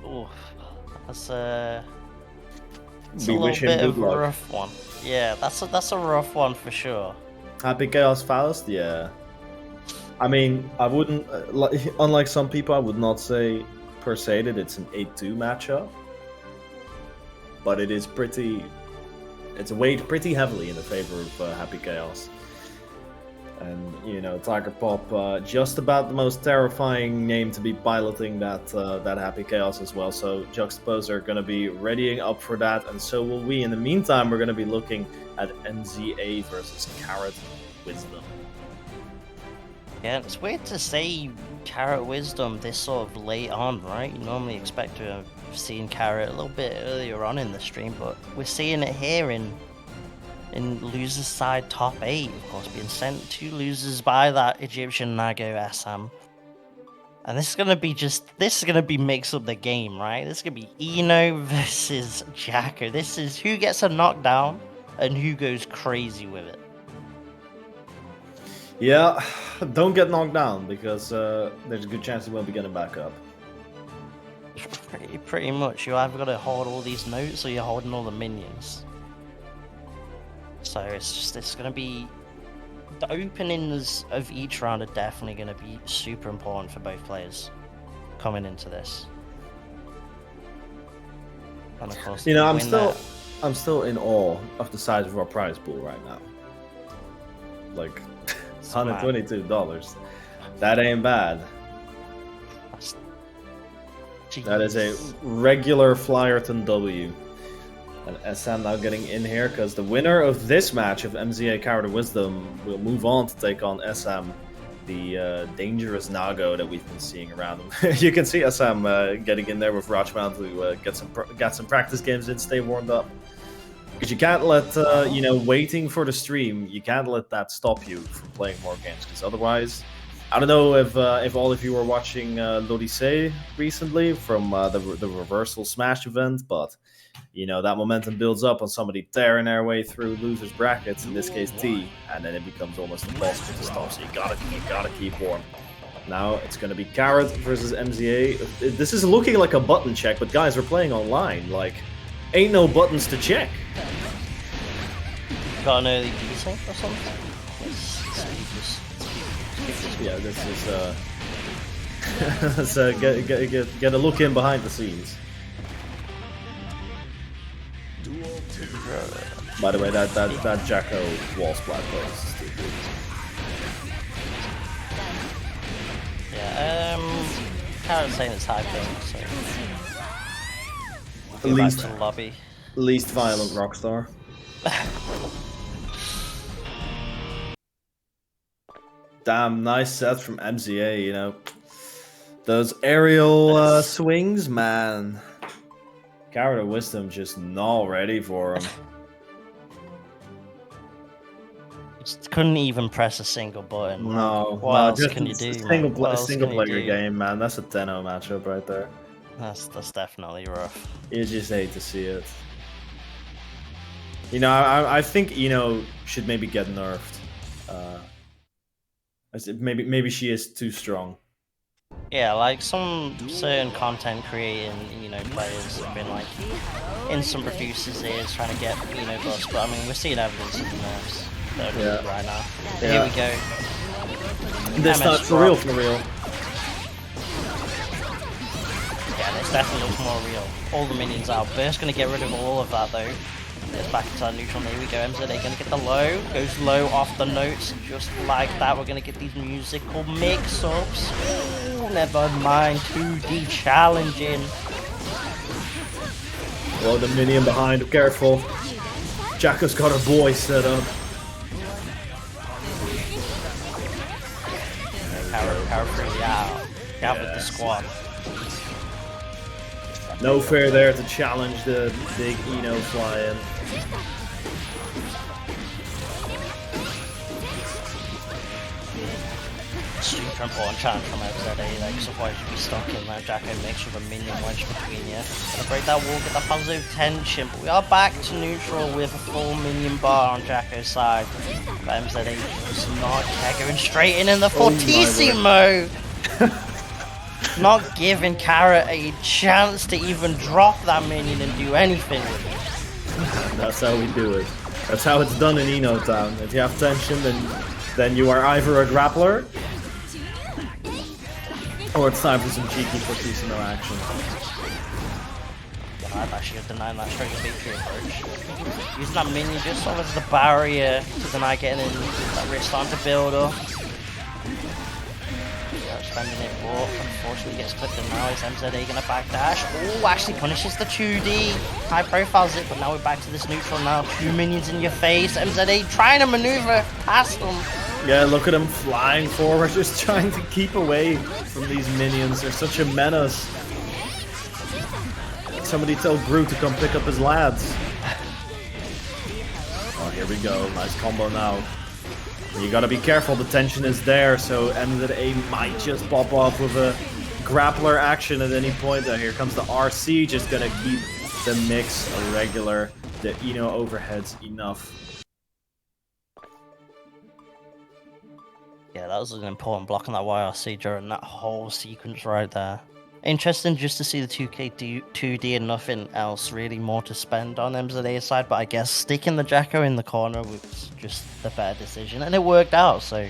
Ooh, that's a We little wish him bit good of a luck. rough one. Yeah, that's a rough one for sure. Happy Chaos Faust, yeah. I mean, I wouldn't, unlike some people, I would not say per se that it's an 8-2 matchup, but it is pretty. It's weighed pretty heavily in the favor of Happy Chaos. And, you know, Tiger Pop, just about the most terrifying name to be piloting that Happy Chaos as well. So JuxtAPoser are going to be readying up for that, and so will we. In the meantime, we're going to be looking at MZA versus CarrotOfWisdom. Yeah, it's weird to say CarrotOfWisdom this sort of late on, right? You normally expect to have seen Carrot a little bit earlier on in the stream, but we're seeing it here in losers side top 8, of course, being sent 2 losers by that Egyptian Nago Essam. And this is gonna be mix up the game, right? This is gonna be Eno versus Jacko. This is who gets a knockdown and who goes crazy with it. Yeah, don't get knocked down, because there's a good chance you won't be getting back up. Pretty much, you either gotta hold all these notes or you're holding all the minions. So it's gonna be, the openings of each round are definitely gonna be super important for both players coming into this. And of course, You know, to win I'm still in awe of the size of our prize pool right now. Like, $122. That ain't bad. That is a regular Flyerton W. And Essam now getting in here, because the winner of this match of MZA CarrotOfWisdom will move on to take on Essam, the dangerous Nago that we've been seeing around him. You can see Essam getting in there with Rachman to get some practice games in, stay warmed up. Because you can't let, you know, waiting for the stream, you can't let that stop you from playing more games, because otherwise, I don't know if all of you were watching l'Odyssée recently from the Reversal Smash event, but you know, that momentum builds up on somebody tearing their way through losers brackets, in this case T, and then it becomes almost impossible to stop, so you gotta keep warm. Now it's gonna be Carrot versus MZA. This is looking like a button check, but guys, we're playing online, like, ain't no buttons to check. got an early desync or something. Yeah, this is let's get a look in behind the scenes. By the way, that Jacko wall splat play is stupid. Yeah, Carrot's saying it's hyping, so At least, back to the lobby. least violent Rockstar. Damn, nice set from MZA, you know. Those aerial swings, man. CarrotOfWisdom just not ready for him. Just couldn't even press a single button. No, What else just can you do? a single player game, man. That's a 10-0 matchup right there. That's definitely rough. You just hate to see it. You know, I think Eno should maybe get nerfed. Maybe she is too strong. Yeah, like some certain content creating, players have been like in some producers' ears trying to get bust, but I mean we're seeing evidence of the nerfs that are Yeah. right now. Yeah. Here we go. This MS time for real, for real. Yeah, this definitely looks more real. All the minions out. Burst's gonna get rid of all of that though. Gets back into our neutral. There we go. MZ, they're gonna get the low. Goes low off the notes, just like that. We're gonna get these musical mix-ups. Ooh, never mind. 2D challenging. Oh, the minion behind. Careful. Jacko's got her boy set up. Carrot free out. Out with the squad. No fair there to challenge the big Eno fly-in. Super important challenge from MZA, because otherwise you'd be stuck in that Jacko mix with a minion wedge between you. Gonna break that wall, get that positive tension, but we are back to neutral with a full minion bar on Jacko's side. But MZA just not going straight in the Fortissimo! Not giving Carrot a chance to even drop that minion and do anything with it. That's how we do it. That's how it's done in Eno Town. If you have tension, then you are either a grappler, or it's time for some cheeky Fortissimo action. I've actually denied that straight victory approach. Using that minion just sort of as the barrier to deny getting in that wrist starting to build up. Spending it, but unfortunately gets clipped, and now is MZA gonna backdash. Oh, actually punishes the 2D. High profiles it, but now we're back to this neutral now. 2 minions in your face. MZA trying to maneuver past them. Yeah, look at him flying forward, just trying to keep away from these minions. They're such a menace. Somebody tell Groot to come pick up his lads. Oh, here we go. Nice combo now. You gotta be careful, the tension is there, so MZA might just pop off with a grappler action at any point. Here comes the RC, just gonna keep the mix regular. The Eno overheads enough. Yeah, that was an important block on that YRC during that whole sequence right there. Interesting just to see the 2D and nothing else really more to spend on MZA's side, but I guess sticking the Jacko in the corner was just the better decision, and it worked out, so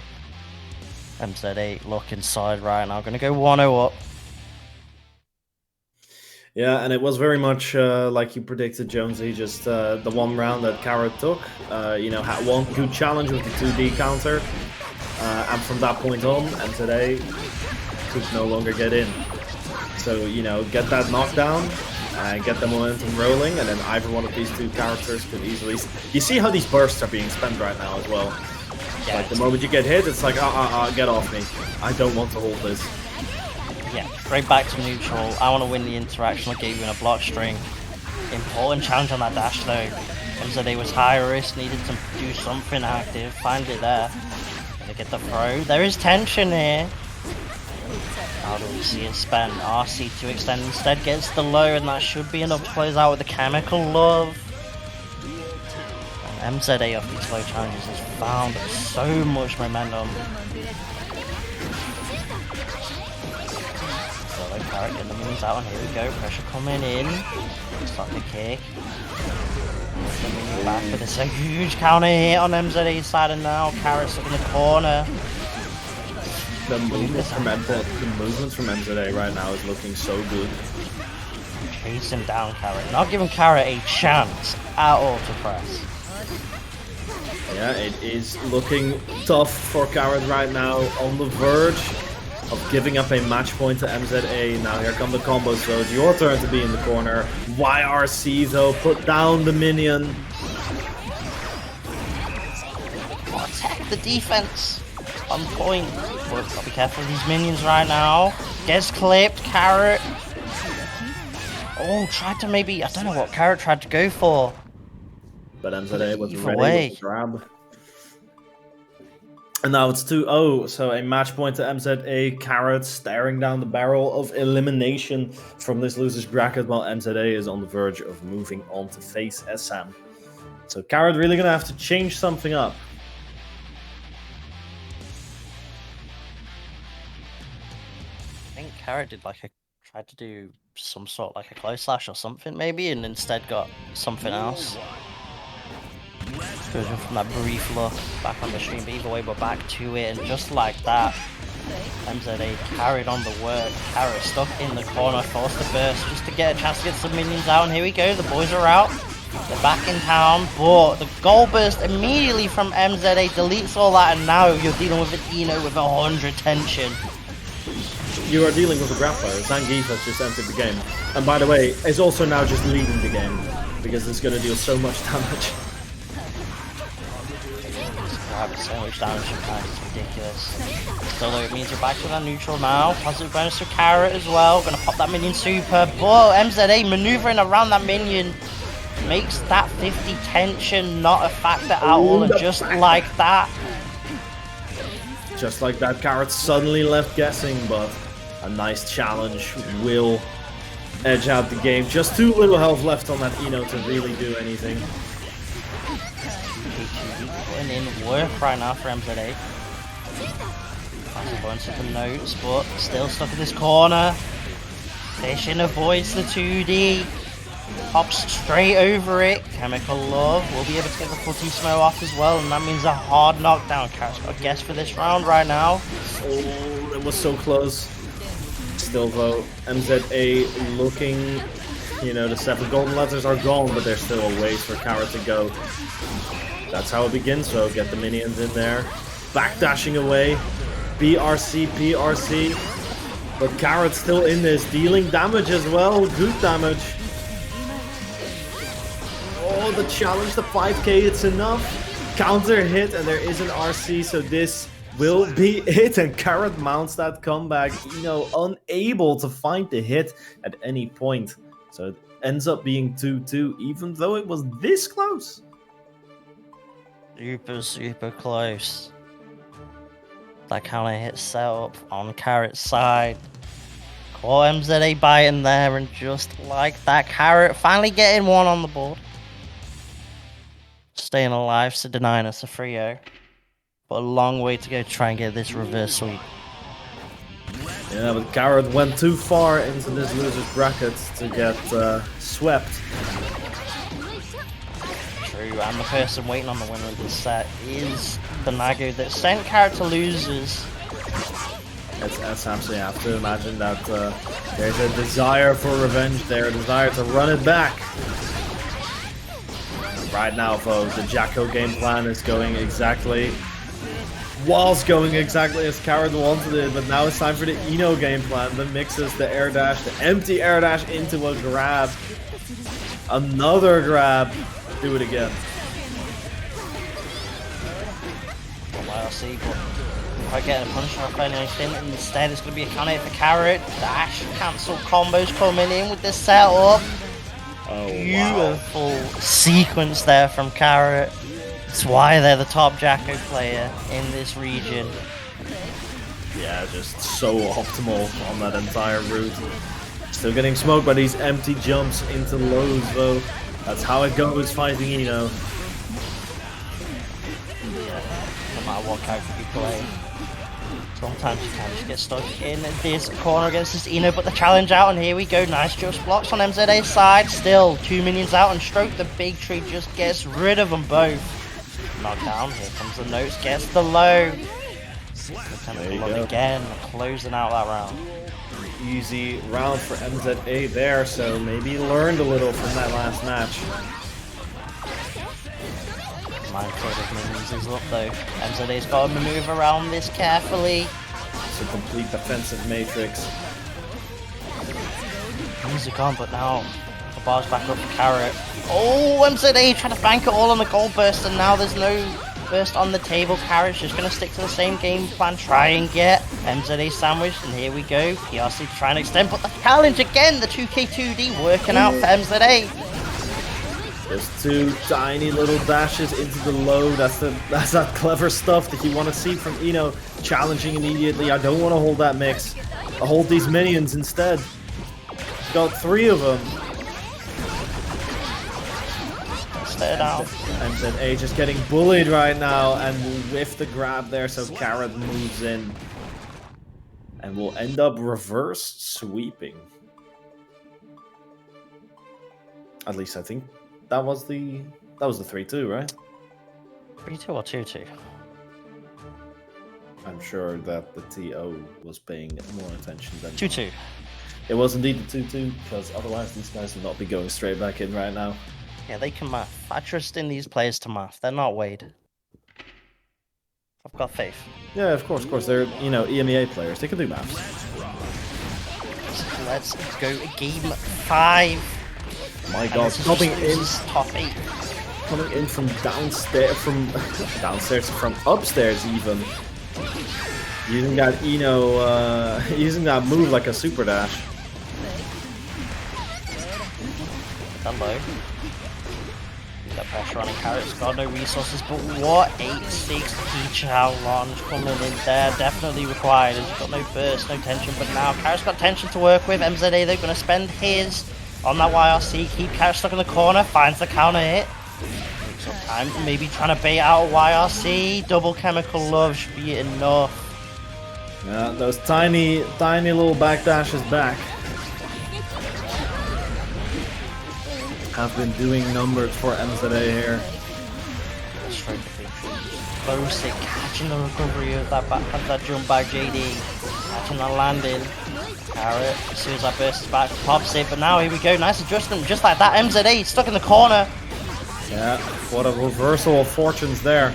MZA look inside right now, gonna go 1-0 up. Yeah, and it was very much like you predicted, Jonesy, just the one round that Carrot took, had one good challenge with the 2D counter, and from that point on, MZA could no longer get in. So, get that knockdown, get the momentum rolling, and then either one of these two characters could easily... You see how these bursts are being spent right now as well. Yeah, like, the moment you get hit, it's like, get off me. I don't want to hold this. Yeah, straight back to neutral. I want to win the interaction. I gave you in a block string. Important challenge on that dash, though. MZA was high risk, needed to do something active. Find it there. Gonna get the throw. There is tension here. How do we see it spend? RC to extend instead gets the low, and that should be enough to close out with the chemical love. And MZA of these low challenges has found so much momentum. So Carrot getting the minions out, and here we go. Pressure coming in. Start the kick. The minion back, but it's a huge counter hit on MZA's side, and now Carrot's up in the corner. The movements from MZA right now is looking so good. Chasing down Carrot, not giving Carrot a chance at all to press. Yeah, it is looking tough for Carrot right now, on the verge of giving up a match point to MZA. Now here come the combos, so it's your turn to be in the corner. YRC though, put down the minion. Protect the defense. On point. But gotta be careful of these minions right now. Gets clipped, Carrot. Oh, tried to maybe, I don't know what Carrot tried to go for. But MZA was Either ready way. with the grab. And now it's 2-0, so a match point to MZA. Carrot staring down the barrel of elimination from this loser's bracket, while MZA is on the verge of moving on to face Essam. So Carrot really gonna have to change something up. I think Carrot did tried to do some sort like a close slash or something maybe, and instead got something else. Goes from that brief look back on the stream, but either way we're back to it, and just like that, MZA carried on the work. Carrot stuck in the corner, forced to burst just to get a chance to get some minions out, and here we go, the boys are out. They're back in town, but the goal burst immediately from MZA deletes all that, and now you're dealing with an Eno with 100 tension. You are dealing with a grappler. Zangief has just entered the game. And by the way, is also now just leading the game, because it's going to deal so much damage. Having so much damage sometimes, it's ridiculous. Still though, it means you're back to that neutral now. Positive bonus to Carrot as well. Gonna pop that minion super, but MZA maneuvering around that minion makes that 50 tension not a factor at all, and just like that. Just like that, Carrot suddenly left guessing, but a nice challenge will edge out the game. Just too little health left on that Eno to really do anything. Putting in work right now for MZA. That's a bunch of the notes, but still stuck in this corner. Fishing avoids the 2D. Hops straight over it. Chemical Love will be able to get the Fortissimo off as well, and that means a hard knockdown. Carrot's got a guess for this round right now. Oh, it was so close. Still though, MZA looking, you know, the 7 golden letters are gone, but there's still a ways for Carrot to go. That's how it begins, so get the minions in there. Backdashing away. BRC, PRC. But Carrot's still in this, dealing damage as well. Good damage. Oh, the challenge, the 5k, it's enough. Counter hit, and there is an RC, so this will be it. And Carrot mounts that comeback, you know, unable to find the hit at any point. So it ends up being 2-2, even though it was this close. Super close. That counter hit set up on Carrot's side. Caught MZA biting there, and just like that, Carrot finally getting one on the board. Staying alive, so denying us a 3-0. But a long way to go to try and get this reverse sweep. Yeah, but Carrot went too far into this loser's bracket to get swept. True, and the person waiting on the winner of this set is the Nagu that sent Carrot to losers. It's Essam, so you have to imagine that there's a desire for revenge there, a desire to run it back. Right now, folks, the Jacko game plan is going exactly... was going exactly as Carrot wanted it, but now it's time for the Eno game plan. The mixes, the air dash, the empty air dash into a grab. Another grab. Do it again. Well, I'll see, but if I get a punish or anything, instead it's going to be a counter hit for Carrot. Dash cancel combos coming in with this setup. Oh, beautiful sequence there from Carrot. That's why they're the top Jacko player in this region. Yeah, just so optimal on that entire route. Still getting smoked by these empty jumps into lows, though. That's how it goes fighting Eno. Yeah, no matter what character you play, sometimes you can just get stuck in this corner against this Eno, but the challenge out, and here we go. Nice just blocks on MZA's side. Still, 2 minions out, and Stroke the big tree just gets rid of them both. Knockdown, here comes the notes, gets the low. There you go. Again, closing out that round. Easy round for MZA there, so maybe learned a little from that last match. Mindful of minions is up though. MZA's got to maneuver around this carefully. It's a complete defensive matrix. Music on, but now the bar's back up for Carrot. Oh, MZA trying to bank it all on the gold burst, and now there's no burst on the table. Carrot's just going to stick to the same game plan, try and get MZA sandwiched, and here we go. PRC trying to extend, but the challenge again, the 2k2D working out for MZA. There's 2 tiny little dashes into the low. That's that clever stuff that you want to see from Eno. Challenging immediately. I don't want to hold that mix. I'll hold these minions instead. Got 3 of them. Stay down. MZA just getting bullied right now, and with the grab there, so Carrot moves in. And will end up reverse sweeping. At least I think that was the 3-2, right? 3-2 or 2-2? I'm sure that the TO was paying more attention than 2-2. It was indeed the 2-2, because otherwise these guys would not be going straight back in right now. Yeah, they can math. I trust in these players to math. They're not Wade. I've got faith. Yeah, of course. They're, EMEA players. They can do maths. Let's go game 5. My god, stopping in. Top 8. coming in from downstairs, from upstairs even. Using that using that move like a super dash. Hello. Got pressure on Carrot's got no resources, but what 8-6 key challenge coming in there, definitely required. He's got no burst, no tension, but now Carrot's got tension to work with. MZA, they're going to spend his on that YRC, keep Carrot stuck in the corner, finds the counter hit. Takes some time, maybe trying to bait out a YRC, double chemical love should be enough. Yeah, those tiny little backdashes back have been doing numbers for MZA here. Straight to victory. Close it, catching the recovery of that jump back JD. Catching that landing. Carrot, as soon as that burst is back, pops it, but now here we go, nice adjustment, just like that. MZA stuck in the corner. Yeah, what a reversal of fortunes there.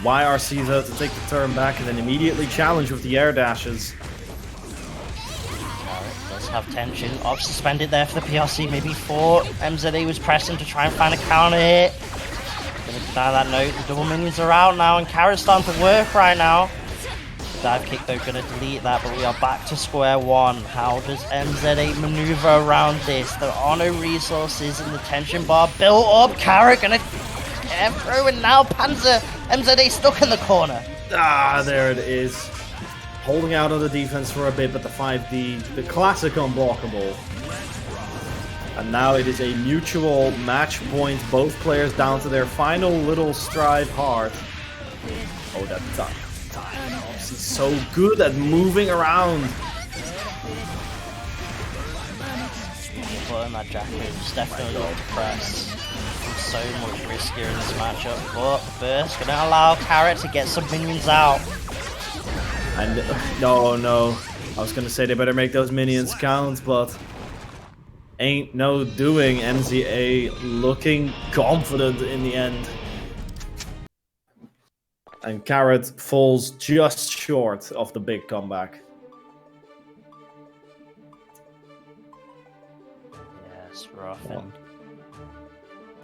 YRC's out to take the turn back and then immediately challenge with the air dashes. Does have tension. Ops suspended there for the PRC. Maybe 4. MZA was pressing to try and find a counter hit. Gonna deny that note. The double minions are out now, and Carrot's starting to work right now. The dive kick though gonna delete that, but we are back to square one. How does MZA maneuver around this? There are no resources in the tension bar built up. Carrot gonna get through, and now Panzer MZA stuck in the corner. Ah, there it is. Holding out on the defense for a bit, but the 5D, the classic unblockable. And now it is a mutual match point, both players down to their final little strive hard. Oh, that time. He's so good at moving around. But that jacket is definitely going to press. It's so much riskier in this matchup, but the burst gonna allow Carrot to get some minions out. And no, I was gonna say they better make those minions count, but ain't no doing. MZA looking confident in the end. And Carrot falls just short of the big comeback. Yes, rough. And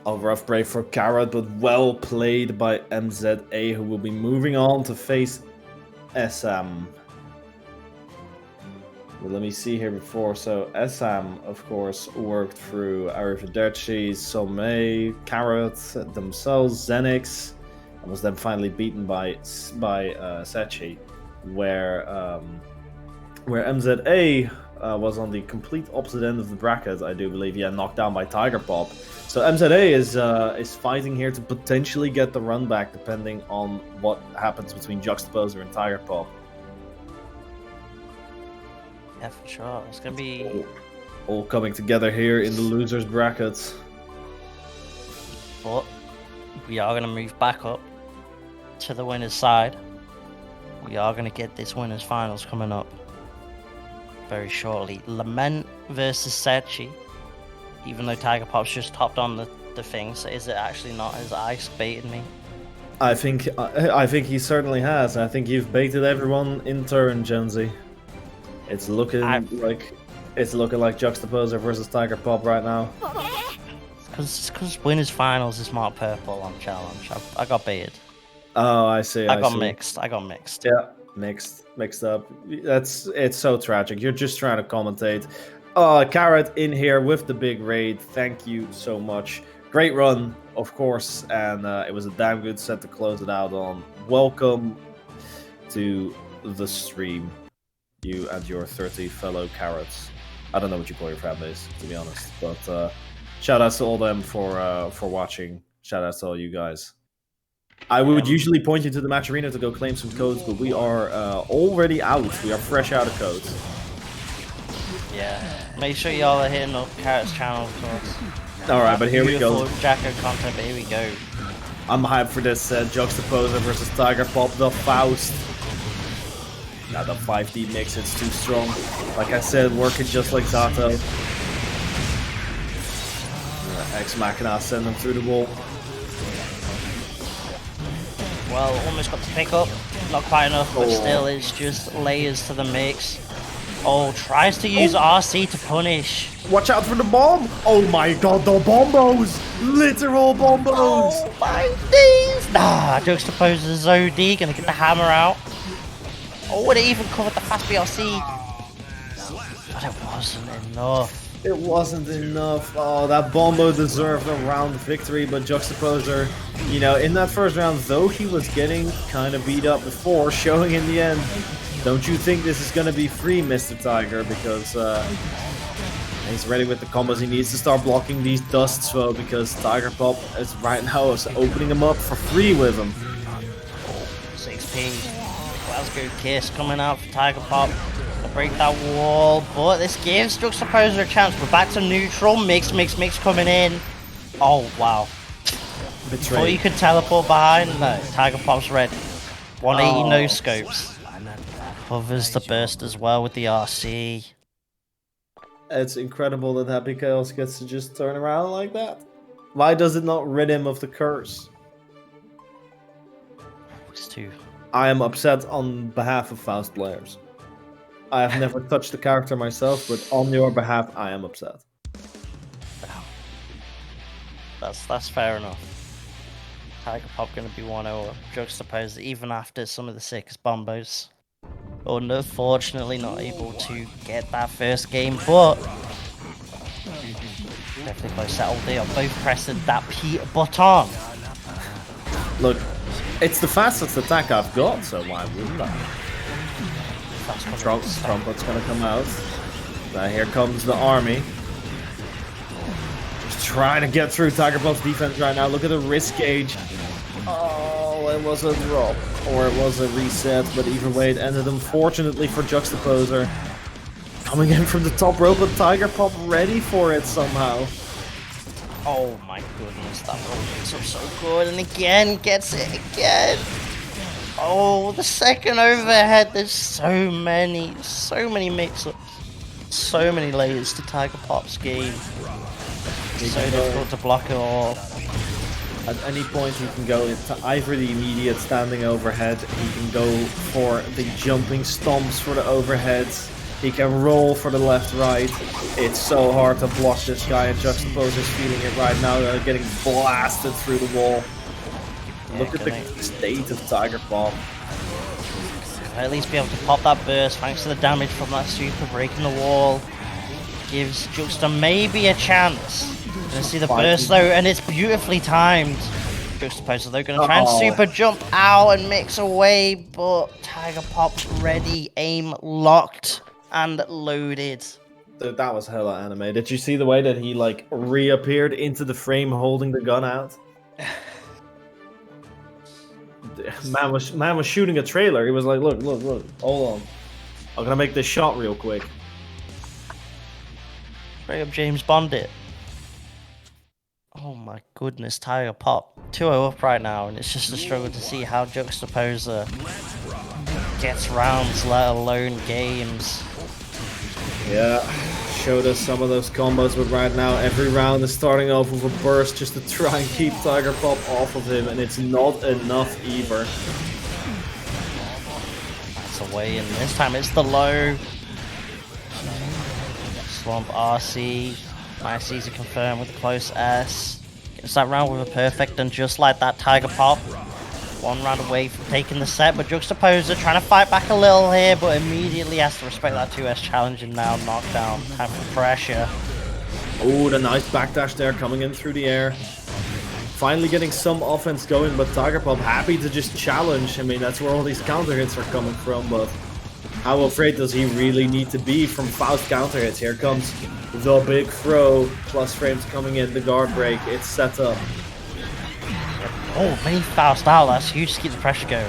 a rough break for Carrot, but well played by MZA, who will be moving on to face Essam. Well, let me see here before. So Essam, of course, worked through Arrivederci, Sommei, Carrot themselves, Zenix, and was then finally beaten by Setchi, where MZA was on the complete opposite end of the bracket, I do believe. Yeah, knocked down by Tiger Pop. So MZA is fighting here to potentially get the run back, depending on what happens between JuxtAPoser and Tiger Pop. yeah, for sure. It's gonna be. All coming together here in the losers brackets. But we are gonna move back up to the winners' side. We are gonna get this winners' finals coming up very shortly. Lament versus Setchi. Even though Tiger Pop's just topped on the thing, so is it actually not? Has Ice baited me? I think he certainly has. I think you've baited everyone in turn, Jonesy. It's looking like JuxtAPoser versus Tiger Pop right now. Because winners finals is marked purple on challenge. I got baited. Oh, I see. I got mixed. Yeah, mixed up. It's so tragic. You're just trying to commentate. Carrot in here with the big raid. Thank you so much. Great run, of course, and it was a damn good set to close it out on. Welcome to the stream, you and your 30 fellow Carrots. I don't know what you call your fan base, to be honest, but shout outs to all them for watching. Shout outs to all you guys. I would usually point you to the match arena to go claim some codes, but we are already out. We are fresh out of codes. Yeah. Make sure y'all are hitting up Carrot's channel, of course. Alright, but here we go. Beautiful Jacko content, but here we go. I'm hyped for this JuxtAPoser versus Tiger Pop, the Faust. Now the 5D mix, it's too strong. Like I said, working just like Zato. Ex Machina send them through the wall. Well, almost got to pick up. Not quite enough, but still it's just layers to the mix. Oh, tries to use RC to punish. Watch out for the bomb! Oh my god, the bombos! Literal bombos! Oh my days! Nah, JuxtAPoser's OD, gonna get the hammer out. Oh, would it even covered the fast BRC? But it wasn't enough. It wasn't enough. Oh, that Bombo deserved a round victory, but JuxtAPoser, you know, in that first round, though he was getting kind of beat up before, showing in the end, don't you think this is going to be free, Mr. Tiger? Because he's ready with the combos. He needs to start blocking these dusts, though, because Tiger Pop is right now opening him up for free with him. 6P. Glasgow Kiss coming out for Tiger Pop. Break that wall, but this gives JuxtAPoser a chance. We're back to neutral. Mix coming in. Oh, wow. Before you could teleport behind, no, Tiger Pop's red. 180 no scopes. And then covers the burst as well with the RC. It's incredible that Happy Chaos gets to just turn around like that. Why does it not rid him of the curse? It's too. I am upset on behalf of Faust players. I have never touched the character myself, but on your behalf, I am upset. That's fair enough. Tiger Pop gonna be 1-0 JuxtAPoser even after some of the sickest bombos. Unfortunately not able to get that first game, but definitely close settle. They are both pressing that P button. Look, it's the fastest attack I've got, so why wouldn't I? Trumpet's gonna come out. Now here comes the army. Just trying to get through Tiger Pop's defense right now. Look at the risk gauge. Oh, it was a drop. Or it was a reset, but either way it ended unfortunately for JuxtAPoser. Coming in from the top rope, but Tiger Pop ready for it somehow. Oh my goodness, that roll is so good, and again gets it again. Oh, the second overhead. There's so many mix-ups, so many layers to Tiger Pop's game. So difficult to block it all. At any point he can go into either the immediate standing overhead, he can go for the jumping stomps for the overheads, he can roll for the left-right. It's so hard to block this guy, and JuxtAPoser's feeling it right now, getting blasted through the wall. Look at the state of Tiger Pop. At least be able to pop that burst thanks to the damage from that super breaking the wall. Gives Juxta maybe a chance. Gonna see the burst though, and it's beautifully timed. JuxtAPoser though gonna try and super jump out and mix away, but Tiger Pop's ready, aim locked and loaded. Dude, that was hella anime. Did you see the way that he like reappeared into the frame holding the gun out? Man was shooting a trailer. He was like, look, hold on. I'm gonna make this shot real quick. Straight up James Bond it. Oh my goodness, Tiger Pop. 2-0 up right now, and it's just a struggle to see how JuxtAPoser gets rounds, let alone games. Yeah, showed us some of those combos, but right now every round is starting off with a burst just to try and keep Tiger Pop off of him, and it's not enough either. That's away, and this time it's the low. Swamp RC. Nice easy confirm with a close S. Gets that round with a perfect, and just like that, Tiger Pop. One round away from taking the set, but JuxtAPoser trying to fight back a little here, but immediately has to respect that 2S challenge and now knockdown. Time for pressure. Oh, the nice backdash there coming in through the air. Finally getting some offense going, but Tiger Pop happy to just challenge. I mean, that's where all these counter hits are coming from, but how afraid does he really need to be from Faust counter hits? Here comes the big throw, plus frames coming in, the guard break, it's set up. Oh, many Faust out, that's huge to keep the pressure going.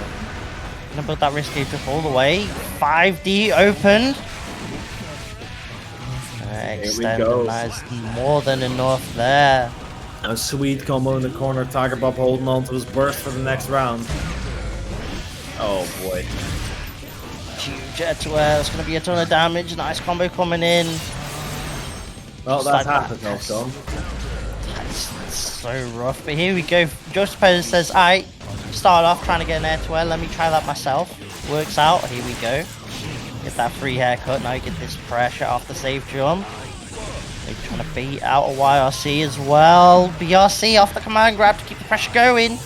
Gonna build that risk gauge up all the way. 5D opened. Extend, and that is more than enough there. A sweet combo in the corner, Tiger Pop holding on to his burst for the next round. Oh boy. Huge jet to air, that's gonna be a ton of damage. Nice combo coming in. Well, that's half the health gone. That's so rough, but here we go. JuxtAPoser says, alright, start off trying to get an air to air, let me try that myself. Works out, here we go. Get that free haircut. Now you get this pressure off the safe jump. They're trying to bait out a YRC as well. BRC off the command grab to keep the pressure going.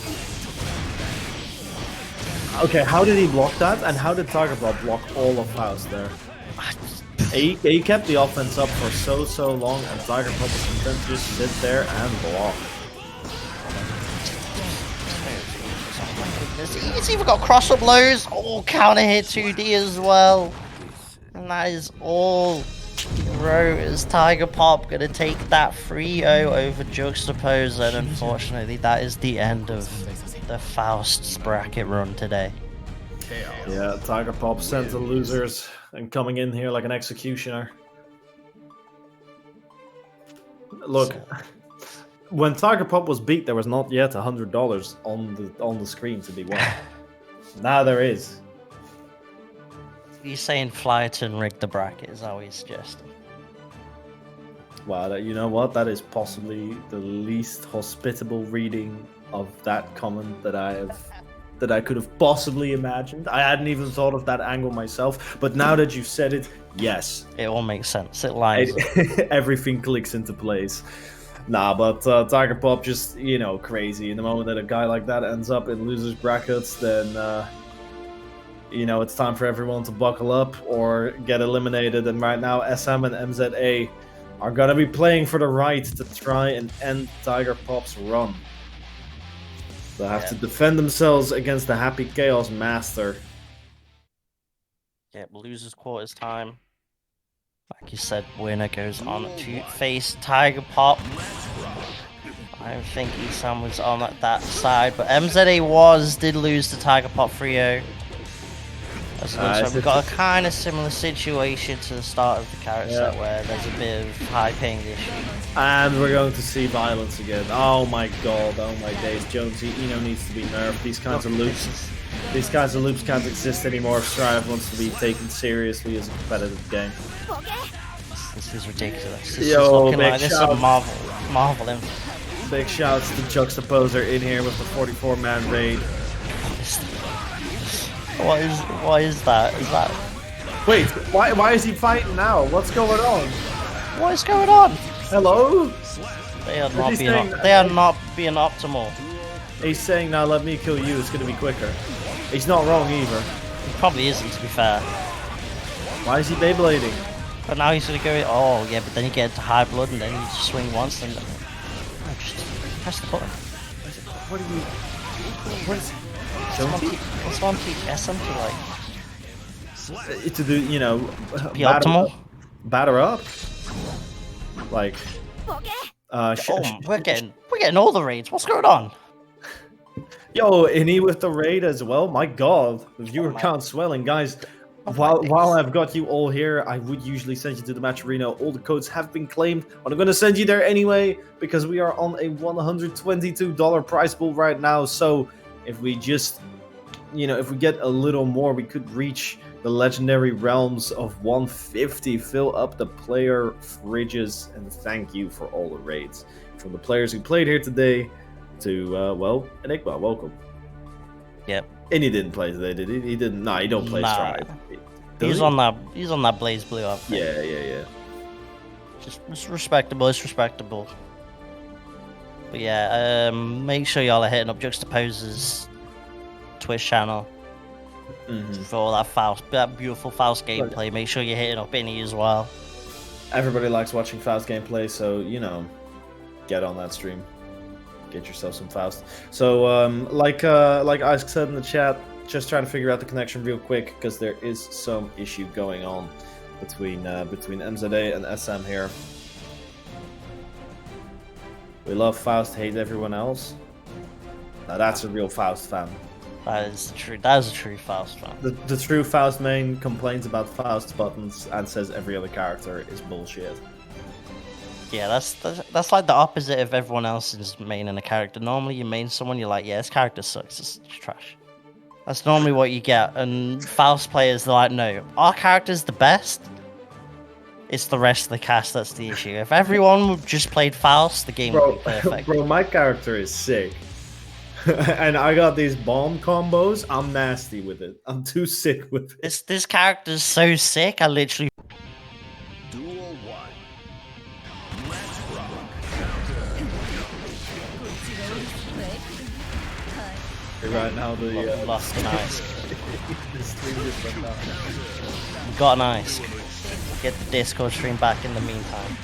Okay, how did he block that? And how did TigerBot block all of Faust there? He kept the offense up for so long, and TigerBot was content to just sit there and block. He's even got cross-up lows. Oh, counter hit 2D as well. And that is all he wrote as TigerPop gonna take that 3-0 over JuxtAPoser. And unfortunately, that is the end of the Faust's bracket run today. Yeah, TigerPop sent the losers and coming in here like an executioner. Look, when TigerPop was beat, there was not yet $100 on the screen to be won. Now there is. He's saying Flyton rigged the bracket, is how he's suggesting. Wow, you know what? That is possibly the least hospitable reading of that comment that I could have possibly imagined. I hadn't even thought of that angle myself, but now that you've said it, yes. It all makes sense. It lines up. Everything clicks into place. Nah, but TigerPop just, crazy. In the moment that a guy like that ends up in losers brackets, then, it's time for everyone to buckle up or get eliminated. And right now, Essam and MZA are going to be playing for the right to try and end TigerPop's run. They have to defend themselves against the Happy Chaos Master. Yeah, losers quarters time. Like you said, winner goes on to face TigerPop. I don't think Essam was on that side, but MZA did lose to TigerPop 3-0. So we've got a kind of similar situation to the start of the Carrot set where there's a bit of high ping issue. And we're going to see violence again. Oh my god, oh my days. Jonesy, Eno needs to be nerfed. These kinds of loops can't exist anymore if Strive wants to be taken seriously as a competitive game. This is ridiculous. This is looking like this is a Marvel in. Big shouts to JuxtAPoser in here with the 44-man raid. What is that? Is that... Wait, why is he fighting now? What's going on? What is going on? Hello? They are not being optimal. He's saying, now let me kill you, it's gonna be quicker. He's not wrong either. He probably isn't, to be fair. Why is he Beyblading? But now he's gonna go, oh yeah, but then you get into high blood and then you just swing once and just press the button. What are you... What is... What's one teach Essam to to do, be optimal? Batter up? Like... we're getting all the raids. What's going on? Yo, Inni with the raid as well? My god, the viewer count swelling. Guys, while I've got you all here, I would usually send you to the match arena. All the codes have been claimed, but I'm going to send you there anyway, because we are on a $122 prize pool right now. So if we just, if we get a little more, we could reach the legendary realms of 150. Fill up the player fridges, and thank you for all the raids. From the players who played here today to, Enigma, welcome. Yep. And he didn't play today, did he? He didn't. Nah, he don't play Stride. He's on that Blaze Blue outfit. Yeah. It's respectable. It's respectable. But yeah, make sure y'all are hitting up JuxtAPoser's Twitch channel for all that beautiful Faust gameplay. Make sure you're hitting up Inni as well. Everybody likes watching Faust gameplay, so get on that stream. Get yourself some Faust. So, like Isaac said in the chat, just trying to figure out the connection real quick because there is some issue going on between MZA and Essam here. We love Faust, hate everyone else. Now that's a real Faust fan. That is a true Faust fan. The true Faust main complains about Faust buttons and says every other character is bullshit. Yeah, that's like the opposite of everyone else's main in a character. Normally you main someone, you're like, yeah, this character sucks, it's trash. That's normally what you get. And Faust players, they're like, no, our character's the best. It's the rest of the cast that's the issue. If everyone just played Faust, the game would be perfect. Bro, my character is sick. And I got these bomb combos. I'm nasty with it. I'm too sick with it. This character's so sick. I literally. Duel 1. Let's rock. Right now, the Lost an ice. the stream just went down. Got an ice. Get the Discord stream back in the meantime.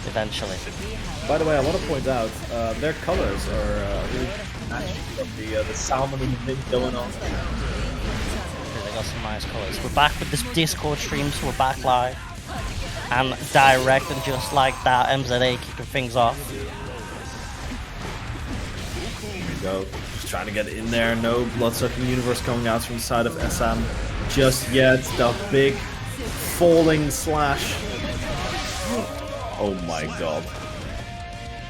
Eventually. By the way, I want to point out their colors are really matching the salmon and the mint going on. They got some nice colours. We're back with this Discord stream, so we're back live. And direct, and just like that, MZA kicking things off. Here we go. Just trying to get in there. No blood-sucking universe coming out from the side of Essam just yet. The big falling slash. Oh my god.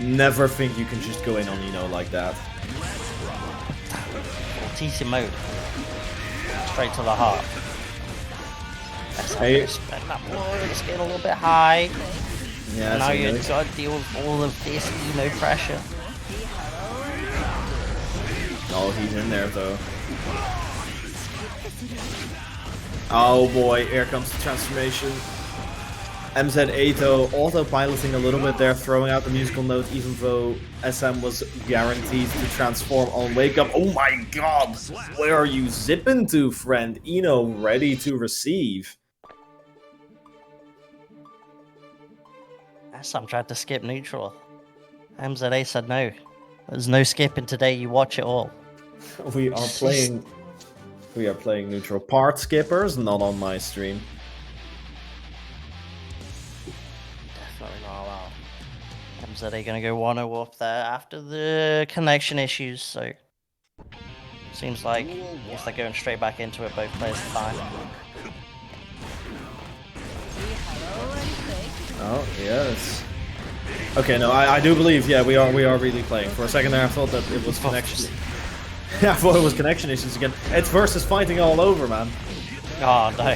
Never think you can just go in on Eno like that. TC mode. Straight to the heart. Hey. Spend that blood, it's getting a little bit high. Yeah, Now so you've nice. got to deal with all of this Eno pressure. Oh, he's in there though. Oh boy, here comes the transformation. MZ though autopiloting a little bit there, throwing out the musical note even though SM was guaranteed to transform on Wake Up. Oh my god! Where are you zipping to, friend? Eno ready to receive. Essam tried to skip neutral. MZA said no. There's no skipping today, you watch it all. We are playing neutral. Part skippers, not on my stream. Definitely not allowed. MZA gonna go 1-0 up there after the connection issues, so seems like if they're going straight back into it, both players are fine. Oh, yes. Okay, no, I do believe, yeah, we are really playing. For a second there, I thought that it was connection. I thought it was connection issues again. It's versus fighting all over, man. Oh no.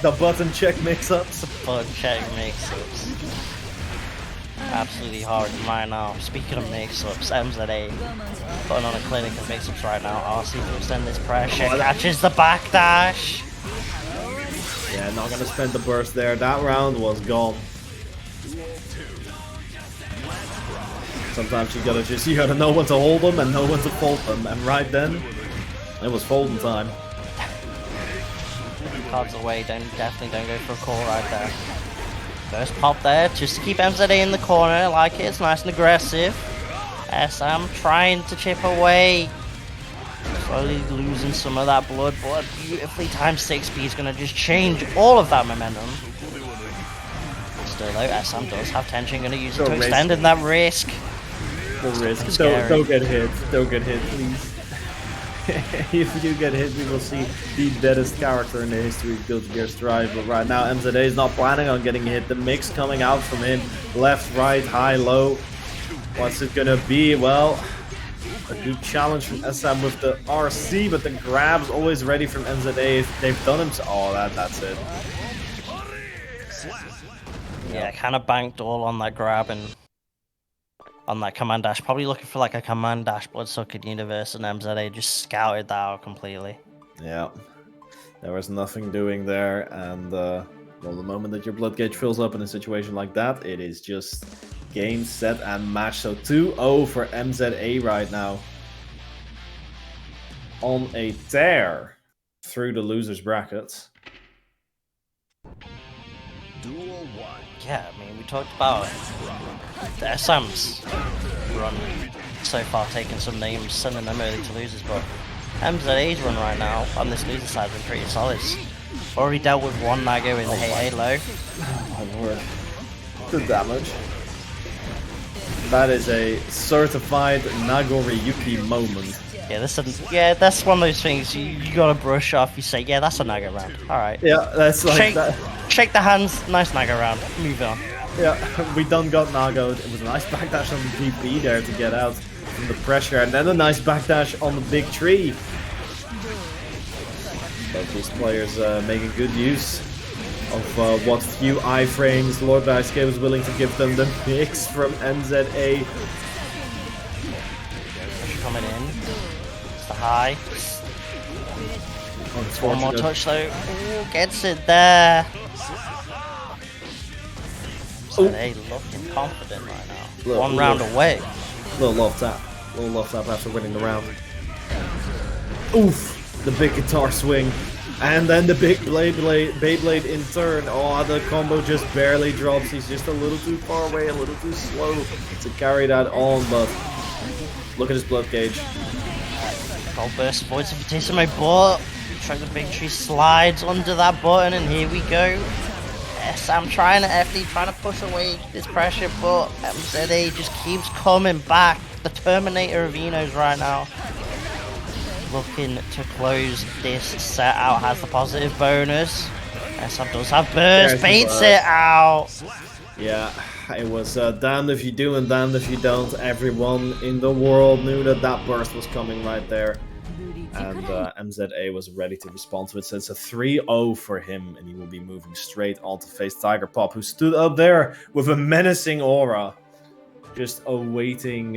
The button check mix-ups. But check mix-ups. Absolutely hard right now. Speaking of mix-ups, MZA putting on a clinic of mix-ups right now. RC to extend this pressure. Catches the backdash. Yeah, not gonna spend the burst there. That round was gone. Sometimes you gotta know when to hold them and know when to fold them. And right then, it was folding time. Cards away, definitely don't go for a call right there. First pop there, just to keep MZA in the corner. I like it, it's nice and aggressive. Essam trying to chip away. Slowly losing some of that blood, but beautifully timed 6B is going to just change all of that momentum. Still though, Essam does have tension, going to use it to extend in that risk. The risk. Scary. Don't get hit. Don't get hit, please. If you get hit, we will see the deadest character in the history of Guilty Gear Strive. But right now, MZA is not planning on getting hit. The mix coming out from him, left, right, high, low. What's it gonna be? Well, a good challenge from Essam with the RC, but the grab's always ready from MZA. They've done him. Oh, that's it. Yeah, kind of banked all on that grab and on that command dash. Probably looking for like a command dash bloodsucking universe, and MZA just scouted that out completely. Yeah, there was nothing doing there, and well, the moment that your blood gauge fills up in a situation like that, it is just game, set, and match. So 2-0 for MZA right now. On a tear through the losers brackets. Duel 1. Yeah, I mean, we talked about the Essam's run so far, taking some names, sending them early to losers, but MZA's run right now on this loser side has been pretty solid. Already dealt with one Nago in the Halo. Oh my lord. The damage. That is a certified Nagoriyuki moment. Yeah, that's one of those things you gotta brush off. You say, yeah, that's a Nago round. Alright. Yeah, that's like Shake, that. shake the hands, nice Nago round. Move on. Yeah, we done got Nagoed. It was a nice backdash on the DP there to get out from the pressure, and then a nice backdash on the big tree. Both these players making good use of what few iframes Lord Daisuke was willing to give them. The mix from MZA. Coming in. high. One more touch though. Ooh, gets it there. So they looking confident right now. One round away. Little love tap. Little love tap after winning the round. Oof! The big guitar swing. And then the big Beyblade in turn. Oh, the combo just barely drops. He's just a little too far away, a little too slow to carry that on, but look at his blood gauge. Gold burst avoids Fortissimo, but the big tree slides under that button, and here we go. Essam trying to FD, trying to push away this pressure, but MZA just keeps coming back. The Terminator of Enos right now. Looking to close this set out, has the positive bonus. Essam does have burst, baits it out. Yeah, it was damned if you do and damned if you don't. Everyone in the world knew that that burst was coming right there. And MZA was ready to respond to it. So it's a 3-0 for him, and he will be moving straight on to face Tiger Pop, who stood up there with a menacing aura, just awaiting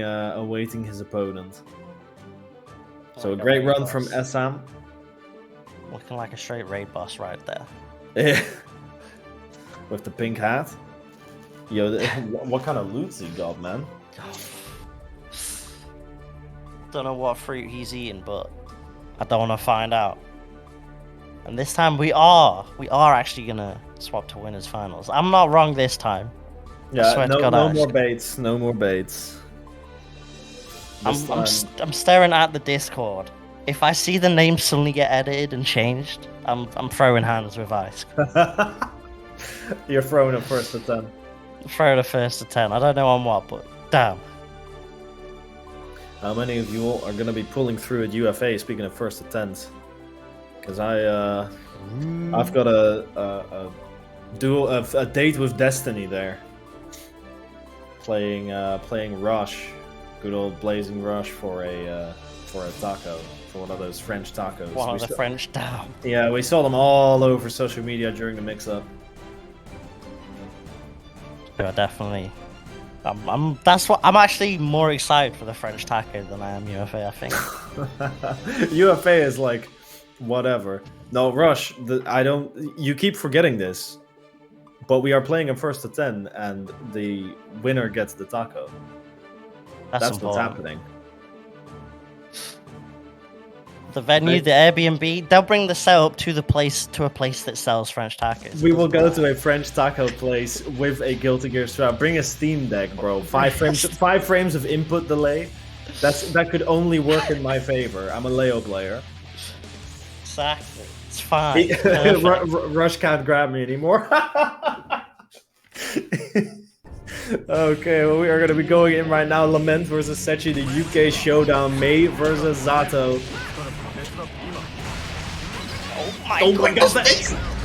his opponent. So a great run from Essam. Looking like a straight raid boss right there. With the pink hat. Yo, what kind of loot's he got, man? Don't know what fruit he's eating, but I don't want to find out. And this time we are actually gonna swap to winners finals. I'm not wrong this time. Yeah, no more baits. No more baits. I'm staring at the Discord. If I see the name suddenly get edited and changed, I'm throwing hands with ice. You're throwing a first to 10. Throw the first to 10. I don't know on what, but damn. How many of you all are going to be pulling through at UFA, speaking of first to 10s? Because I've got a date with Destiny there. Playing Rush. Good old Blazing Rush for a taco. For one of those French tacos. One of the French down. Yeah, we saw them all over social media during the mix-up. Yeah, definitely. I'm actually more excited for the French taco than I am UFA, I think. UFA is like whatever. No, Rush, you keep forgetting this. But we are playing a first to 10 and the winner gets the taco. That's what's happening. The venue, the Airbnb, they'll bring the setup to a place that sells French tacos. We will go to a French taco place with a Guilty Gear strap. Bring a Steam Deck, bro. 5 frames of input delay. That could only work in my favor. I'm a Leo player. Exactly. It's fine. Rush can't grab me anymore. Okay, well, we are going to be going in right now. Lament versus Setchi, the UK showdown. May versus Zato. Oh my god,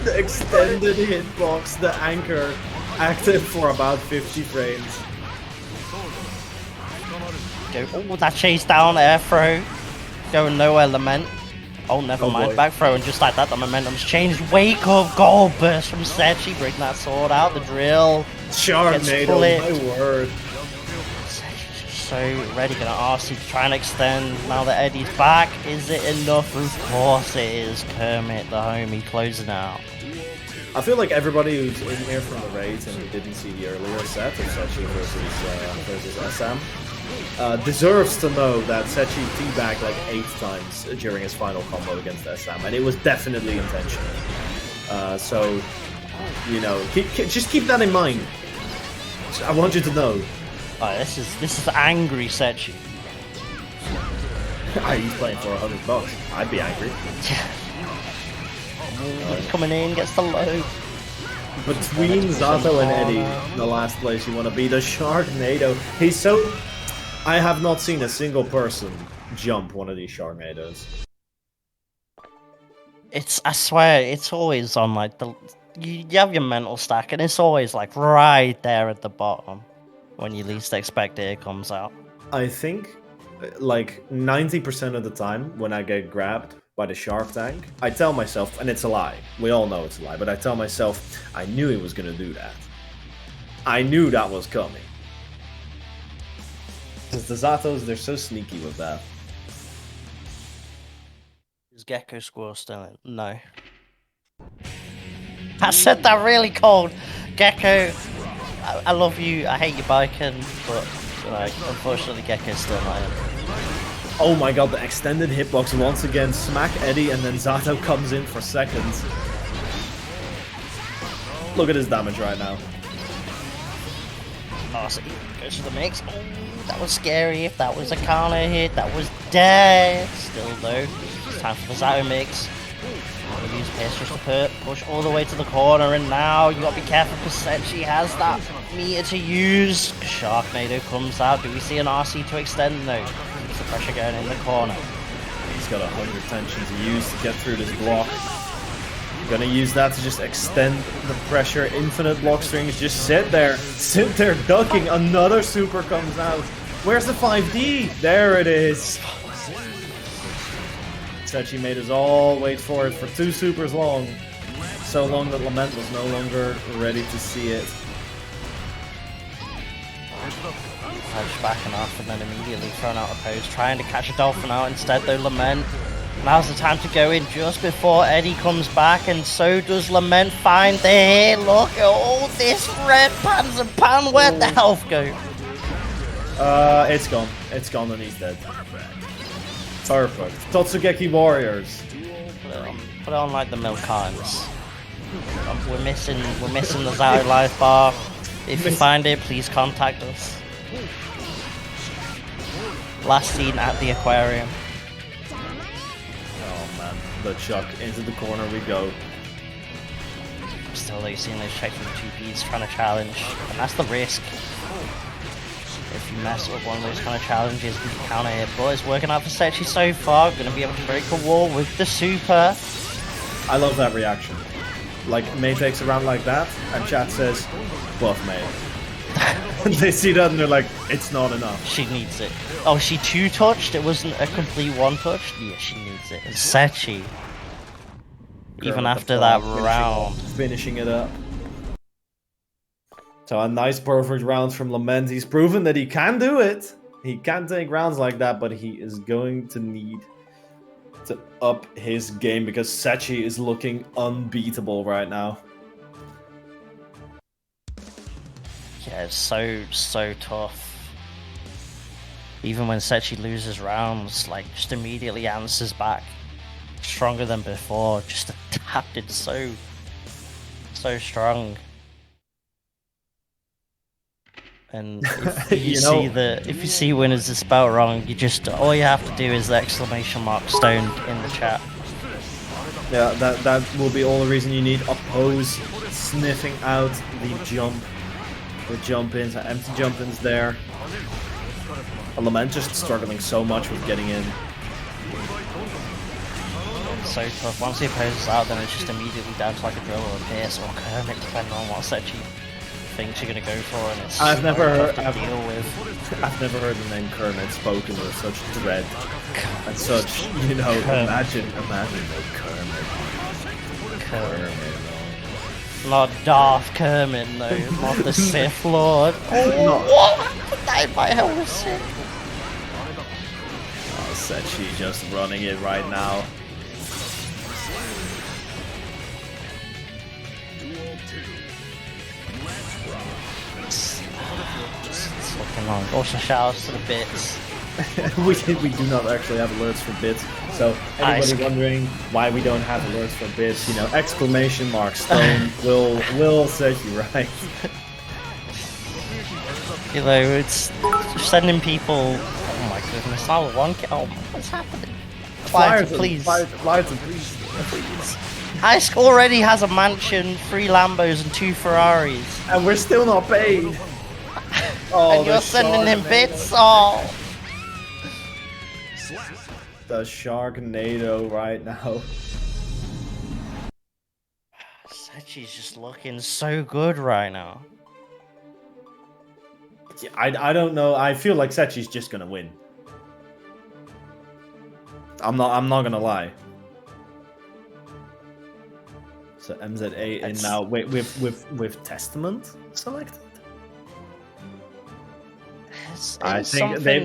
the extended hitbox, the anchor, active for about 50 frames. Oh, that chase down, air throw. Going nowhere, Lament. Oh, never mind. Boy. Back throw, and just like that, the momentum's changed. Wake up, gold burst from Setchi. Bring that sword out, the drill. Sharknado, my word. So ready, gonna ask you to try and extend. Now that Eddie's back, is it enough? Of course it is. Kermit, the homie, closing out. I feel like everybody who's in here from the raids and who didn't see the earlier set of Setchi versus Essam deserves to know that Setchi teabagged like 8 times during his final combo against Essam, and it was definitely intentional. So, you know, just keep that in mind. I want you to know. Oh, this is angry Setchi. He's playing for $100. I'd be angry. Coming in, gets the low. Between Zato and Eddie, the last place you want to be, the Sharknado. He's so... I have not seen a single person jump one of these Sharknados. I swear, it's always on like you have your mental stack, and it's always like right there at the bottom. When you least expect it, it comes out. I think like 90% of the time when I get grabbed by the shark tank, I tell myself, and it's a lie, we all know it's a lie, but I tell myself, I knew he was going to do that. I knew that was coming. Because the Zatos, they're so sneaky with that. Is Gecko Squirrel still in? No. I said that really cold. Gecko, I love you. I hate your biking, but you know, unfortunately, Gecko's still not in. Oh my god, the extended hitbox once again. Smack Eddie, and then Zato comes in for seconds. Look at his damage right now. Oh, so he goes for the mix. Oh, that was scary. If that was a counter hit, that was dead. Still though, it's time for the Zato mix. Use Pierce just to push all the way to the corner, and now you gotta be careful because Setchi has that meter to use. Sharknado comes out. Do we see an RC to extend? No. Keeps the pressure going in the corner. He's got 100 tension to use to get through this block. Gonna use that to just extend the pressure. Infinite block strings. Just sit there ducking. Another super comes out. Where's the 5D? There it is. Setchi made us all wait for it for 2 supers long. So long that Lament was no longer ready to see it. Edge backing off and then immediately thrown out a pose, trying to catch a dolphin out. Instead though, Lament, now's the time to go in just before Eddie comes back, and so does Lament find the hit. Look at all this red pans and pan. Where'd the health go? It's gone. It's gone and he's dead. Perfect. Totsugeki Warriors. Put it on like the milk cartons. We're missing the Zato life bar. If you find it, please contact us. Last seen at the aquarium. Oh man, the chuck into the corner we go. Still, you're seeing those checks from the 2Ps trying to challenge, and that's the risk. If you mess up one of those kind of challenges, you can counter it. But it's working out for Setchi so far. Going to be able to break the wall with the super. I love that reaction. Like, May takes a round like that, and chat says, buff May. And they see that and they're like, it's not enough. She needs it. Oh, she 2-touched? It wasn't a complete 1-touch? Yeah, she needs it. And Setchi, even after that round, finishing it up. So a nice perfect round from Lament. He's proven that he can do it. He can take rounds like that, but he is going to need to up his game because Setchi is looking unbeatable right now. yeah, it's so tough. Even when Setchi loses rounds, like, just immediately answers back stronger than before. Just adapted so strong. And if you see winners is spelled wrong, you just, all you have to do is the exclamation mark stoned in the chat. Yeah, that will be all the reason you need. Oppose sniffing out the jump ins, empty jump ins there. Lament just struggling so much with getting in. It's so tough. Once the opposer's out, then it's just immediately down to like a drill or a pierce or Kermit, depending on what Setchi thinks you're gonna go for, and it's I've never heard the name Kermit spoken with such dread and such, imagine the Kermit. Not Darth Kermit, no, not the Sith Lord. What? That my hell was sick. Oh, Setchi just running it right now. It's looking long. Also, shoutouts to the bits. we do not actually have alerts for bits, so anybody wondering why we don't have alerts for bits, exclamation mark stone will set you right. It's sending people. Oh my goodness! Now one. Oh, what's happening? Flyers, please. High School already has a mansion, 3 Lambos, and 2 Ferraris, and we're still not paid. Oh, and you're sending him bits. Oh. The Sharknado right now. Setchi's just looking so good right now. Yeah, I don't know. I feel like Setchi's just gonna win. I'm not gonna lie. So MZA in now with Testament selected. It's I think they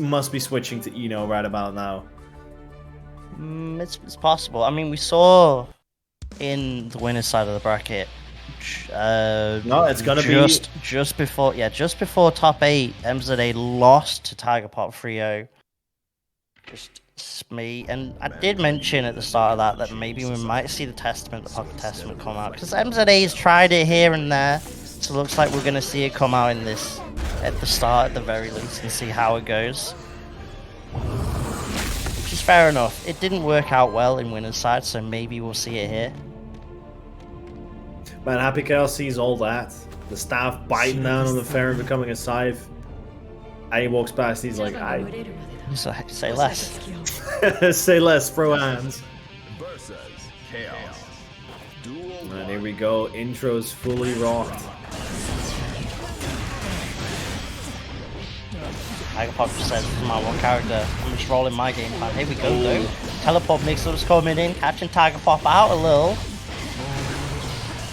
must be switching to Eno right about now. It's possible. I mean, we saw in the winner's side of the bracket. No, it's gonna just before top 8, MZA lost to Tiger Pop 3-0. Just me, and I did mention at the start of that maybe we might see the Pocket Testament come out, because MZA's tried it here and there, so it looks like we're gonna see it come out in this at the start at the very least and see how it goes. Which is fair enough. It didn't work out well in winner's side, so maybe we'll see it here. Man, Happy Chaos sees all that. The staff biting down on the Fair and becoming a scythe. And he walks past, he's like, Say less. Say less, throw hands. And here we go, intro's fully rocked. AgguBaggu says, this is my one character. I'm just rolling my game plan. Here we go, though. Teleport mix-ups coming in, catching Tiger Pop out a little.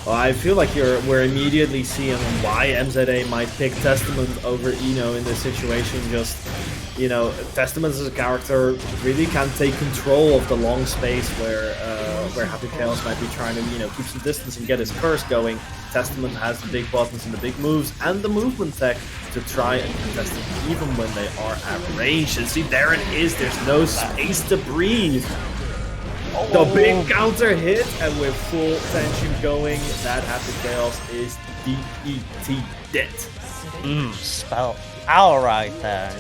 Well, I feel like we're immediately seeing why MZA might pick Testament over Eno in this situation. Just, you know, Testament as a character really can take control of the long space where Happy Chaos might be trying to, you know, keep some distance and get his curse going. Testament has the big buttons and the big moves and the movement tech to try and contest them even when they are at range. And see, there it is. There's no space to breathe. The big counter hit, and with full tension going, that Happy Chaos is DET dead. Spell out right there.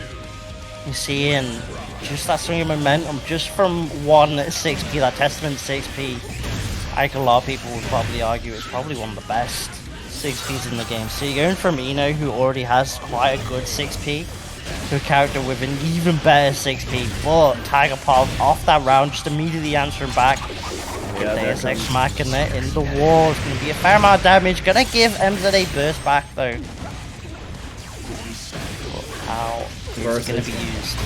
You see, and just that swing of momentum, just from 6P, that Testament 6P, I think a lot of people would probably argue it's probably one of the best 6Ps in the game. So you're going from Eno, who already has quite a good 6P, to a character with an even better 6P, but Tiger Pop off that round, just immediately answering back. Deus Ex smacking it in the wall. It's going to be a fair amount of damage. Going to give MZA burst back though. But how is it going to be used?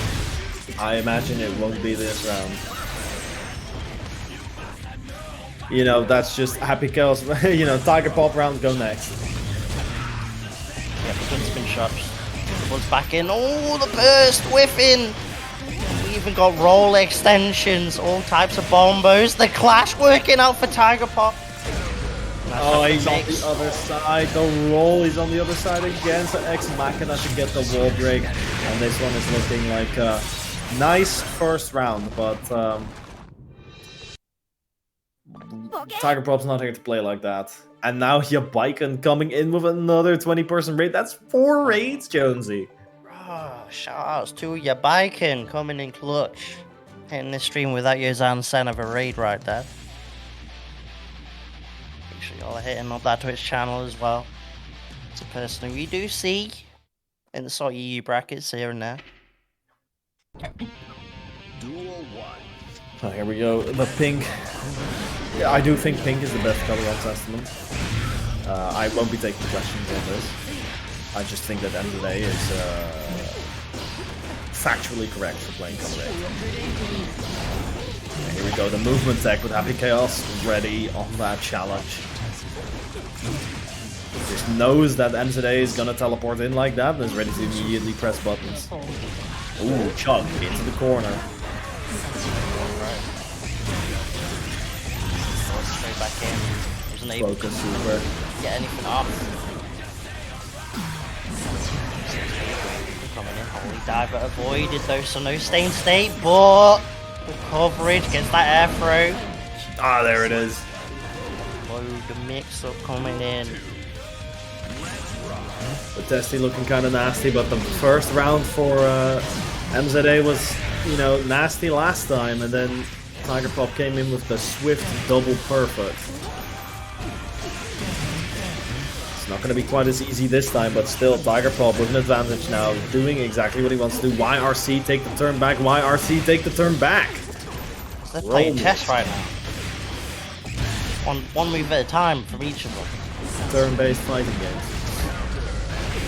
I imagine it won't be this round. You know, that's just Happy Chaos. You know, Tiger Pop rounds go next. Yeah, twin spin shots. One's back in. Oh, the burst whiffing. We even got roll extensions, all types of bombos. The clash working out for Tiger Pop. Oh, he's on the other side. The roll, he's on the other side again. So Ex Machina to get the wall break. And this one is looking like a nice first round, but Tiger Pop's not here to play like that. And now Yabiken coming in with another 20-person raid. That's 4 raids, Jonesy. Oh, shoutouts to Yabiken coming in clutch. Hitting this stream without your Zansen of a raid right there. Make sure y'all are hitting up that Twitch channel as well. It's a person who we do see in the SaltyEU brackets here and there. Oh, here we go. The pink. Yeah, I do think pink is the best color on Testament. I won't be taking questions on this. I just think that MZA is factually correct for playing color 8. And here we go, the movement tech with Happy Chaos ready on that challenge. Just knows that MZA is gonna teleport in like that and is ready to immediately press buttons. Ooh, chug into the corner. Straight back in. Wasn't able to get anything off. Coming in, holy diver avoided though, so no staying state, but the coverage gets that air throw. Ah, there it is. Load the mix up coming in. The Testy looking kind of nasty, but the first round for MZA was, you know, nasty last time, and then Tiger Pop came in with the swift double perfect. It's not going to be quite as easy this time, but still Tiger Pop with an advantage now, doing exactly what he wants to do. YRC take the turn back, YRC take the turn back. So they're playing chess right now. One move at a time from each of them. Turn-based fighting games.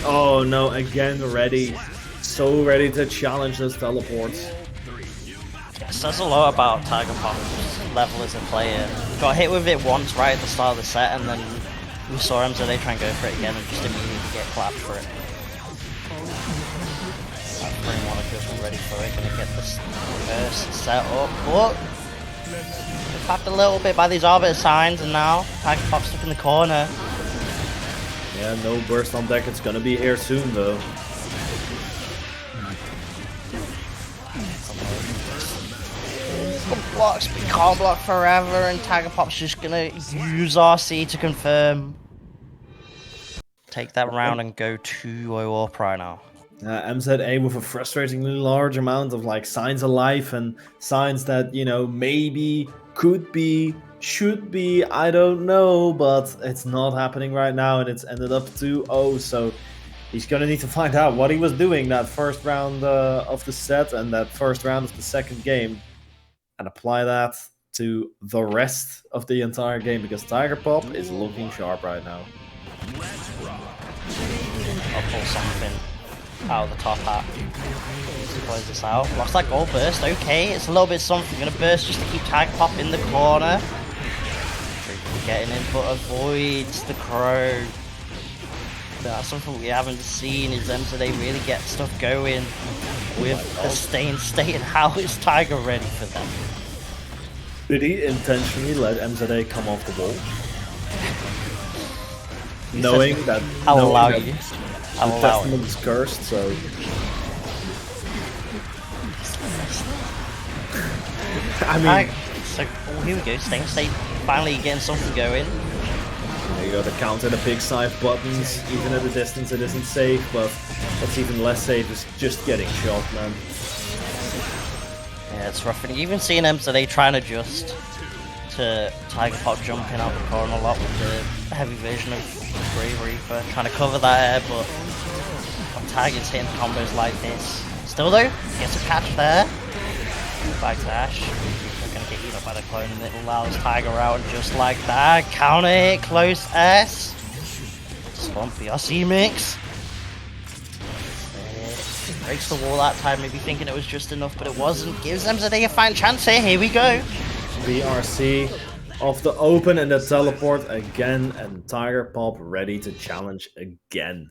Oh no, again ready. So ready to challenge those teleports. It says a lot about Tiger Pop's level as a player. Got hit with it once right at the start of the set, and then we saw him, so they try and go for it again and just immediately get clapped for it. That frame one just ready for it, gonna get this first set up, but Trapped a little bit by these orbiter signs, and now Tiger Pop's stuck in the corner. Yeah, no burst on deck. It's gonna be here soon, though. Blocks, but can't block forever, and Tiger Pop's just gonna use RC to confirm. Take that round and go 2-0 up right now. MZA with a frustratingly large amount of like signs of life and signs that, you know, maybe, could be, should be, I don't know, but it's not happening right now, and it's ended up 2-0, so he's gonna need to find out what he was doing that first round of the set and that first round of the second game, and apply that to the rest of the entire game, because Tiger Pop is looking sharp right now. I'll pull something out of the top hat to close this out. Lost that gold burst, okay, it's a little bit something. Gonna burst just to keep Tiger Pop in the corner. Getting in, but avoids the crow. That's something we haven't seen, is MZA really get stuff going with the staying state, and how is Tiger ready for them? Did he intentionally let MZA come off the ball? Knowing that I'll knowing allow that you. the I'll allow it. testament is cursed, so I mean, So here we go, staying state, finally getting something going. you got to counter the big scythe buttons. Even at a distance, it isn't safe, but what's even less safe is just getting shot, man. Yeah, it's rough. And you've even seen MZA trying to adjust to Tiger Pop jumping out the corner a lot with the heavy version of Brave Reaper, trying to cover that air, but when Tiger's hitting combos like this. Still though, gets a catch there. Back dash. They're gonna get eaten up by the clone, and it allows Tiger out, and just like that, counter hit, close S. Swampy RC mix. Breaks the wall that time, maybe thinking it was just enough, but it wasn't. Gives MZA a fine chance here. Here we go. BRC off the open and the teleport again, and Tiger Pop ready to challenge again.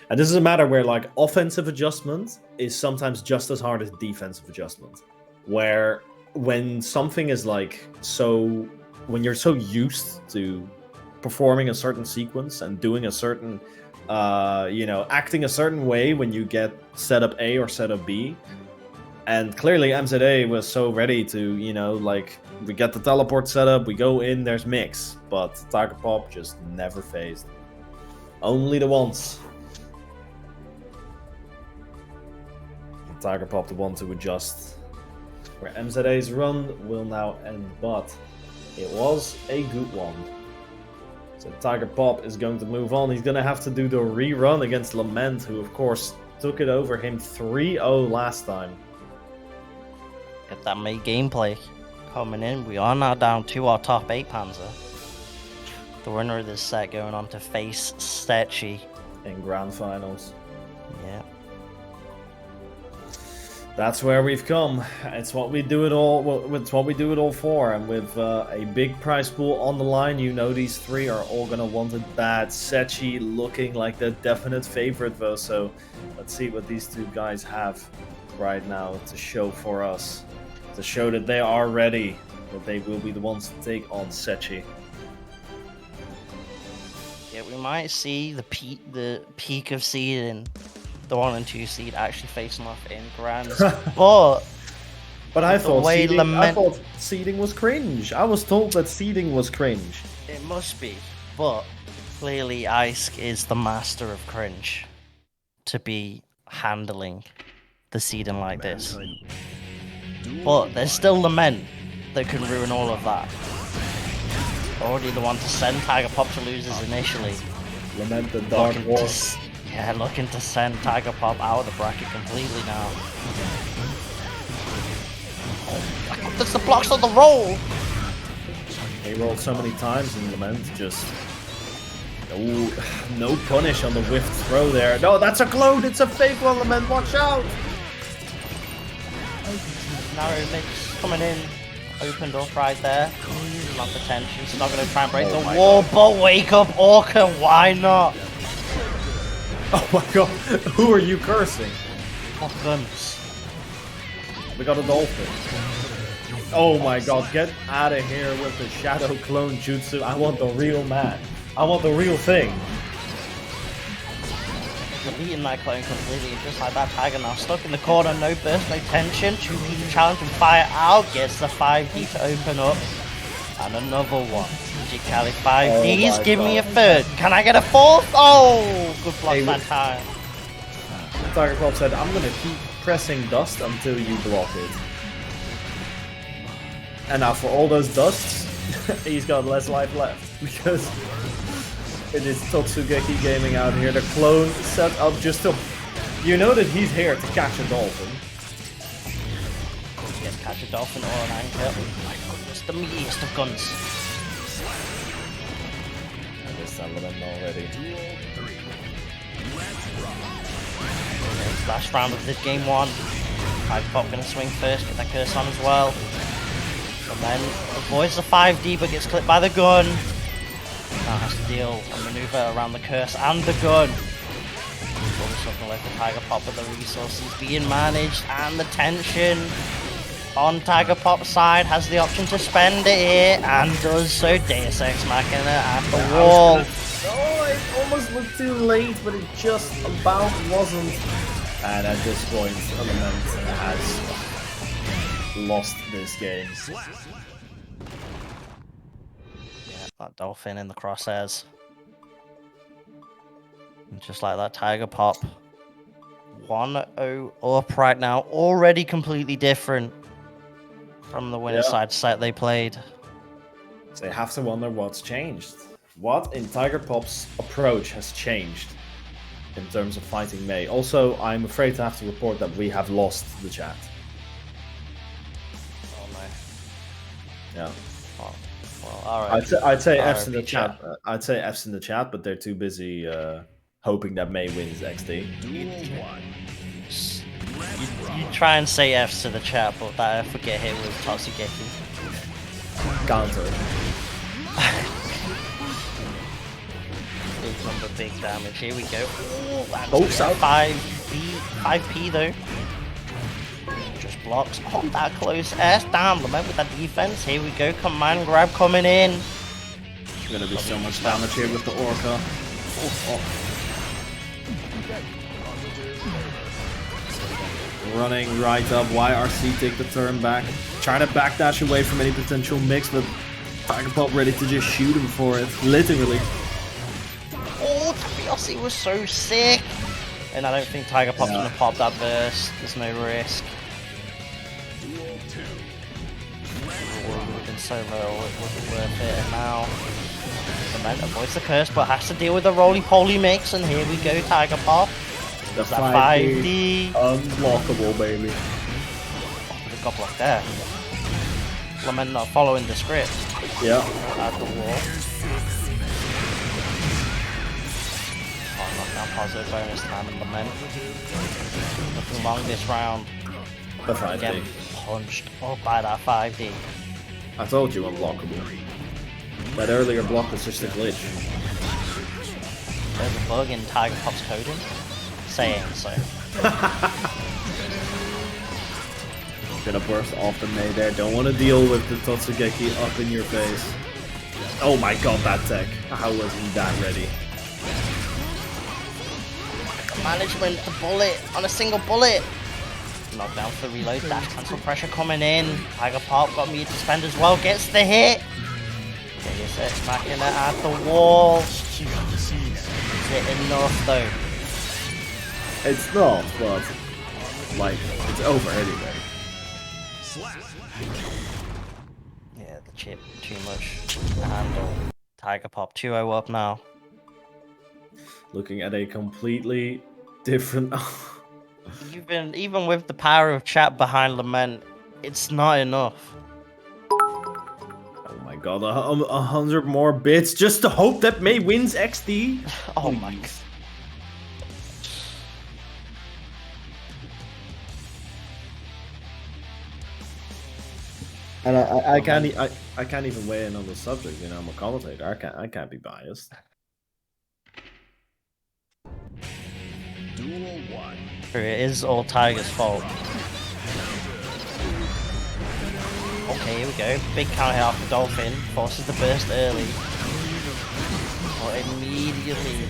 And this is a matter where like offensive adjustment is sometimes just as hard as defensive adjustment. Where when something is like when you're so used to performing a certain sequence and doing a certain acting a certain way when you get setup A or setup B. And clearly MZA was so ready to, we get the teleport set up, we go in, there's mix. But Tiger Pop just never phased. Only the once. Tiger Pop the one to adjust. Where MZA's run will now end, but it was a good one. So Tiger Pop is going to move on. He's going to have to do the rerun against Lament, who of course took it over him 3-0 last time. Get that May gameplay coming in. We are now down to our top 8 Panzer. The winner of this set going on to face Setchi in grand finals. Yeah. That's where we've come. It's what we do it all. Well, it's what we do it all for. And with a big prize pool on the line, these three are all gonna want it bad. Setchi looking like the definite favorite, though. So let's see what these two guys have right now to show for us, to show that they are ready, that they will be the ones to take on Setchi. Yeah, we might see the peak of seeding. The 1 and 2 seed actually facing off in grands, but I thought seeding was cringe. I was told that seeding was cringe. It must be, but clearly Ice is the master of cringe to be handling the seeding like this. But there's still Lament that can ruin all of that. Already the one to send Tiger Pop to losers initially. Lament the Dark Horse. Yeah, looking to send Tiger Pop out of the bracket completely now. Oh my god, that's the blocks on the roll! He rolled so many times in Lament, just... no punish on the whiffed throw there. No, that's a clone! It's a fake one, Lament, watch out! Narrow mix coming in. Opened up right there. Not the tension. She's not going to try and break the wall, but wake up Orca, why not? Oh my god, who are you cursing? What guns? We got a dolphin. Oh my god, get out of here with the shadow clone jutsu. I want the real man. I want the real thing. Deleting that clone completely, just like that. Tiger now stuck in the corner, no burst, no tension. 2P challenge and fire out, gets the 5D to open up. And another one. Cali 5Ds, my give me a God. third. Can I get a fourth? Oh, good block Hey, that time. Tiger Pop said, I'm gonna keep pressing dust until you block it. And now for all those dusts, he's got less life left. Because it is Totsugeki Gaming out here. The clone set up just to... You know that he's here to catch a dolphin. Yes, catch a dolphin or an anchor. Oh my goodness, the meatiest of guns. I guess I'm already. Okay, last round of this game one. Tiger Pop gonna swing first, get that curse on as well. And then avoids the 5D but gets clipped by the gun. Now has to deal and maneuver around the curse and the gun. Probably something like the Tiger Pop, but the resources being managed and the tension on Tiger Pop's side has the option to spend it here and does so. Deus Ex Machina at the wall. Oh, it almost looked too late, but it just about wasn't. And at this point, Lament has lost this game. Yeah, that dolphin in the crosshairs. And just like that, Tiger Pop 1-0 up right now, already completely different from the winner side set they played. So you have to wonder what's changed. What in Tiger Pop's approach has changed in terms of fighting Mei? Also, I'm afraid to have to report that we have lost the chat. Oh no. Yeah. Well, alright. I'd say F's in the RIP chat. I'd say F's in the chat, but they're too busy hoping that Mei wins XD. You try and say F's to the chat, but that F would get hit with Totsugeki. Counter. Big number, big damage. Here we go. Ooh, that's Both out. 5P though. Just blocks on that close S. Damn, Lament with that defense. Here we go. Command grab coming in. Gonna be so much damage here with the Orca. Oh. Running right up. YRC take the turn back. Trying to backdash away from any potential mix, but Tiger Pop ready to just shoot him for it. Literally. Oh, Tapiossi was so sick. And I don't think Tiger Pop's gonna pop that burst. There's no risk. Would have been so low, it wasn't worth it. And now Lament avoids the curse, but has to deal with the roly-poly mix. And here we go, Tiger Pop. The That 5D. Unblockable, baby. It got blocked there. Lament not following the script. Yeah. At the wall. Oh, knockdown positive bonus time and Lament. Looking long this round. The 5D. Again, punched up by that 5D. I told you unblockable. That earlier block was just a glitch. There's a bug in Tiger Pop's coding. Saying so. Gonna burst off the Mei there. Don't want to deal with the Totsugeki up in your face. Oh my god, that tech. How was he that ready? Management, the bullet on a single bullet. Knockdown for the reload. Dash cancel pressure coming in. Tiger Pop got me to spend as well. Gets the hit. Deus Ex Machina at the wall. Is it enough though? It's not, but like it's over anyway. Yeah, the chip too much to handle. Tiger Pop 2-0 up now. Looking at a completely different. Even with the power of chat behind Lament, it's not enough. Oh my god, 100 more bits just to hope that Mei wins XD. Oh my god. And I can't even weigh in on the subject. You know, I'm a commentator. I can't be biased. It is all Tiger's fault. Okay, here we go. Big counter hit off the Dolphin. Forces the burst early. But immediately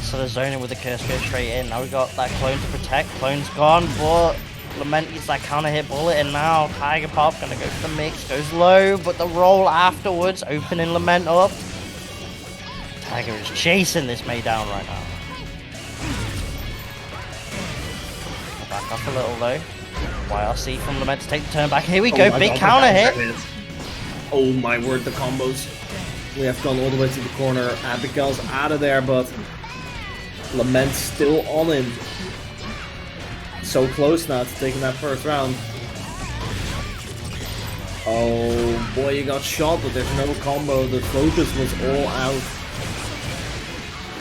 sort of zoning with the curse goes straight in. Now we got that clone to protect. Clone's gone, but Lament gets that counter hit bullet, and now Tiger Pop gonna go for the mix, goes low, but the roll afterwards, opening Lament up. Tiger is chasing this May down right now. Back off a little though. YRC from Lament to take the turn back. Here we go, big counter hit. Oh my word, the combos. We have gone all the way to the corner. Abigail's out of there, but Lament's still on him. So close now to taking that first round. Oh boy, you got shot, but there's no combo. The focus was all out.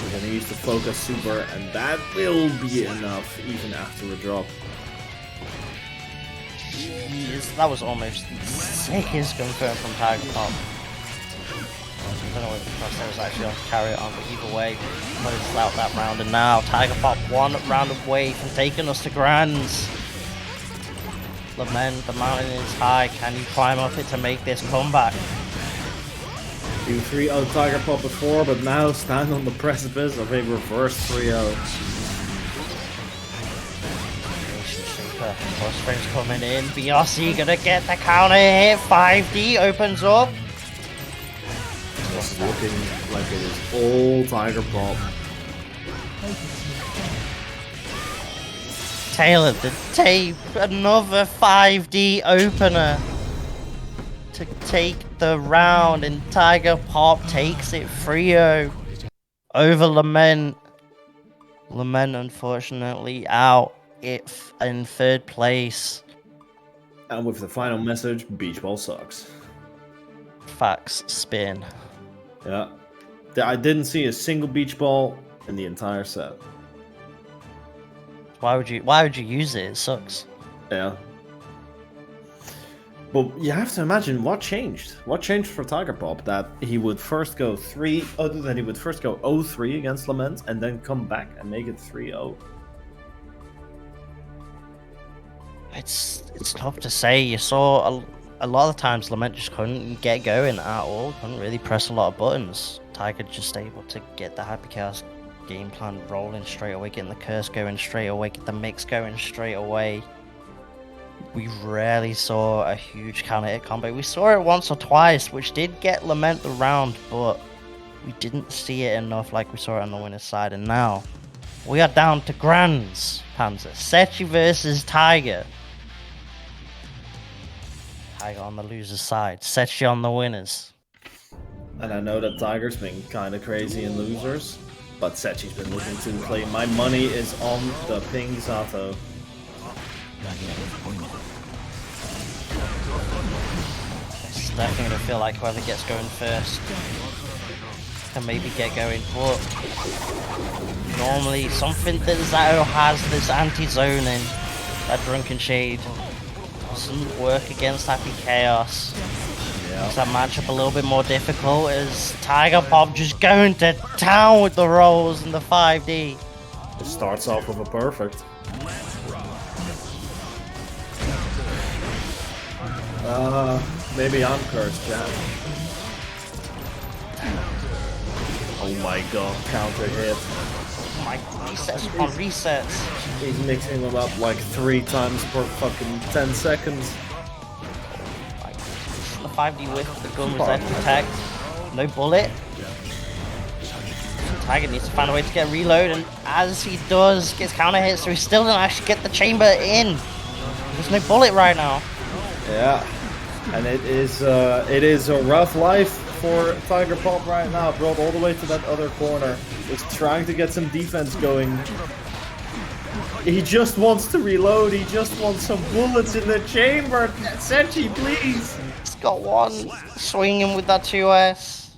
We're gonna use the focus super, and that will be enough even after a drop. Jeez, that was almost the sickest confirm from Tiger Pop. I don't know if the crosshair was actually on to carry it on, but either way, managed out that round, and now Tiger Pop 1 round away from taking us to Grands. Lament, the mountain is high. Can you climb up it to make this comeback? You 3-0 Tiger Pop before, but now stand on the precipice of a reverse 3-0. Plus frames coming in. BRC gonna get the counter hit. 5D opens up. It's looking like it is all Tiger Pop. Taylor the tape. Another 5D opener to take the round, and Tiger Pop takes it 3-0 over Lament. Lament unfortunately out in third place. And with the final message, beach ball sucks. Facts spin. Yeah. I didn't see a single beach ball in the entire set. Why would you use it? It sucks. Yeah. But you have to imagine what changed. What changed for Tiger Pop that he would first go 0-3 against Lament and then come back and make it 3-0. It's tough to say. You saw a lot of times Lament just couldn't get going at all. Couldn't really press a lot of buttons. Tiger just able to get the Happy Chaos game plan rolling straight away, getting the curse going straight away, get the mix going straight away. We rarely saw a huge counter hit combo. We saw it once or twice, which did get Lament the round, but we didn't see it enough like we saw it on the winner's side. And now we are down to Grands, Panzer. Setchi versus Tiger. Tiger on the loser's side, Setchi on the winners. And I know that Tiger's been kind of crazy in losers, but Setchi's been looking to play. My money is on the Ping Zato. It's definitely going to feel like whoever gets going first can maybe get going, but normally something that Zato has, this anti-zoning, that Drunken Shade, doesn't work against Happy Chaos. Makes that matchup a little bit more difficult as Tiger Pop just going to town with the rolls and the 5D. It starts off with a perfect. Maybe I'm cursed, Jack. Oh my god, counter hit. Oh my, resets on resets. He's mixing them up like 3 times per fucking 10 seconds. The 5D whip, the gun was there to protect. No bullet. Tiger needs to find a way to get reload, and as he does, gets counter hit, so he still doesn't actually get the chamber in. There's no bullet right now. Yeah, and it is a rough life for Tiger Pop right now. Brought all the way to that other corner. Is trying to get some defense going. He just wants to reload. He just wants some bullets in the chamber. Setchi, please. He's got one. Swinging with that 2S.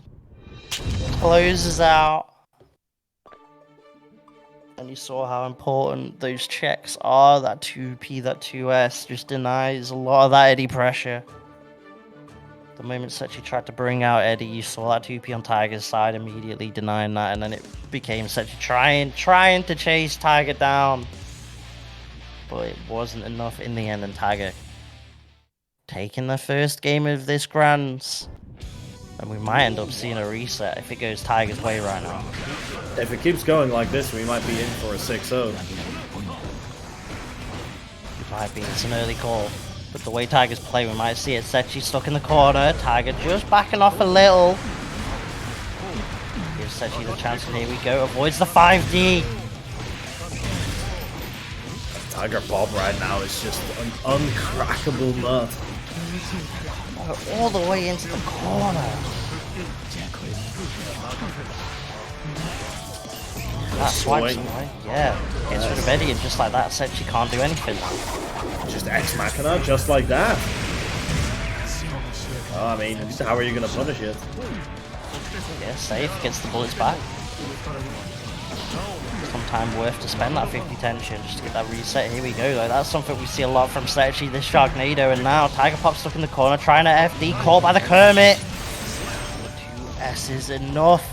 Closes out. And you saw how important those checks are. That 2P, that 2S just denies a lot of that Eddie pressure. The moment Setchi tried to bring out Eddie, you saw that 2P on Tiger's side immediately denying that, and then it became Setchi trying to chase Tiger down. But it wasn't enough in the end, and Tiger taking the first game of this Grands. And we might end up seeing a reset if it goes Tiger's way right now. If it keeps going like this, we might be in for a 6-0. Might be, it's an early call. But the way Tiger's play, we might see it. Setchi stuck in the corner. Tiger just backing off a little. Gives Setchi the chance, and here we go. Avoids the 5D. Tiger Pop right now is just an uncrackable nut. All the way into the corner. That swipes him, right? Yeah. Gets rid of Eddie, and just like that, Setchi can't do anything. Just Ex Machina, just like that. Oh, I mean, how are you going to punish it? Yeah, safe, gets the bullets back. Some time worth to spend that 50 tension just to get that reset. Here we go, though. That's something we see a lot from Setchi, this Sharknado, and now Tiger Pop stuck in the corner, trying to FD, caught by the Kermit. 2 S's enough.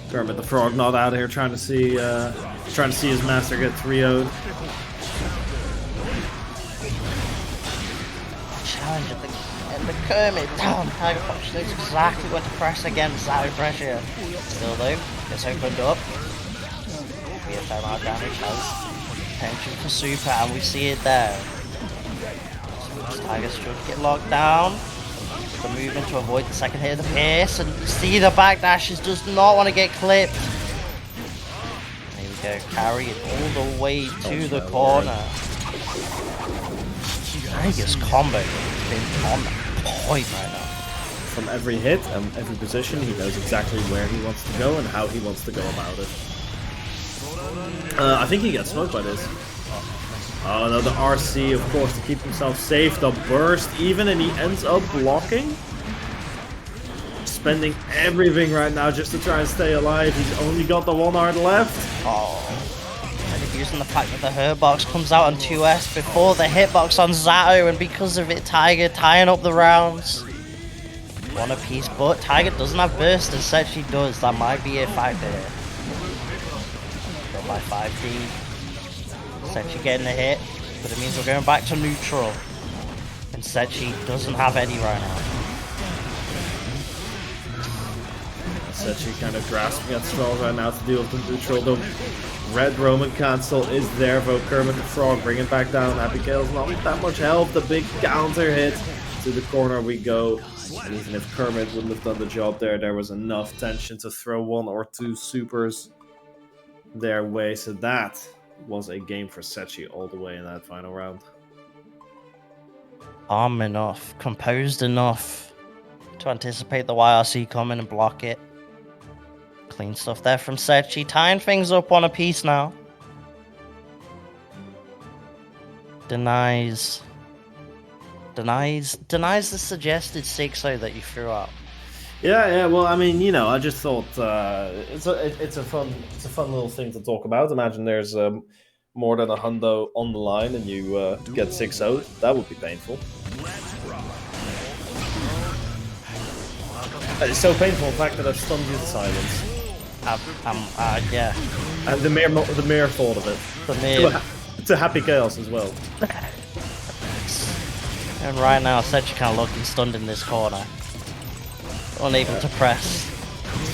Kermit the Frog not out here trying to see his master get 3-0'd. Challenge at the Kermit down. Tiger Pop knows exactly when to press against that pressure. Still though, gets opened up. Be a fair amount of damage, has potential for super, and we see it there. Tiger should get locked down. The movement to avoid the second hit of the Pierce, and see the backdashes, does not want to get clipped. There we go, carry it all the way to the corner. Tiger's combo has been on point right now. From every hit and every position, he knows exactly where he wants to go and how he wants to go about it. I think he gets smoked by this. Oh no, the RC, of course, to keep himself safe. The burst even, and he ends up blocking. Spending everything right now just to try and stay alive. He's only got the 1 heart left. Oh. And using the fact that the hurt box comes out on 2S before the hitbox on Zato, and because of it, Tiger tying up the rounds. 1 apiece, but Tiger doesn't have burst, and Setchi does. That might be a factor here. Got by 5D. Setchi getting a hit, but it means we're going back to neutral. And Setchi doesn't have Eddie right now. Setchi kind of grasping at straws right now to deal with the neutral. The red Roman cancel is there, though. Kermit the Frog bringing back down. Happy Kale's not that much help. The big counter hit to the corner we go. And even if Kermit wouldn't have done the job there was enough tension to throw 1 or 2 supers their way. So that was a game for Setchi all the way in that final round. Calm enough, composed enough to anticipate the YRC coming and block it. Clean stuff there from Setchi, tying things up 1 apiece now. Denies the suggested 6-0 that you threw out. Yeah. Well, I mean, you know, I just thought it's a fun little thing to talk about. Imagine there's more than a hundo on the line and you get 6-0. That would be painful. It's so painful, in fact, that I've stunned you to silence. Yeah. And the mere thought of it. To Happy Chaos as well. And right now, Setchi kind of looking stunned in this corner. Unable to press.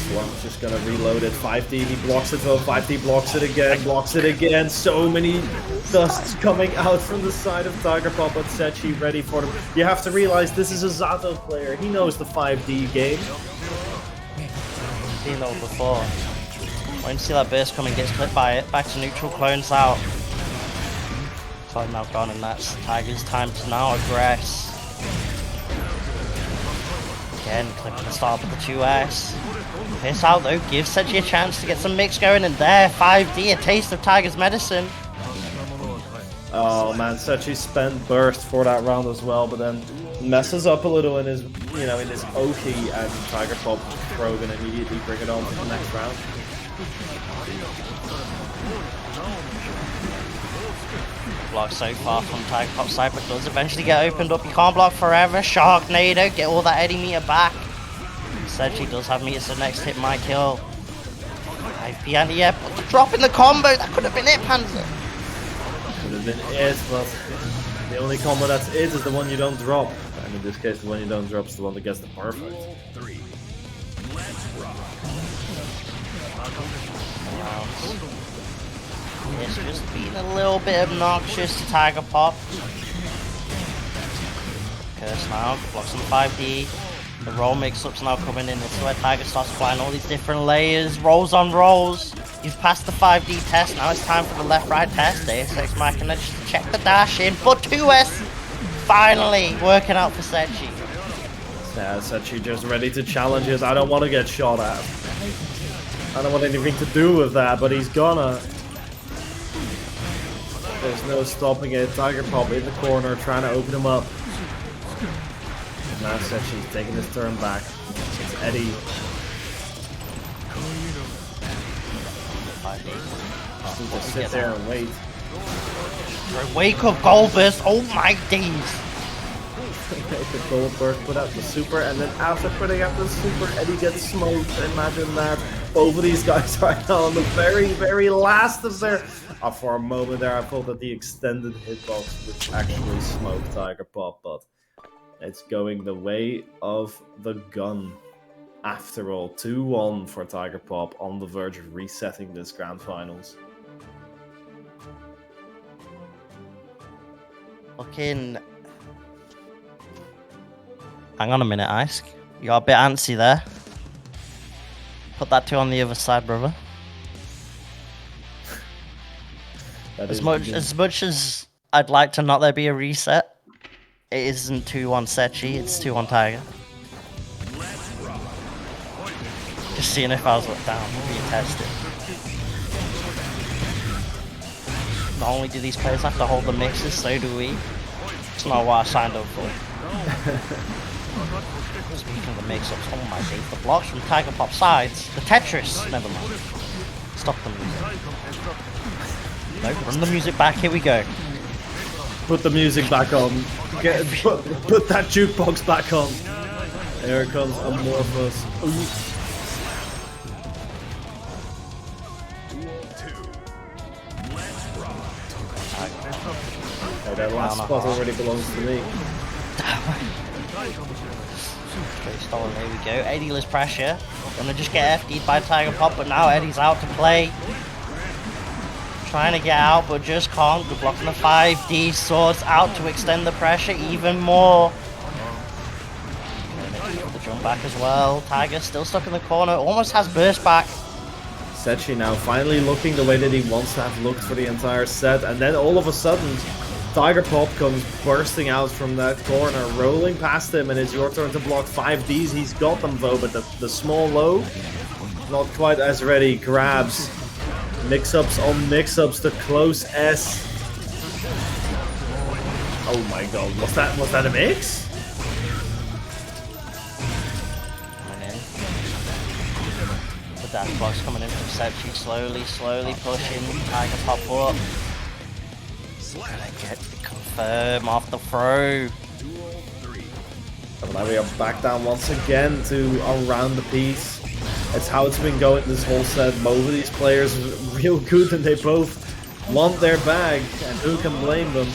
Slum's just gonna reload it. 5D, he blocks it though. 5D blocks it again. So many dusts coming out from the side of Tiger Pop, but Setchi ready for them. You have to realize this is a Zato player. He knows the 5D game. Seen that before. When you see that burst coming, gets clipped by it. Back to neutral, clones out. So now gone, and that's Tiger's time to now aggress. Again, clipping the start with the 2S. Piss out though, gives Setchi a chance to get some mix going, and there, 5D, a taste of Tiger's medicine. Oh man, Setchi spent burst for that round as well, but then messes up a little in his, in his Oki, and Tiger Pop Pro gonna immediately bring it on to the next round. Block so far from Tiger Pop's side, but does eventually get opened up. You can't block forever. Sharknado, get all that Eddie meter back. Setchi does have meter, so next hit might kill. 5P anti-air, but the drop in the combo, that could have been it, Panzer. Could have been it, but the only combo that's it is the one you don't drop. In this case, the one you don't drop is the one that gets the perfect. It's just being a little bit obnoxious to Tiger Pop. Curse now, blocks on 5D. The roll mix-up's now coming in. This is where Tiger starts flying all these different layers, rolls on rolls. He's passed the 5D test, now it's time for the left-right test. Deus Ex Machina just to check the dash in, but 2S finally working out for Setchi. Yeah, Setchi just ready to challenge us. I don't want to get shot at. I don't want anything to do with that, but he's gonna. There's no stopping it. Tiger Pop in the corner, trying to open him up. Now Setchi's taking his turn back. It's Eddie. Just need to sit there and wait. Wake up, Goldlewis! Oh my days! The Goldberg put out the super, and then after putting out the super, Eddie gets smoked. Imagine that. Both of these guys right now on the very, very last of their... for a moment there, I thought that the extended hitbox would actually smoke Tiger Pop, but it's going the way of the gun. After all, 2-1 for Tiger Pop, on the verge of resetting this grand finals. Fucking... Hang on a minute, Ice. You got a bit antsy there. Put that 2 on the other side, brother. As much as I'd like to not there be a reset, it isn't 2-1 Setchi, it's 2-1 Tiger. Just seeing if I was let down, being tested. Not only do these players have to hold the mixes, so do we. It's not what I signed up for. Speaking of the mix-ups, oh my days, the blocks from Tiger Pop sides, the Tetris, never mind. Stop the music. No, run the music back, here we go. Put the music back on. Put that jukebox back on. There it comes, Amorphous. Okay, that last spot already belongs to me. Stolen, there we go. Eddie-less pressure. Gonna just get FD'd by Tiger Pop, but now Eddie's out to play. Trying to get out, but just can't. Good block on the 5D. Swords out to extend the pressure even more. The jump back as well. Tiger still stuck in the corner. Almost has burst back. Setchi now finally looking the way that he wants to have looked for the entire set, and then all of a sudden Tiger Pop comes bursting out from that corner, rolling past him, and it's your turn to block 5Ds. He's got them though, but the small low, not quite as ready. Grabs. Mix-ups on mix-ups, the close S. Oh my god, was that a mix? Coming in. The dash box coming in from Setchi, slowly pushing Tiger Pop up. Gonna get the confirm off the throw. And now we are back down once again to around the piece. It's how it's been going this whole set. Both of these players are real good and they both want their bag, and who can blame them?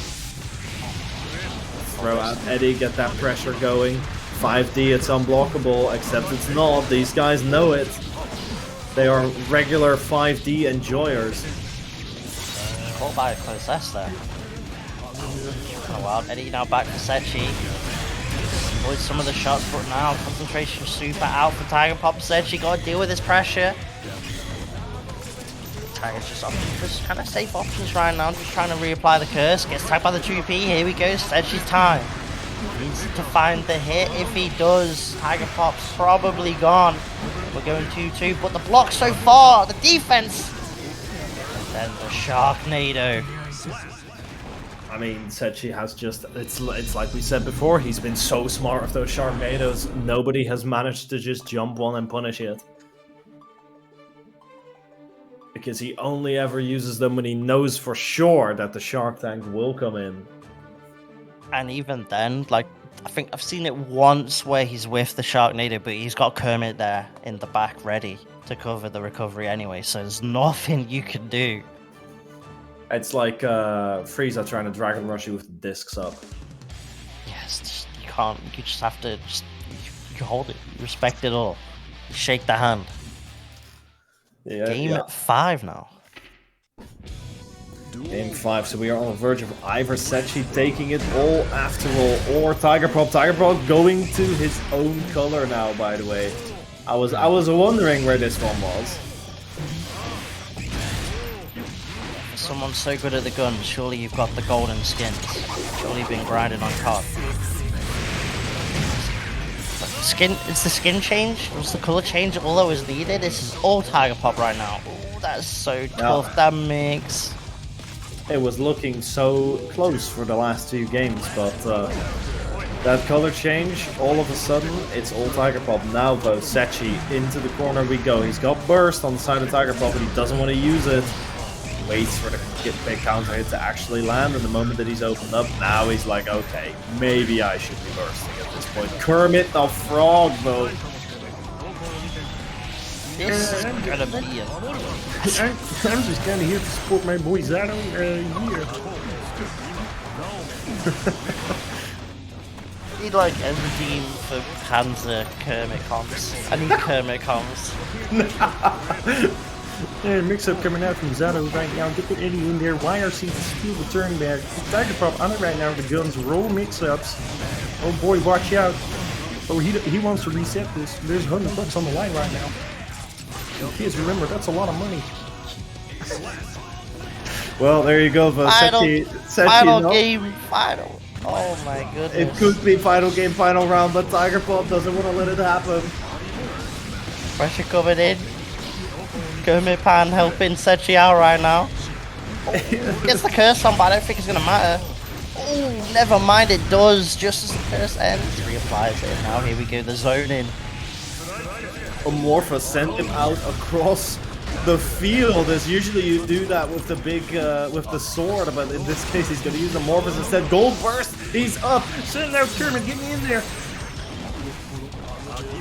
Throw out Eddie, get that pressure going. 5D, it's unblockable, except it's not. These guys know it. They are regular 5D enjoyers. Caught by a close S there. Oh wow, Eddie now back to Setchi. Avoid some of the shots, but now concentration super out for Tiger Pop. Setchi got to deal with this pressure. Tiger's just kind of safe options right now, just trying to reapply the curse. Gets tagged by the 2P, here we go, Setchi's time. Needs to find the hit. If he does, Tiger Pop's probably gone. We're going 2-2, but the block so far, the defense. And then the Sharknado. I mean, Setchi has just, it's like we said before, he's been so smart with those Sharknadoes. Nobody has managed to just jump one and punish it. Because he only ever uses them when he knows for sure that the Shark Tank will come in. And even then, like, I think I've seen it once where he's with the Sharknado, but he's got Kermit there in the back ready to cover the recovery anyway, so there's nothing you can do. It's like Frieza trying to Dragon Rush you with the discs up. Yes, you can't. You just have to you hold it, you respect it all, you shake the hand. Yeah, Game 5 now. Game 5, so we are on the verge of either Setchi taking it all after all, or Tiger Prop. Tiger Prop going to his own color now, by the way. I was wondering where this one was. Someone so good at the gun, surely you've got the golden skins. Surely you've been grinding on COD. Skin, is the skin change? Was the color change all that was needed? This is all Tiger Pop right now. Oh, that's so tough, that mix. It was looking so close for the last 2 games, but that color change, all of a sudden, it's all Tiger Pop. Now though, Setchi, into the corner we go. He's got burst on the side of Tiger Pop, but he doesn't want to use it. Waits for the big counter hit to actually land, and the moment that he's opened up, now he's like, okay, maybe I should be bursting at this point. Kermit the Frog, though. This is gonna be it. I'm just kind of here to support my boy Zato here. I need like a redeem for Panzer Kermit comms. I need Kermit comms. Mix-up coming out from Zato right now. Get the Eddie in there. YRC to steal the turn back. Tiger Pop on it right now. The guns roll mix-ups. Oh boy, watch out. Oh, he wants to reset this. There's $100 on the line right now. Kids, remember, that's a lot of money. Well, there you go, but Final no. game, final. Oh my goodness. It could be final game, final round, but Tiger Pop doesn't want to let it happen. Pressure coming in. Kermit Pan helping Setchi out right now. Oh, gets the curse on, but I don't think it's gonna matter. Oh, never mind, it does. Just as the curse ends, reapplies it. Now here we go, the zone in. Amorpha sent him out across the field, as usually you do that with the big, with the sword, but in this case he's gonna use Amorphous instead. Gold burst, he's up. Send out Kermit, get me in there.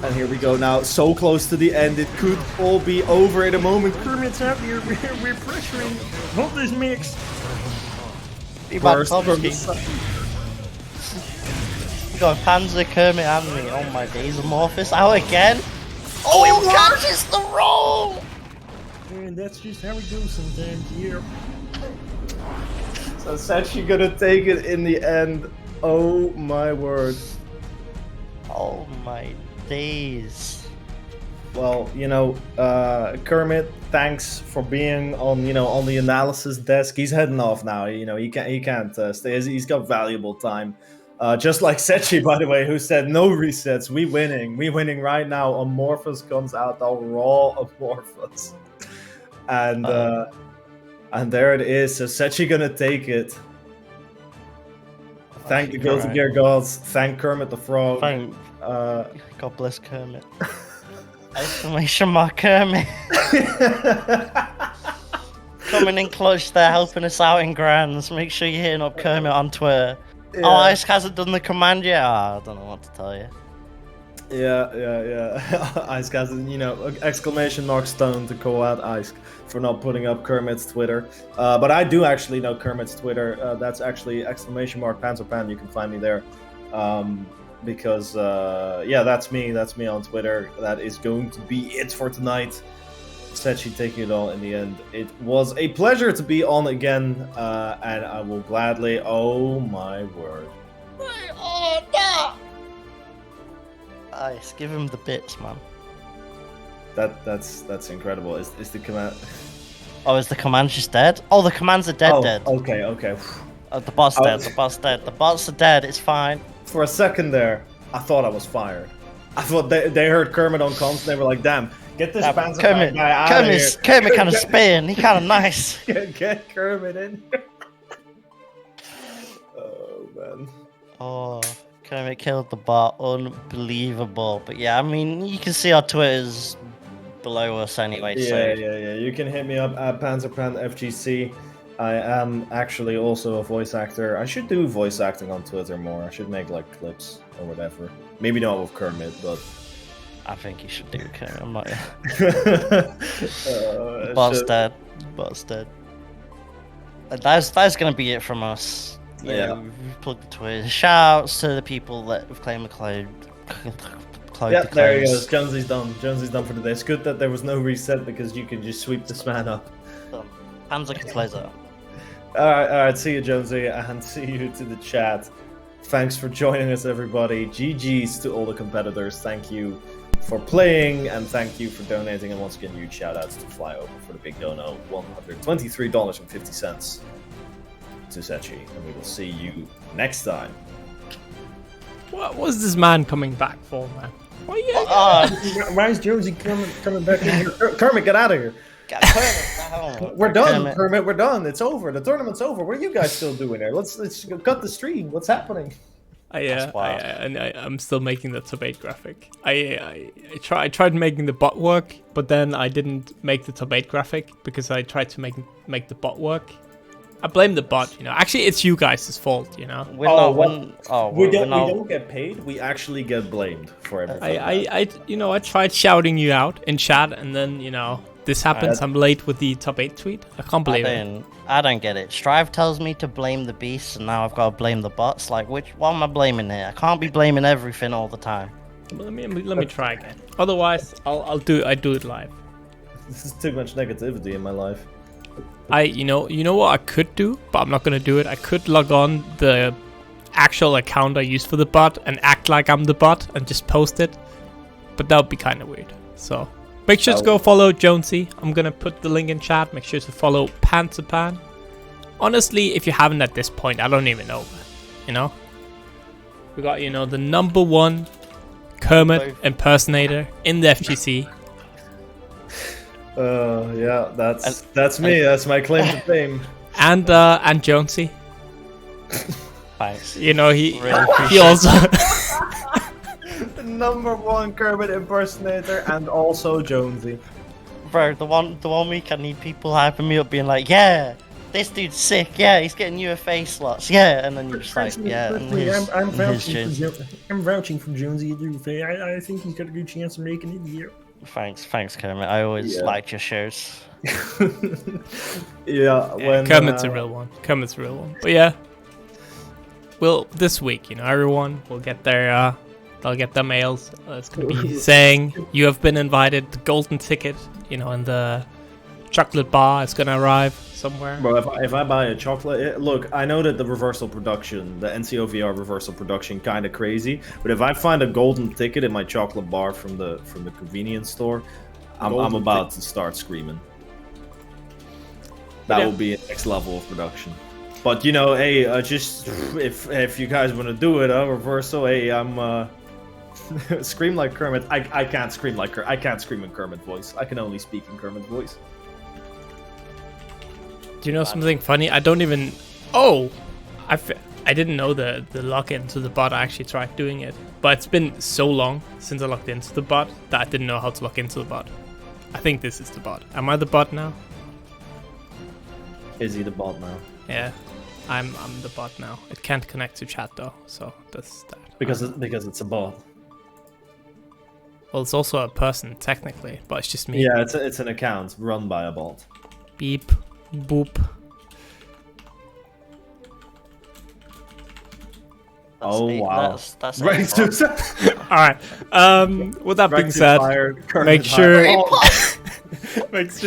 And here we go now, so close to the end, it could all be over in a moment. Kermit's out here, we're pressuring. Hold this mix. Burst from the We got Panzer, Kermit, and me. Oh my days, Amorphous out again. Oh, he catches the roll! And that's just how it goes sometimes, yeah. So Setchi gonna take it in the end. Oh my word. Oh my days. Well, you know, Kermit, thanks for being on, you know, on the analysis desk. He's heading off now. You know, he can't stay. He's got valuable time. Just like Setchi, by the way, who said no resets. We winning right now. Amorphous comes out, the raw Amorphous, and there it is. So Setchi gonna take it. Thank the Guilty Gear gods. Thank Kermit the Frog. Thank God bless Kermit. Exclamation mark Kermit. Coming in clutch there, helping us out in grands. Make sure you're hitting up Kermit on Twitter. Yeah. Oh, Ice hasn't done the command yet. Oh, I don't know what to tell you. Yeah. Ice hasn't, you know, exclamation mark stone to call out Ice for not putting up Kermit's Twitter. But I do actually know Kermit's Twitter. That's actually exclamation mark Panzerpan. You can find me there. Because, yeah, that's me. That's me on Twitter. That is going to be it for tonight. Setchi taking it all in the end. It was a pleasure to be on again, and I will gladly. Oh my word! Oh no! Ice, give him the bits, man. That's incredible. Is the command? Oh, is the command just dead? Oh, the commands are dead. Dead. Okay. The boss dead. The boss dead. The bots are dead. It's fine. For a second there, I thought I was fired. I thought they heard Kermit on comms and they were like, "Damn, get this Panzer guy out of here." Kermit kind of spin. He kind of nice. Get Kermit in. Oh man. Oh, Kermit killed the bot. Unbelievable. But yeah, I mean, you can see our Twitters below us anyway. Yeah. You can hit me up at PanzerpanFGC. I am actually also a voice actor. I should do voice acting on Twitter more. I should make like clips or whatever. Maybe not with Kermit, but I think you should do Kermit. I'm not. The bot's dead. Bot's dead. That's gonna be it from us. Yeah, we've plugged the Twitter. Shouts to the people that have claimed the clone. Yeah, there he goes. Jonesy's done. Jonesy's done for the day. It's good that there was no reset because you can just sweep this man up. Hands like a closer. Alright, see you, Jonesy, and see you to the chat. Thanks for joining us, everybody. GG's to all the competitors. Thank you for playing, and thank you for donating. And once again, huge shout-outs to Flyover for the big dono, $123.50 to Setchi. And we will see you next time. What was this man coming back for, man? What are you? Why is Jonesy coming back in here? Kermit, get out of here. Kermit, We're done, Kermit. We're done. It's over. The tournament's over. What are you guys still doing there? Let's cut the stream. What's happening? I'm still making the top 8 graphic. I tried making the bot work, but then I didn't make the top 8 graphic because I tried to make the bot work. I blame the bot, you know. Actually, it's you guys' fault, you know. We don't get paid. We actually get blamed for everything. I tried shouting you out in chat, and then this happens. I'm late with the top 8 tweet. I can't believe it. I don't get it. Strive tells me to blame the beasts, and now I've got to blame the bots. Like, what am I blaming here? I can't be blaming everything all the time. Let me try again. Otherwise, I do it live. This is too much negativity in my life. You know what I could do, but I'm not gonna do it. I could log on the actual account I use for the bot and act like I'm the bot and just post it, but that would be kind of weird. So make sure to go follow Jonesy. I'm gonna put the link in chat. Make sure to follow Pan. Honestly, if you haven't at this point, I don't even know. We got the #1 Kermit impersonator in the FGC. Yeah, that's me. That's my claim to fame. And Jonesy. Thanks. He also the #1 Kermit impersonator, and also Jonesy. Bro, the one week I need people hyping me up, being like, "Yeah, this dude's sick. Yeah, he's getting UFA slots. Yeah," and then you're just like, "Yeah." I'm vouching for Jonesy at UFA. I think he's got a good chance of making it here. Thanks, Kermit. I always liked your shows. When Kermit's a real one. But yeah, this week, everyone will get their they'll get their mails. It's gonna be saying you have been invited. The golden ticket, and the chocolate bar is gonna arrive somewhere. Bro, if I buy a chocolate, look, I know that the reversal production, the NCOVR reversal production, kind of crazy. But if I find a golden ticket in my chocolate bar from the convenience store, I'm about to start screaming. That will be a next level of production. But hey, just if you guys want to do it, reversal. Hey, I'm scream like Kermit. I can't scream like Kermit. I can't scream in Kermit voice. I can only speak in Kermit voice. Do you know something funny? I don't even... Oh! I didn't know the login to the bot. I actually tried doing it. But it's been so long since I logged into the bot that I didn't know how to log into the bot. I think this is the bot. Am I the bot now? Is he the bot now? Yeah. I'm the bot now. It can't connect to chat though, so that's that. Because it's a bot. Well, it's also a person, technically, but it's just me. Yeah, it's an account run by a bot. Beep. Boop. Wow. That's Right. Alright. With that being said, make sure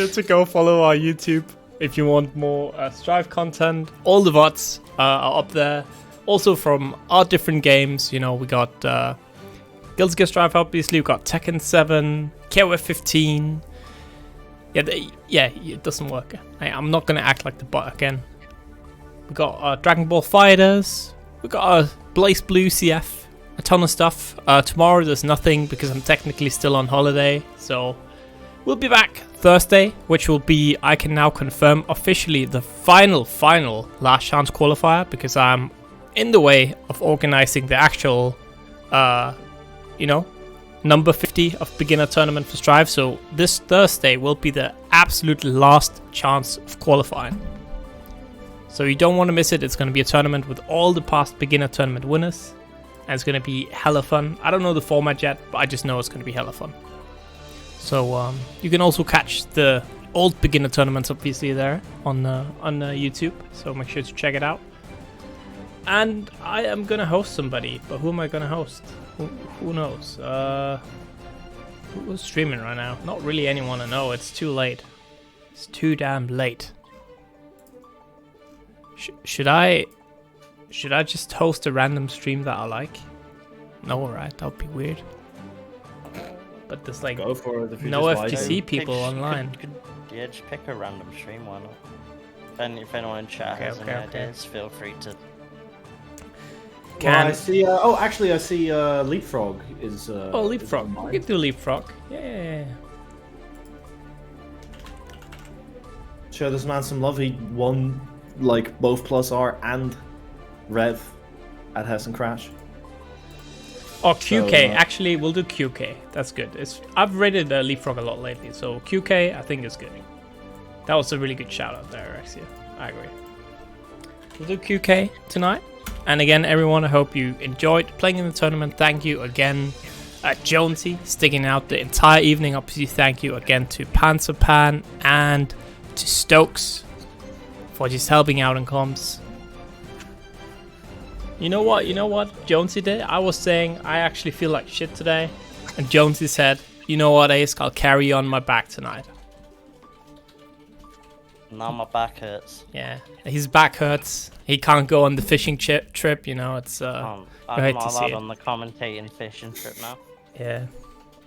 to go follow our YouTube if you want more Strive content. All the VODs are up there. Also from our different games, we got Guilty Gear Strive, obviously. We got Tekken 7, KOF 15. Yeah, it doesn't work. I'm not gonna act like the bot again. We got Dragon Ball Fighters. We got Blaze Blue CF. A ton of stuff. Tomorrow there's nothing because I'm technically still on holiday. So we'll be back Thursday, which will be, I can now confirm officially, the final last chance qualifier because I'm in the way of organizing the actual, number 50 of beginner tournament for Strive. So this Thursday will be the absolute last chance of qualifying. So you don't want to miss it. It's going to be a tournament with all the past beginner tournament winners. And it's going to be hella fun. I don't know the format yet, but I just know it's going to be hella fun. So you can also catch the old beginner tournaments obviously there on YouTube. So make sure to check it out. And I am gonna host somebody, but who am I gonna host? Who knows? Who's streaming right now? Not really anyone I know. It's too late. It's too damn late. Should I just host a random stream that I like? No, right? That would be weird. But there's like Go for it if you no just like FGC it. people online. Yeah, just pick a random stream, why not? If anyone in chat has any ideas, feel free to. Well, I see. Actually, I see. Leapfrog is. Leapfrog. We can do Leapfrog. Yeah. Show this man some love. He won like both Plus R and Rev at Hessen Crash. Or QK. So, Actually, we'll do QK. That's good. I've rated Leapfrog a lot lately, so QK I think is good. That was a really good shout out there, Alexia. I agree. We'll do QK tonight. And again, everyone, I hope you enjoyed playing in the tournament. Thank you again, Jonesy, sticking out the entire evening. Obviously, thank you again to Panzerpan and to Stokes for just helping out in comms. You know what Jonesy did? I was saying I actually feel like shit today. And Jonesy said, you know what, Ace, I'll carry you on my back tonight. Now my back hurts. Yeah, his back hurts. He can't go on the fishing trip, you know, it's I'm great not to see allowed it. on the commentating fishing trip now. Yeah.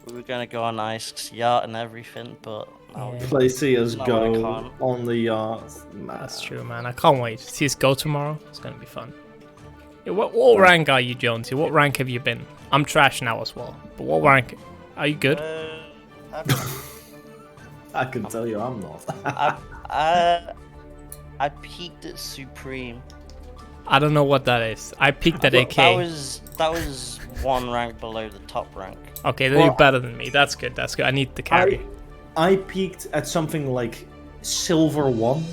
We were gonna go on ice yacht and everything, but now Yeah. Play see us No, I go can't. on the yacht. That's true, man. I can't wait. See us go tomorrow. It's gonna be fun. Yeah, what rank are you, Jonesy? What rank have you been? I'm trash now as well. But what rank? Are you good? I can tell you, I'm not. I peaked at Supreme. I don't know what that is. I peaked at AK. That was one rank below the top rank. Okay, then Well, you're better than me. That's good. That's good. I need the carry. I peaked at something like Silver 1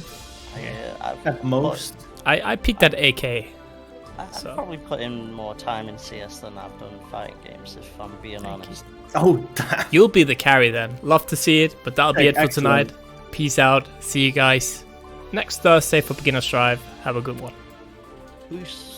at most. I peaked at AK. I've So. probably put in more time in CS than I've done in fighting games, if I'm being honest. Oh, damn. You'll be the carry then. Love to see it, but that'll be it for Excellent. tonight. Peace out. See you guys next Thursday for Beginner's Drive. Have a good one. Who's